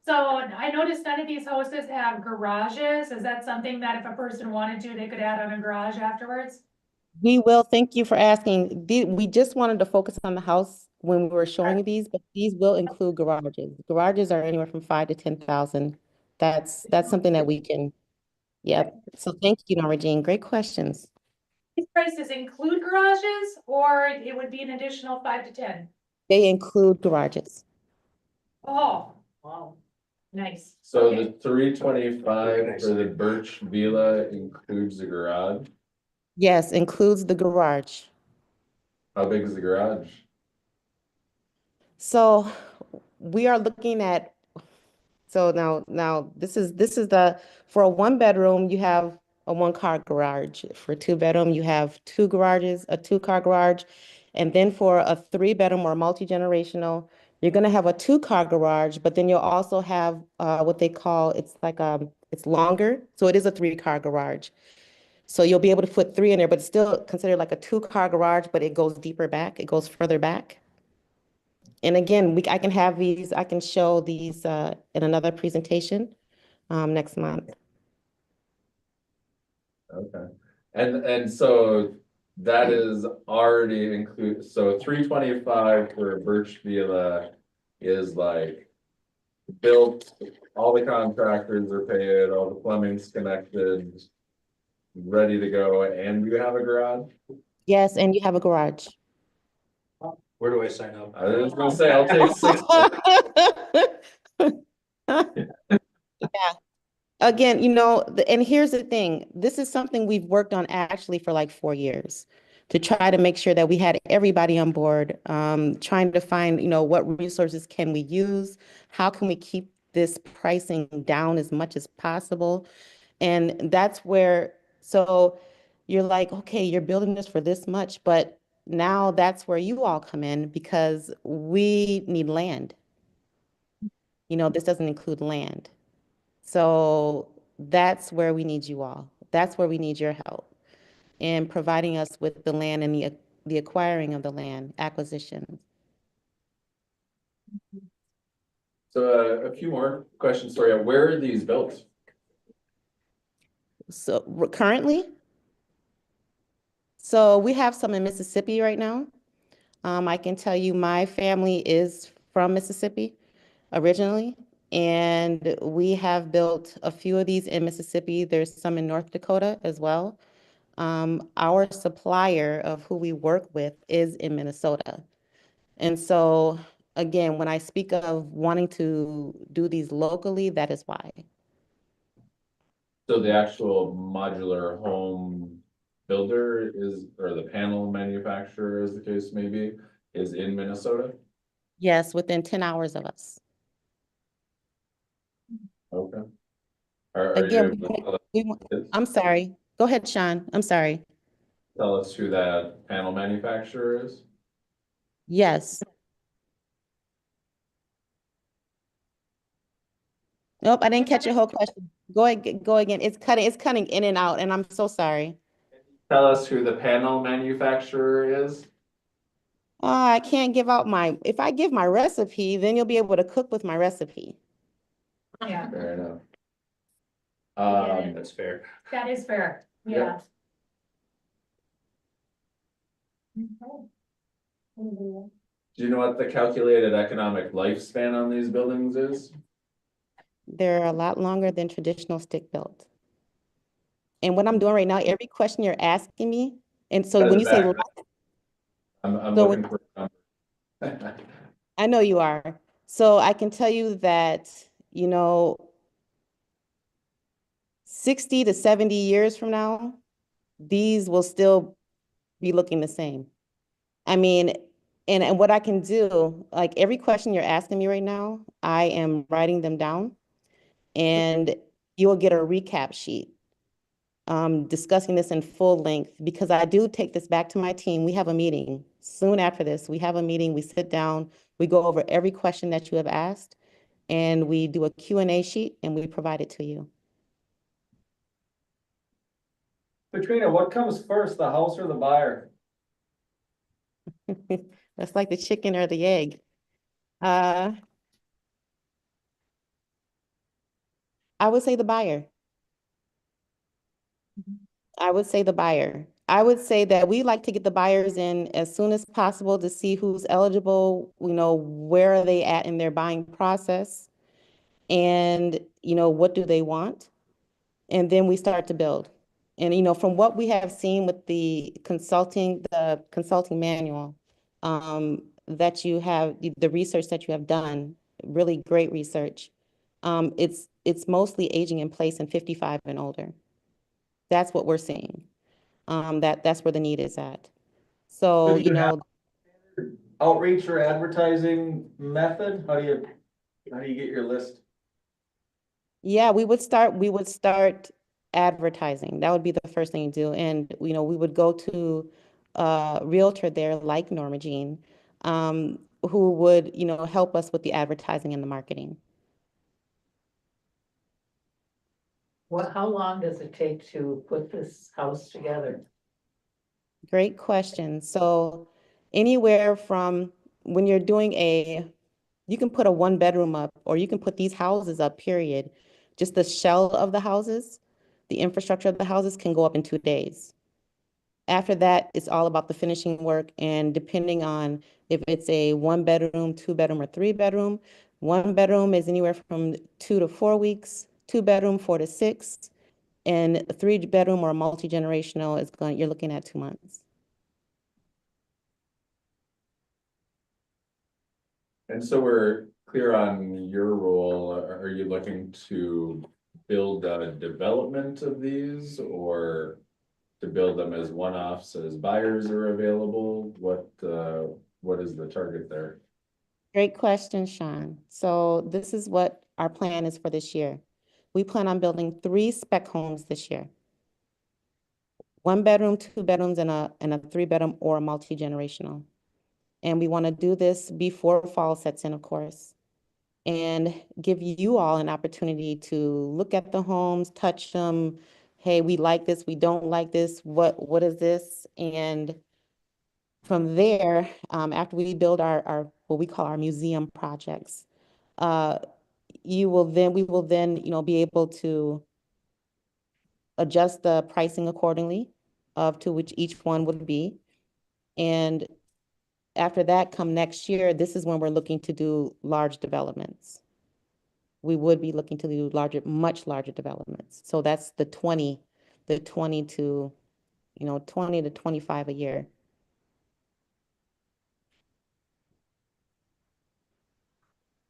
So I noticed none of these houses have garages. Is that something that if a person wanted to, they could add on a garage afterwards? We will, thank you for asking. We just wanted to focus on the house when we were showing you these, but these will include garages. Garages are anywhere from 5 to 10,000. That's something that we can, yep. So thank you, Norma Jean. Great questions. These prices include garages, or it would be an additional 5 to 10? They include garages. Oh, wow, nice. So Okay. the 325 for the Birch Villa includes the garage. Yes, includes the garage. How big is the garage? So we are looking at, so now this is for a 1 bedroom, you have a 1 car garage. For a 2 bedroom, you have 2 garages, a 2 car garage. And then for a 3 bedroom or multi-generational, you're gonna have a 2 car garage, but then you'll also have what they call, it's like it's longer. So it is a 3 car garage. So you'll be able to put 3 in there, but it's still considered like a 2 car garage, but it goes deeper back, it goes further back. And again, I can have these, I can show these in another presentation next month. Okay. And so that is already include, so 325 for Birch Villa is like built, all the contractors are paid, all the plumbing's connected, ready to go, and you have a garage? Yes, and you have a garage. Where do I sign up? I was gonna say, I'll take 60. Again, and here's the thing, this is something we've worked on actually for like 4 years to try to make sure that we had everybody on board, trying to find, what resources can we use? How can we keep this pricing down as much as possible? And that's where, so you're like, okay, you're building this for this much, but now that's where you all come in because we need land. This doesn't include land. So that's where we need you all. That's where we need your help in providing us with the land and the acquiring of the land, acquisition. So a few more questions for you. Where are these built? So currently, so we have some in Mississippi right now. I can tell you my family is from Mississippi originally, and we have built a few of these in Mississippi. There's some in North Dakota as well. Our supplier of who we work with is in Minnesota. And so, again, when I speak of wanting to do these locally, that is why. So the actual modular home builder is, or the panel manufacturer, as the case may be, is in Minnesota? Yes, within 10 hours of us. Okay. Are you Again, able to I'm sorry. Go ahead, Sean. I'm sorry. tell us who that panel manufacturer is? Yes. Nope, I didn't catch your whole question. Go again. It's cutting in and out, and I'm so sorry. Tell us who the panel manufacturer is? I can't give out if I give my recipe, then you'll be able to cook with my recipe. Yeah, Fair enough. That's fair. that is fair, yeah. Okay. Do you know what the calculated economic lifespan on these buildings is? They're a lot longer than traditional stick built. And what I'm doing right now, every question you're asking me, and so when you say, I'm so looking for a number. I know you are. So I can tell you that, 60 to 70 years from now, these will still be looking the same. I mean, and what I can do, like every question you're asking me right now, I am writing them down and you'll get a recap sheet discussing this in full length because I do take this back to my team. We have a meeting soon after this. We have a meeting, we sit down, we go over every question that you have asked and we do a Q&A sheet and we provide it to you. Katrina, what comes first, the house or the buyer? That's like the chicken or the egg. Uh, I would say the buyer. I would say the buyer. I would say that we like to get the buyers in as soon as possible to see who's eligible, where are they at in their buying process? And, what do they want? And then we start to build. And, from what we have seen with the consulting manual, that you have, the research that you have done, really great research. It's mostly aging in place and 55 and older. That's what we're seeing. That's where the need is at. So, Do you have outreach or advertising method? How do you get your list? yeah, we would start advertising. That would be the first thing to do. And, we would go to a realtor there like Norma Jean, who would, help us with the advertising and the marketing. How long does it take to put this house together? Great question. So anywhere from when you're doing you can put a 1 bedroom up, or you can put these houses up, period. Just the shell of the houses, the infrastructure of the houses can go up in 2 days. After that, it's all about the finishing work, and depending on if it's a 1 bedroom, 2 bedroom, or 3 bedroom. 1 bedroom is anywhere from 2 to 4 weeks, 2 bedroom, 4 to 6, and a 3 bedroom or multi-generational you're looking at 2 months. And so we're clear on your role. Are you looking to build a development of these, or to build them as one-offs as buyers are available? What is the target there? Great question, Sean. So this is what our plan is for this year. We plan on building 3 spec homes this year. 1 bedroom, 2 bedrooms, and a 3 bedroom or a multi-generational. And we want to do this before fall sets in, of course, and give you all an opportunity to look at the homes, touch them. Hey, we like this, we don't like this. What is this? And from there, after we build our what we call our museum projects, we will then, be able to adjust the pricing accordingly to which each one would be. And after that, come next year, this is when we're looking to do large developments. We would be looking to do much larger developments. So that's the 20 to 20 to 25 a year.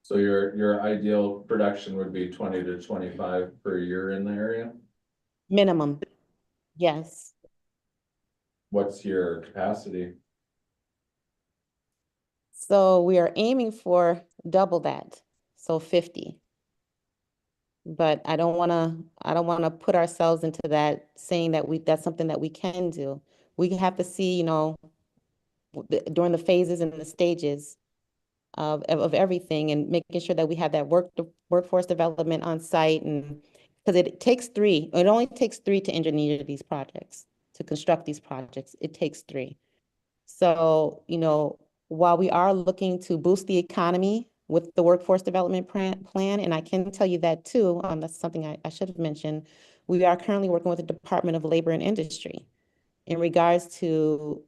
So your ideal production would be 20 to 25 per year in the area? Minimum, yes. What's your capacity? So we are aiming for double that, so 50. But I don't wanna put ourselves into that, saying that that's something that we can do. We have to see, during the phases and the stages of everything, and making sure that we have that workforce development on site, and because it only takes 3 to engineer these projects, to construct these projects. It takes 3. So, while we are looking to boost the economy with the workforce development plan, and I can tell you that too, that's something I should have mentioned, we are currently working with the Department of Labor and Industry in regards to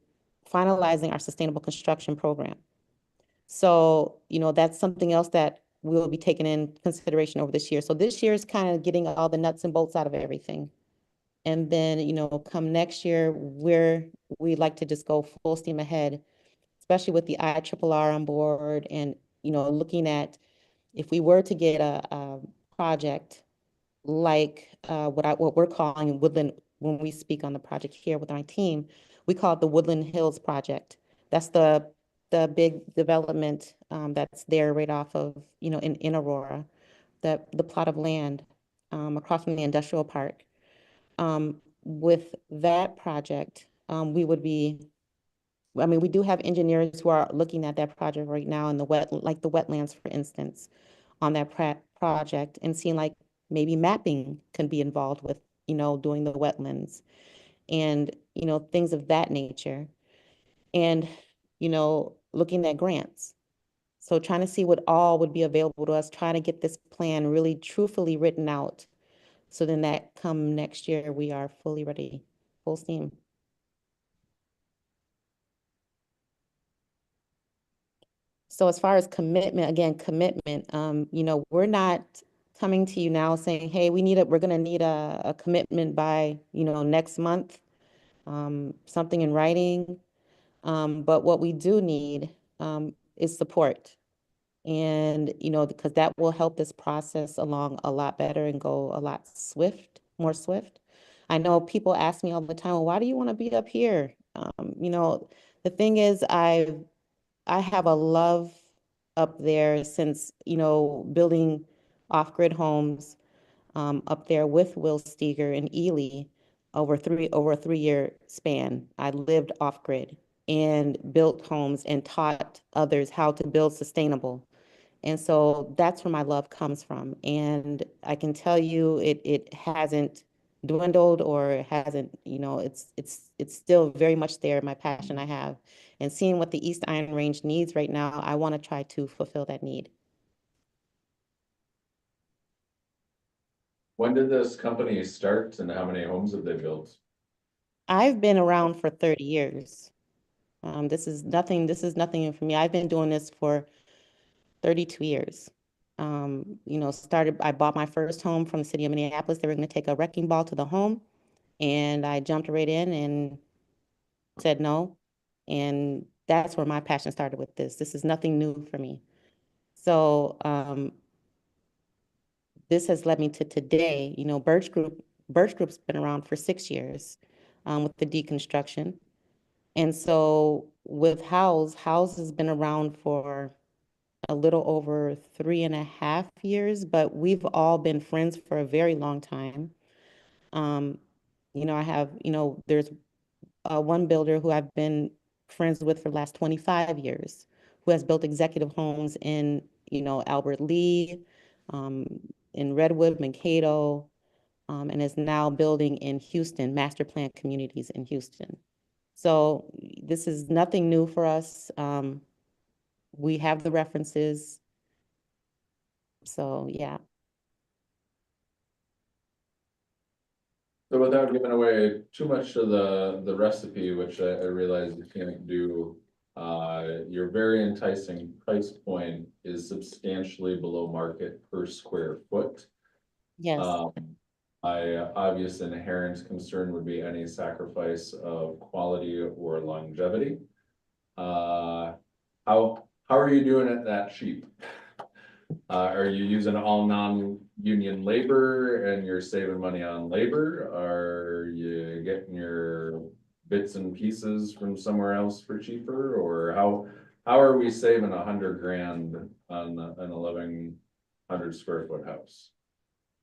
finalizing our sustainable construction program. So, that's something else that we'll be taking in consideration over this year. So this year is kind of getting all the nuts and bolts out of everything. And then, come next year, we'd like to just go full steam ahead, especially with the IRRR on board, and, looking at if we were to get a project like what we're calling Woodland, when we speak on the project here with my team, we call it the Woodland Hills Project. That's the big development that's there right off of, in Aurora, the plot of land across from the industrial park. With that project, we do have engineers who are looking at that project right now in the wetlands, for instance, on that project, and seeing like maybe mapping can be involved with, doing the wetlands and, things of that nature. And, looking at grants. So trying to see what all would be available to us, trying to get this plan really truthfully written out So then that come next year, we are fully ready, full steam. So as far as commitment, again, commitment, you know, we're not coming to you now saying, hey, we're gonna need a commitment by, you know, next month, something in writing. But what we do need, is support. And, you know, because that will help this process along a lot better and go a lot more swift. I know people ask me all the time, well, why do you want to be up here? You know, the thing is, I have a love up there since, you know, building off-grid homes up there with Will Steger and Ely over a 3-year span. I lived off-grid and built homes and taught others how to build sustainable. And so that's where my love comes from. And I can tell you it hasn't dwindled or hasn't, you know, it's still very much there, my passion I have. And seeing what the East Iron Range needs right now, I want to try to fulfill that need. When did this company start and how many homes have they built? I've been around for 30 years. This is nothing new for me. I've been doing this for 32 years. You know, I bought my first home from the city of Minneapolis. They were going to take a wrecking ball to the home, and I jumped right in and said no. And that's where my passion started with this. This is nothing new for me. So this has led me to today. You know, Birch Group's been around for 6 years with the deconstruction. And so with House has been around for a little over 3.5 years, but we've all been friends for a very long time. You know, I have, you know, there's one builder who I've been friends with for the last 25 years, who has built executive homes in, you know, Albert Lee, in Redwood, Mankato, and is now building in Houston, master plan communities in Houston. So this is nothing new for us. We have the references. So yeah. So without giving away too much of the recipe, which I realize you can't do, your very enticing price point is substantially below market per square foot. Yes. My obvious inherent concern would be any sacrifice of quality or longevity. How are you doing it that cheap? Are you using all non-union labor and you're saving money on labor? Are you getting your bits and pieces from somewhere else for cheaper? Or how are we saving $100,000 on an 1,100 square foot house?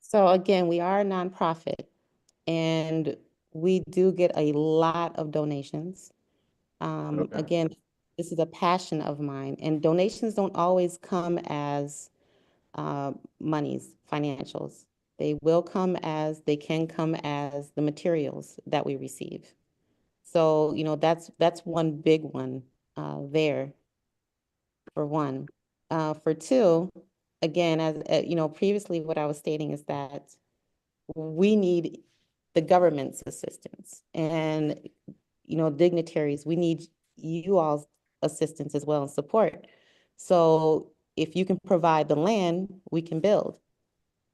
So again, we are a nonprofit and we do get a lot of donations. Okay. Again, this is a passion of mine, and donations don't always come as monies, financials. They can come as the materials that we receive. So, you know, that's one big one there for one. For two, again, as you know, previously what I was stating is that we need the government's assistance and, you know, dignitaries, we need you all's assistance as well and support. So if you can provide the land, we can build.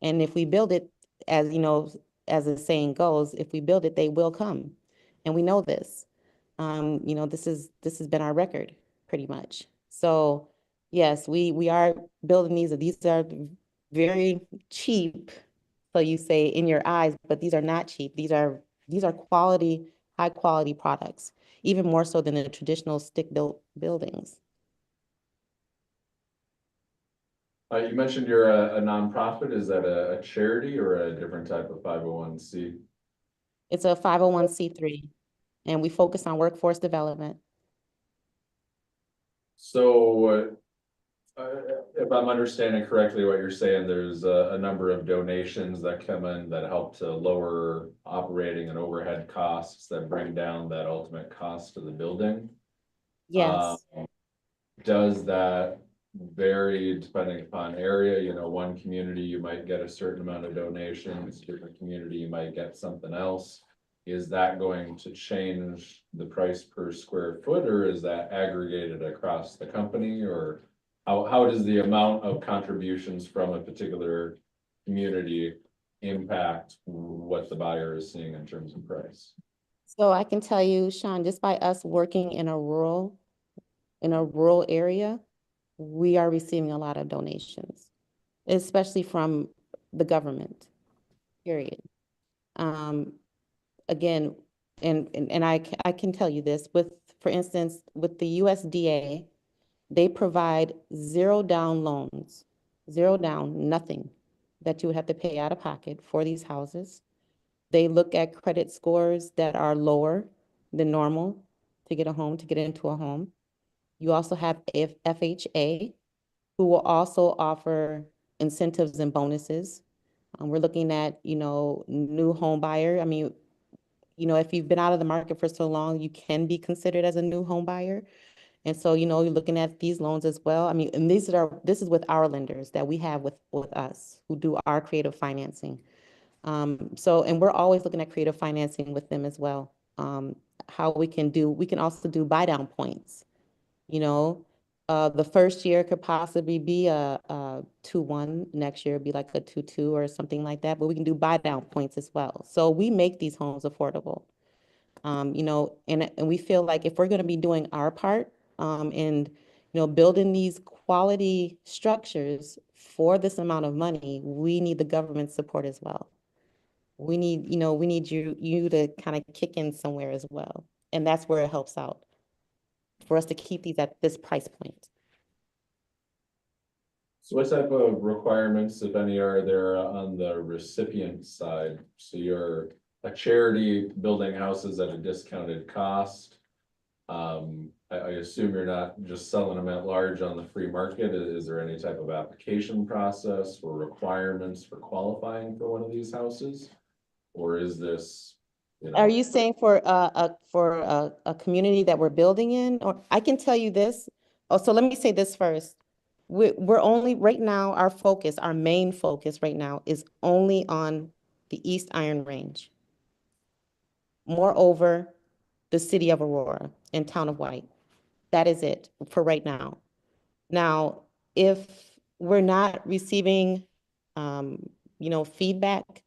And if we build it, as you know, as the saying goes, if we build it, they will come. And we know this. You know, this has been our record pretty much. So yes, we are building these. These are very cheap. So you say in your eyes, but these are not cheap. These are quality, high quality products, even more so than the traditional stick built buildings. You mentioned you're a nonprofit. Is that a charity or a different type of 501c? It's a 501c3, and we focus on workforce development. So if I'm understanding correctly what you're saying, there's a number of donations that come in that help to lower operating and overhead costs that bring down that ultimate cost of the building. Yes. Does that vary depending upon area, you know, one community, you might get a certain amount of donations, different community, you might get something else. Is that going to change the price per square foot, or is that aggregated across the company, or how does the amount of contributions from a particular community impact what the buyer is seeing in terms of price? So I can tell you, Sean, just by us working in a rural area, we are receiving a lot of donations, especially from the government, period. Again, and I can tell you this, for instance, with the USDA, they provide zero down loans, zero down, nothing that you would have to pay out of pocket for these houses. They look at credit scores that are lower than normal to get a home, to get into a home. You also have FHA, who will also offer incentives and bonuses. We're looking at, new home buyer. I mean, if you've been out of the market for so long, you can be considered as a new home buyer. And so, you're looking at these loans as well. I mean, and this is with our lenders that we have with us who do our creative financing. And we're always looking at creative financing with them as well. We can also do buy down points. The first year could possibly be a 2-1, next year be like a 2-2 or something like that, but we can do buy down points as well. So we make these homes affordable. And we feel like if we're going to be doing our part, and building these quality structures for this amount of money, we need the government support as well. We need you to kind of kick in somewhere as well. And that's where it helps out for us to keep these at this price point. So what type of requirements, if any, are there on the recipient side? So you're a charity building houses at a discounted cost. I assume you're not just selling them at large on the free market. Is there any type of application process or requirements for qualifying for one of these houses? Or is this, Are you saying for a community that we're building in? Or I can tell you this. Oh, so let me say this first. We're only right now, our main focus right now is only on the East Iron Range. Moreover, the city of Aurora and town of White. That is it for right now. Now, if we're not receiving, feedback,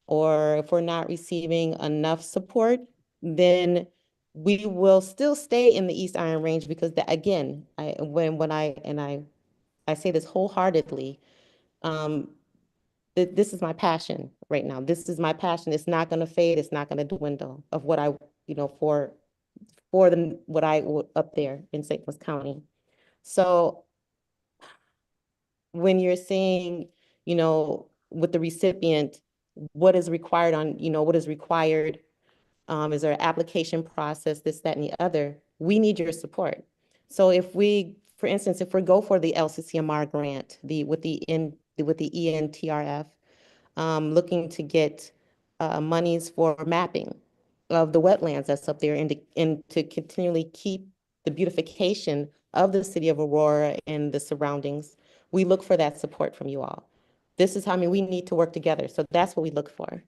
or if we're not receiving enough support, then we will still stay in the East Iron Range, because again, I say this wholeheartedly, this is my passion right now. This is my passion. It's not going to fade. It's not going to dwindle of what I, for what I up there in St. Louis County. So when you're saying, with the recipient, what is required what is required, is there an application process, this, that, and the other, we need your support. So for instance, if we go for the LCCMR grant, with the ENTRF, looking to get monies for mapping of the wetlands that's up there, and to continually keep the beautification of the city of Aurora and the surroundings, we look for that support from you all. This is how, we need to work together. So that's what we look for.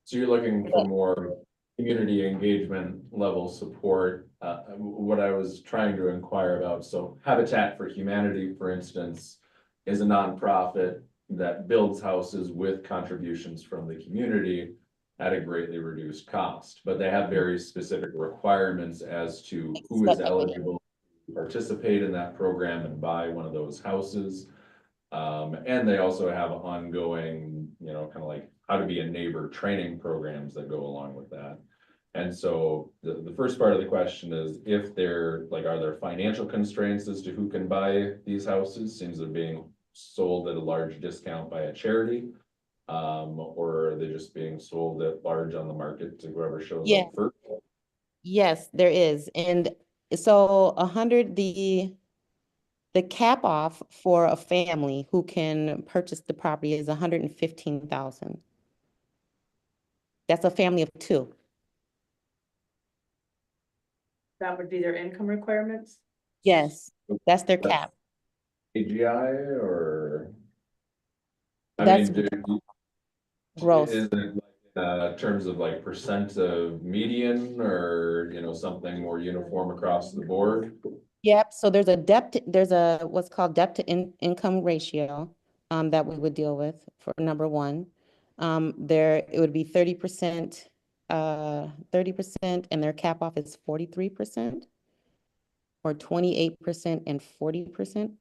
so you're looking for more community engagement level support? What I was trying to inquire about, so Habitat for Humanity, for instance, is a nonprofit that builds houses with contributions from the community at a greatly reduced cost, but they have very specific requirements as to who is eligible to participate in that program and buy one of those houses. And they also have ongoing, kind of like how to be a neighbor training programs that go along with that. And so the first part of the question is, if are there financial constraints as to who can buy these houses? Seems they're being sold at a large discount by a charity. Or are they just being sold at large on the market to whoever shows up first? Yes, there is. And so the cap off for a family who can purchase the property is 115,000. That's a family of 2. That would be their income requirements? Yes, that's their cap. AGI or? I That's mean, gross. is it like, terms of like percent of median or, you know, something more uniform across the board? Yep, so there's a what's called debt to income ratio that we would deal with for number one. There, it would be 30%, 30%, and their cap off is 43%, or 28% and 40%.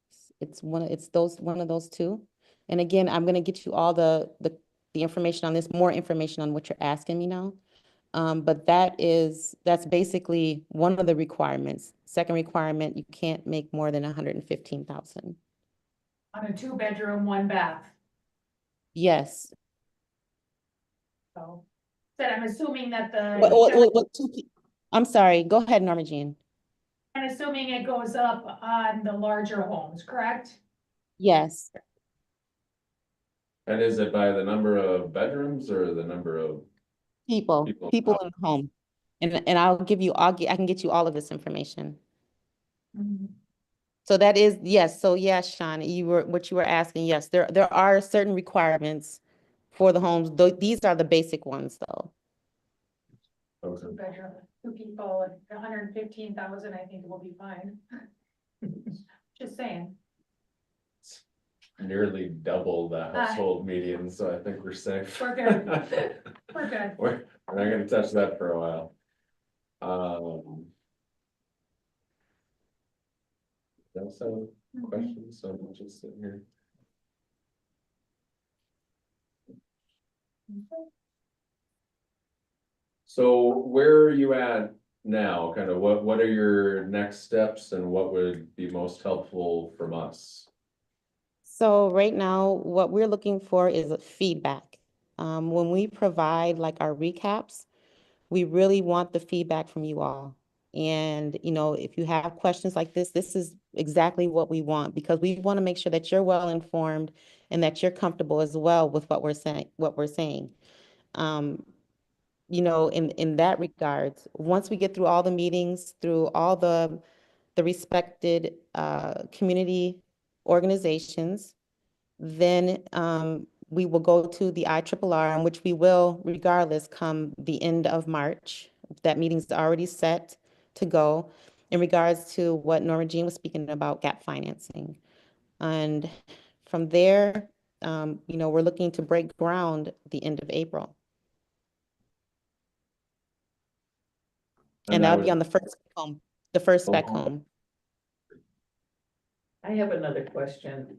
One of those two. And again, I'm gonna get you all the information on this, more information on what you're asking me now. But that's basically one of the requirements. Second requirement, you can't make more than 115,000. On a 2-bedroom, 1 bath, Yes. so. But I'm assuming that I'm sorry, go ahead, Norma Jean. I'm assuming it goes up on the larger homes, correct? Yes, And is it by the number of bedrooms or the number of? people People. in the home. And I can get you all of this information. So that is, yes, so yes, Sean, what you were asking, yes, there are certain requirements for the homes, though these are the basic ones, though. Okay. 2 bedroom, 2 people, 115,000, I think will be fine. Just saying. Nearly double the household median, so I think we're safe. We're good. We're good. We're not gonna touch that for a while. That's a question, so I'm just sitting here. So where are you at now? Kind of what are your next steps and what would be most helpful from us? So right now, what we're looking for is a feedback. When we provide like our recaps, we really want the feedback from you all. And, you know, if you have questions like this is exactly what we want, because we want to make sure that you're well informed and that you're comfortable as well with what we're saying. You know, in that regards, once we get through all the meetings, through all the respected community organizations, then we will go to the IRRR, in which we will regardless come the end of March. That meeting's already set to go in regards to what Norma Jean was speaking about, gap financing. And from there, you know, we're looking to break ground the end of April. And that'll be on the first home, the first spec home. I have another question.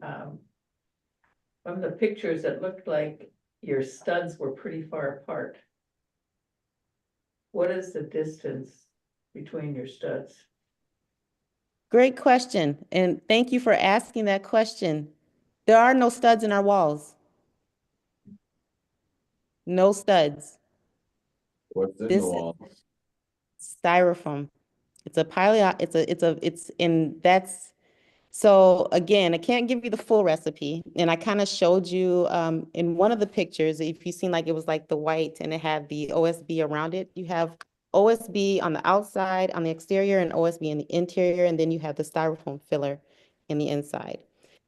From the pictures, it looked like your studs were pretty far apart. What is the distance between your studs? Great question, and thank you for asking that question. There are no studs in our walls. No studs. What's in This the is wall? styrofoam. It's a that's, so again, I can't give you the full recipe. And I kind of showed you in one of the pictures, if you seen like, it was like the white and it had the OSB around it. You have OSB on the outside, on the exterior, and OSB in the interior. And then you have the styrofoam filler in the inside.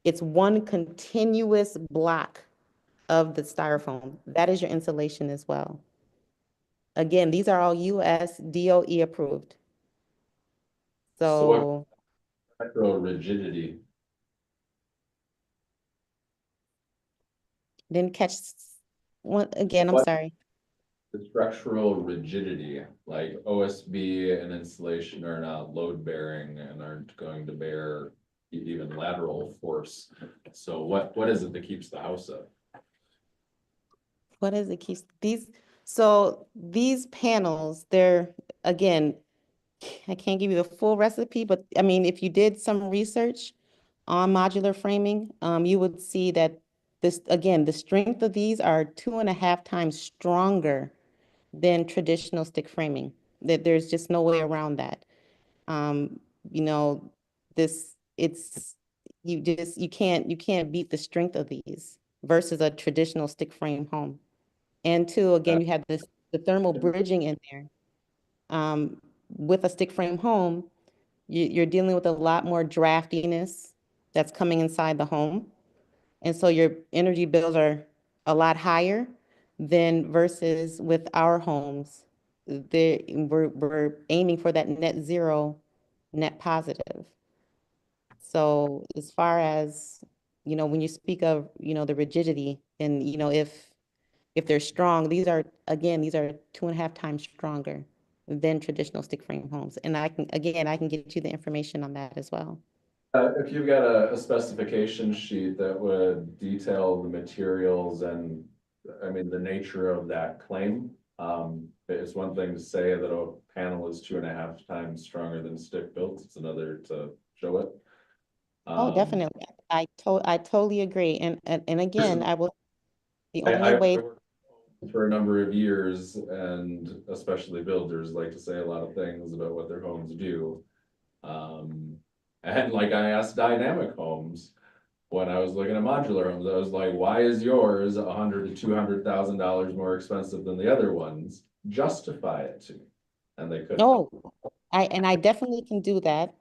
It's one continuous block of the styrofoam. That is your insulation as well. Again, these are all US DOE approved. So So structural rigidity. didn't catch one again, I'm What? sorry. The structural rigidity, like OSB and insulation are not load bearing and aren't going to bear even lateral force. So what is it that keeps the house up? What is it keeps so these panels, they're, again, I can't give you the full recipe, but I mean, if you did some research on modular framing, you would see that this, again, the strength of these are 2.5 times stronger than traditional stick framing. That there's just no way around that. You know, you can't beat the strength of these versus a traditional stick frame home. And two, again, you have the thermal bridging in there. With a stick frame home, you're dealing with a lot more draftiness that's coming inside the home. And so your energy bills are a lot higher than versus with our homes. We're aiming for that net zero, net positive. So as far as, when you speak of, the rigidity and, if they're strong, these are 2.5 times stronger than traditional stick frame homes. And I can get you the information on that as well. If you've got a specification sheet that would detail the materials and, I mean, the nature of that claim. It's one thing to say that a panel is 2.5 times stronger than stick built. It's another to show it. Oh, definitely. I totally agree. And again, the only I've way, worked for a number of years, and especially builders like to say a lot of things about what their homes do. And like I asked Dynamic Homes, when I was looking at modular homes, I was like, why is yours $100,000 to $200,000 more expensive than the other ones? Justify it to me. And they couldn't. no, I definitely can do that.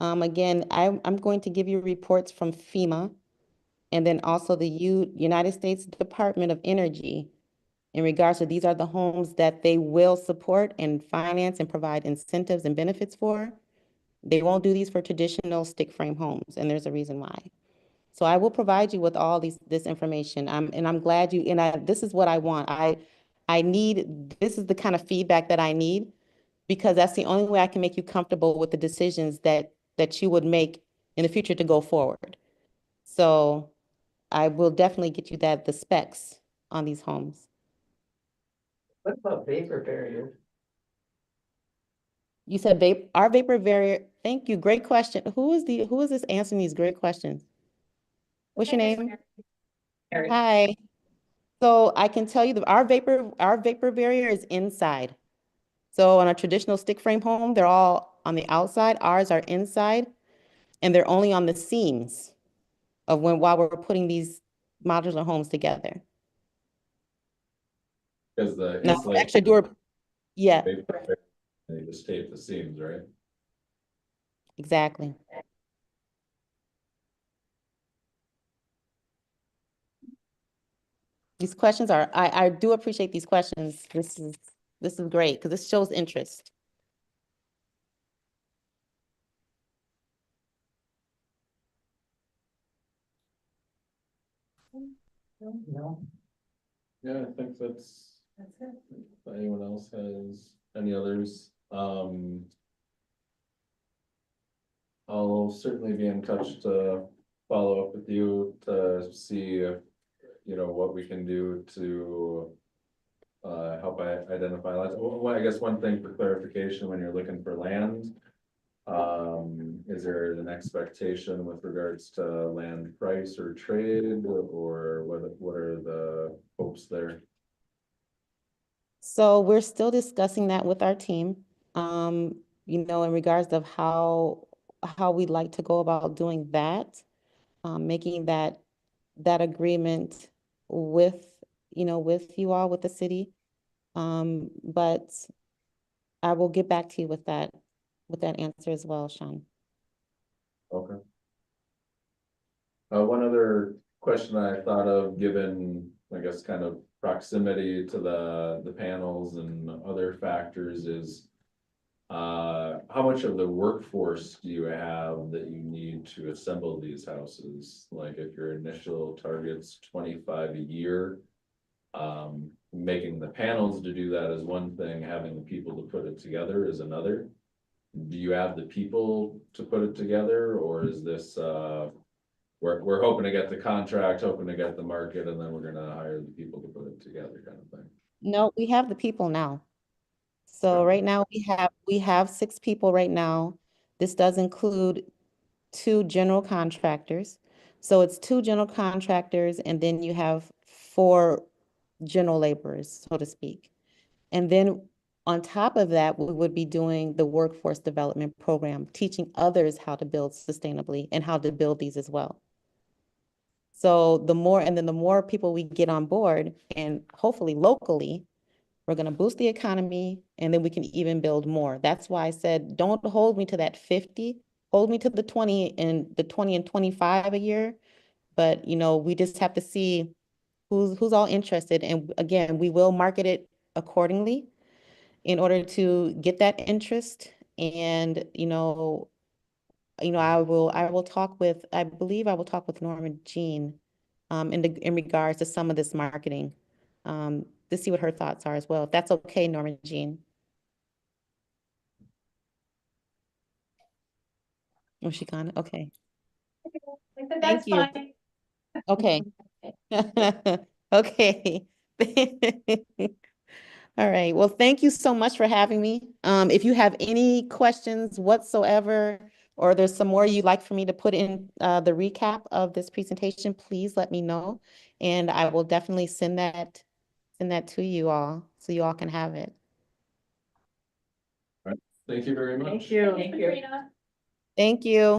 Again, I'm going to give you reports from FEMA and then also the United States Department of Energy in regards to these are the homes that they will support and finance and provide incentives and benefits for. They won't do these for traditional stick frame homes, and there's a reason why. So I will provide you with all this information. I'm glad this is what I want. This is the kind of feedback that I need because that's the only way I can make you comfortable with the decisions that you would make in the future to go forward. So I will definitely get you the specs on these homes. What about vapor barriers? You said our vapor barrier. Thank you. Great question. Who is this answering these great questions? What's your name? Hi. So I can tell you that our vapor barrier is inside. So on a traditional stick frame home, they're all on the outside. Ours are inside, and they're only on the seams of while we're putting these modular homes together. Because the Now, insulation. extra door, yeah, They just tape the seams, right? exactly. These questions I do appreciate these questions. This is great because this shows interest. No, Yeah, I think that's, that's it. if anyone else has any others, I'll certainly be in touch to follow up with you to see if, what we can do to help identify lots. Well, I guess one thing for clarification, when you're looking for land, is there an expectation with regards to land price or trade, or what are the hopes there? So we're still discussing that with our team, in regards of how we'd like to go about doing that, making that agreement with, with you all, with the city. But I will get back to you with that answer as well, Sean. Okay. One other question I thought of, given, I guess, kind of proximity to the panels and other factors is, how much of the workforce do you have that you need to assemble these houses? Like if your initial target's 25 a year, making the panels to do that is one thing, having the people to put it together is another. Do you have the people to put it together, or is this, we're hoping to get the contract, hoping to get the market, and then we're gonna hire the people to put it together kind of thing? No, we have the people now. So right now we have 6 people right now. This does include 2 general contractors. So it's 2 general contractors and then you have 4 general laborers, so to speak. And then on top of that, we would be doing the workforce development program, teaching others how to build sustainably and how to build these as well. So the more people we get on board and hopefully locally, we're gonna boost the economy, and then we can even build more. That's why I said, don't hold me to that 50, hold me to the 20 and 25 a year. But, you know, we just have to see who's all interested. And again, we will market it accordingly in order to get that interest. And, I will talk with, I believe I will talk with Norma Jean in regards to some of this marketing, to see what her thoughts are as well. If that's okay, Norma Jean. Oh, she gone? Okay. I said, that's Thank you. fine. Okay. Okay. All right. Well, thank you so much for having me. If you have any questions whatsoever, or there's some more you'd like for me to put in the recap of this presentation, please let me know. And I will definitely send that to you all so you all can have it. Thank you very much. Thank you. Thanks, Katrina. Thank you.